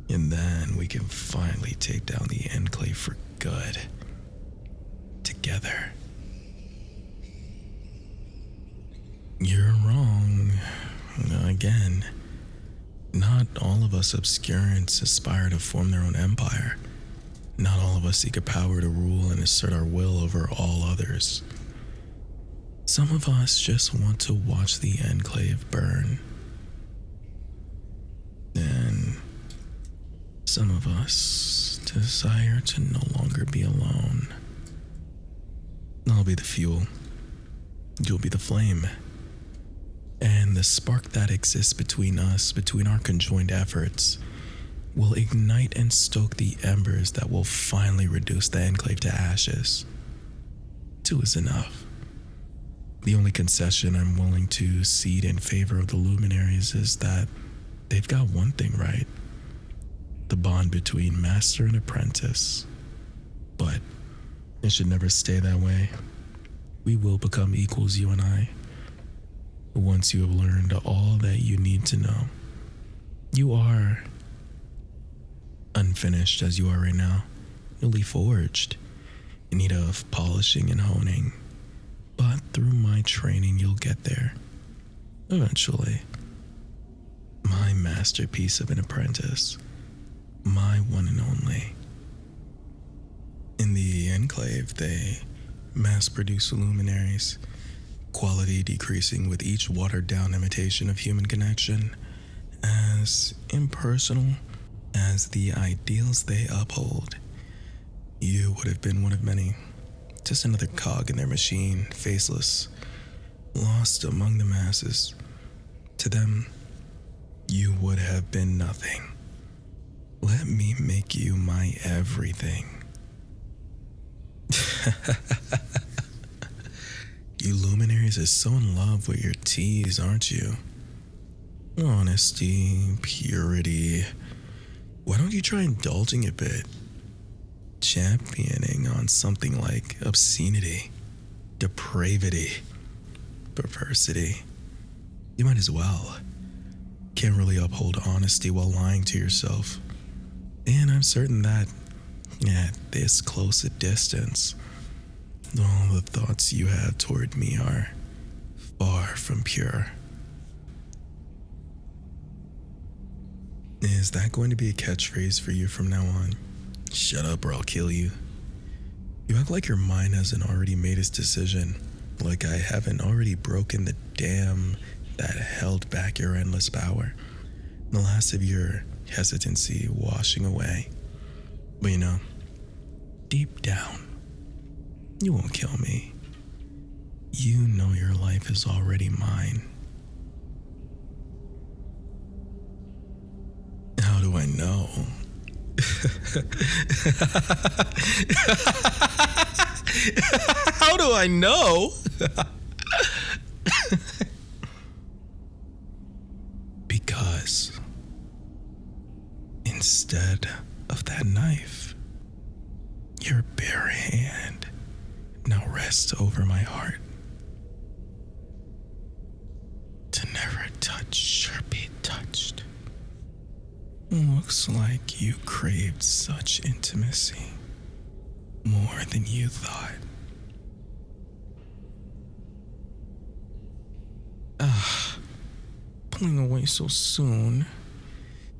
And then we can finally take down the Enclave for good. Together. You're wrong. Again, not all of us obscurants aspire to form their own empire. Not all of us seek a power to rule and assert our will over all others. Some of us just want to watch the Enclave burn. And some of us desire to no longer be alone. I'll be the fuel. You'll be the flame. And the spark that exists between us, between our conjoined efforts, will ignite and stoke the embers that will finally reduce the Enclave to ashes. 2 is enough. The only concession I'm willing to cede in favor of the luminaries is that they've got one thing right: the bond between master and apprentice. But it should never stay that way. We will become equals, you and I, once you have learned all that you need to know. You are unfinished as you are right now, newly forged, in need of polishing and honing. But through my training, you'll get there. Eventually. My masterpiece of an apprentice. My one and only. In the Enclave, they mass-produce luminaries, quality decreasing with each watered-down imitation of human connection, as impersonal as the ideals they uphold. You would have been one of many, just another cog in their machine, faceless, lost among the masses. To them, you would have been nothing. Let me make you my everything. You luminaries are so in love with your teas, aren't you? Honesty, purity. Why don't you try indulging a bit? Championing on something like obscenity, depravity, perversity. You might as well. Can't really uphold honesty while lying to yourself. And I'm certain that, at this close a distance, all the thoughts you have toward me are far from pure. Is that going to be a catchphrase for you from now on? Shut up or I'll kill you. You act like your mind hasn't already made its decision, like I haven't already broken the damn that held back your endless power, the last of your hesitancy washing away. But deep down, you won't kill me. You know your life is already mine. How do I know? How do I know? Because instead of that knife, your bare hand now rests over my heart to never touch or be touched. Looks like you craved such intimacy more than you thought. Pulling away so soon,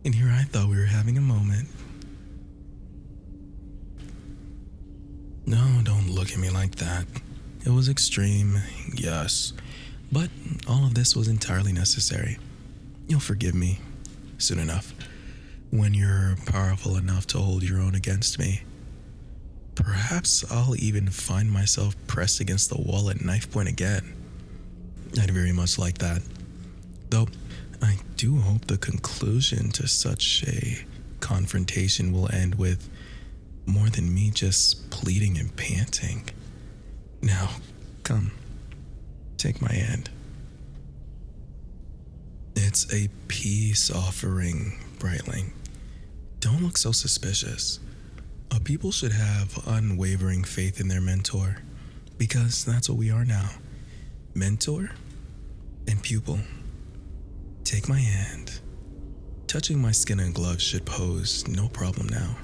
and here I thought we were having a moment. No, don't look at me like that. It was extreme, yes, but all of this was entirely necessary. You'll forgive me soon enough, when you're powerful enough to hold your own against me. Perhaps I'll even find myself pressed against the wall at knife point again. I'd very much like that. Though, I do hope the conclusion to such a confrontation will end with more than me just pleading and panting. Now, come, take my hand. It's a peace offering, Brightling. Don't look so suspicious. People should have unwavering faith in their mentor, because that's what we are now. Mentor and pupil. Take my hand. Touching my skin and gloves should pose no problem now.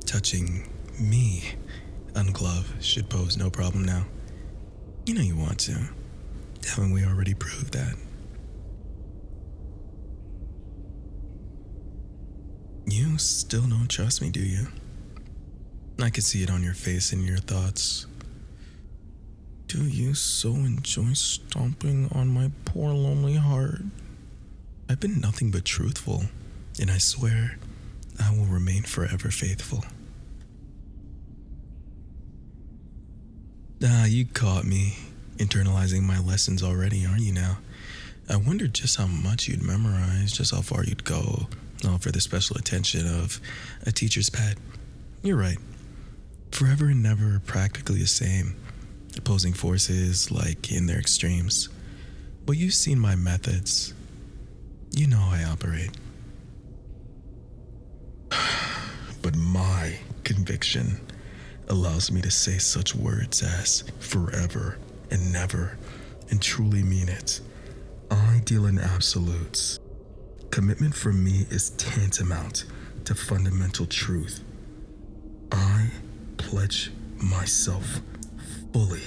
Touching me ungloved should pose no problem now. You know you want to. Haven't we already proved that? You still don't trust me, do you? I could see it on your face and your thoughts. Do you so enjoy stomping on my poor lonely heart? I've been nothing but truthful, and I swear I will remain forever faithful. You caught me internalizing my lessons already, aren't you now? I wondered just how much you'd memorize, just how far you'd go, all for the special attention of a teacher's pet. You're right. Forever and never practically the same. Opposing forces like in their extremes. But you've seen my methods. You know how I operate. But my conviction allows me to say such words as forever and never and truly mean it. I deal in absolutes. Commitment for me is tantamount to fundamental truth. I pledge myself fully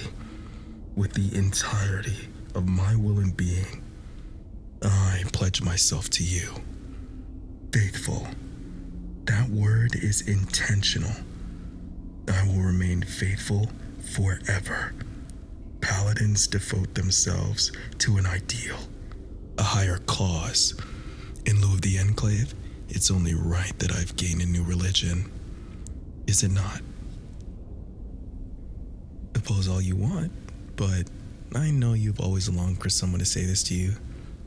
with the entirety of my will and being. I pledge myself to you. Faithful. That word is intentional. I will remain faithful forever. Paladins devote themselves to an ideal, a higher cause. In lieu of the enclave, it's only right that I've gained a new religion. Is it not? Oppose all you want, but I know you've always longed for someone to say this to you.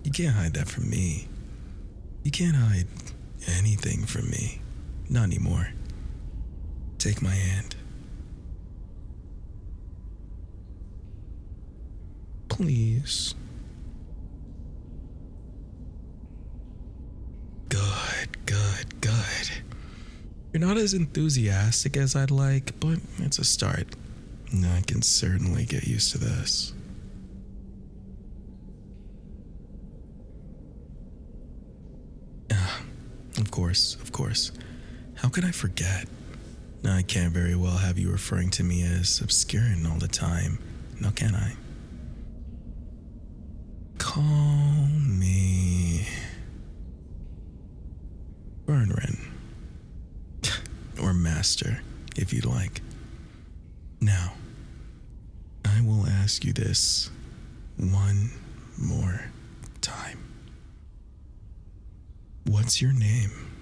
You can't hide that from me. You can't hide anything from me. Not anymore. Take my hand. Please. Good. You're not as enthusiastic as I'd like, but it's a start. I can certainly get used to this. Of course. How could I forget? I can't very well have you referring to me as obscuring all the time. Now can I? Call me Bernrin. Or Master, if you'd like. Now, I will ask you this one more time. What's your name?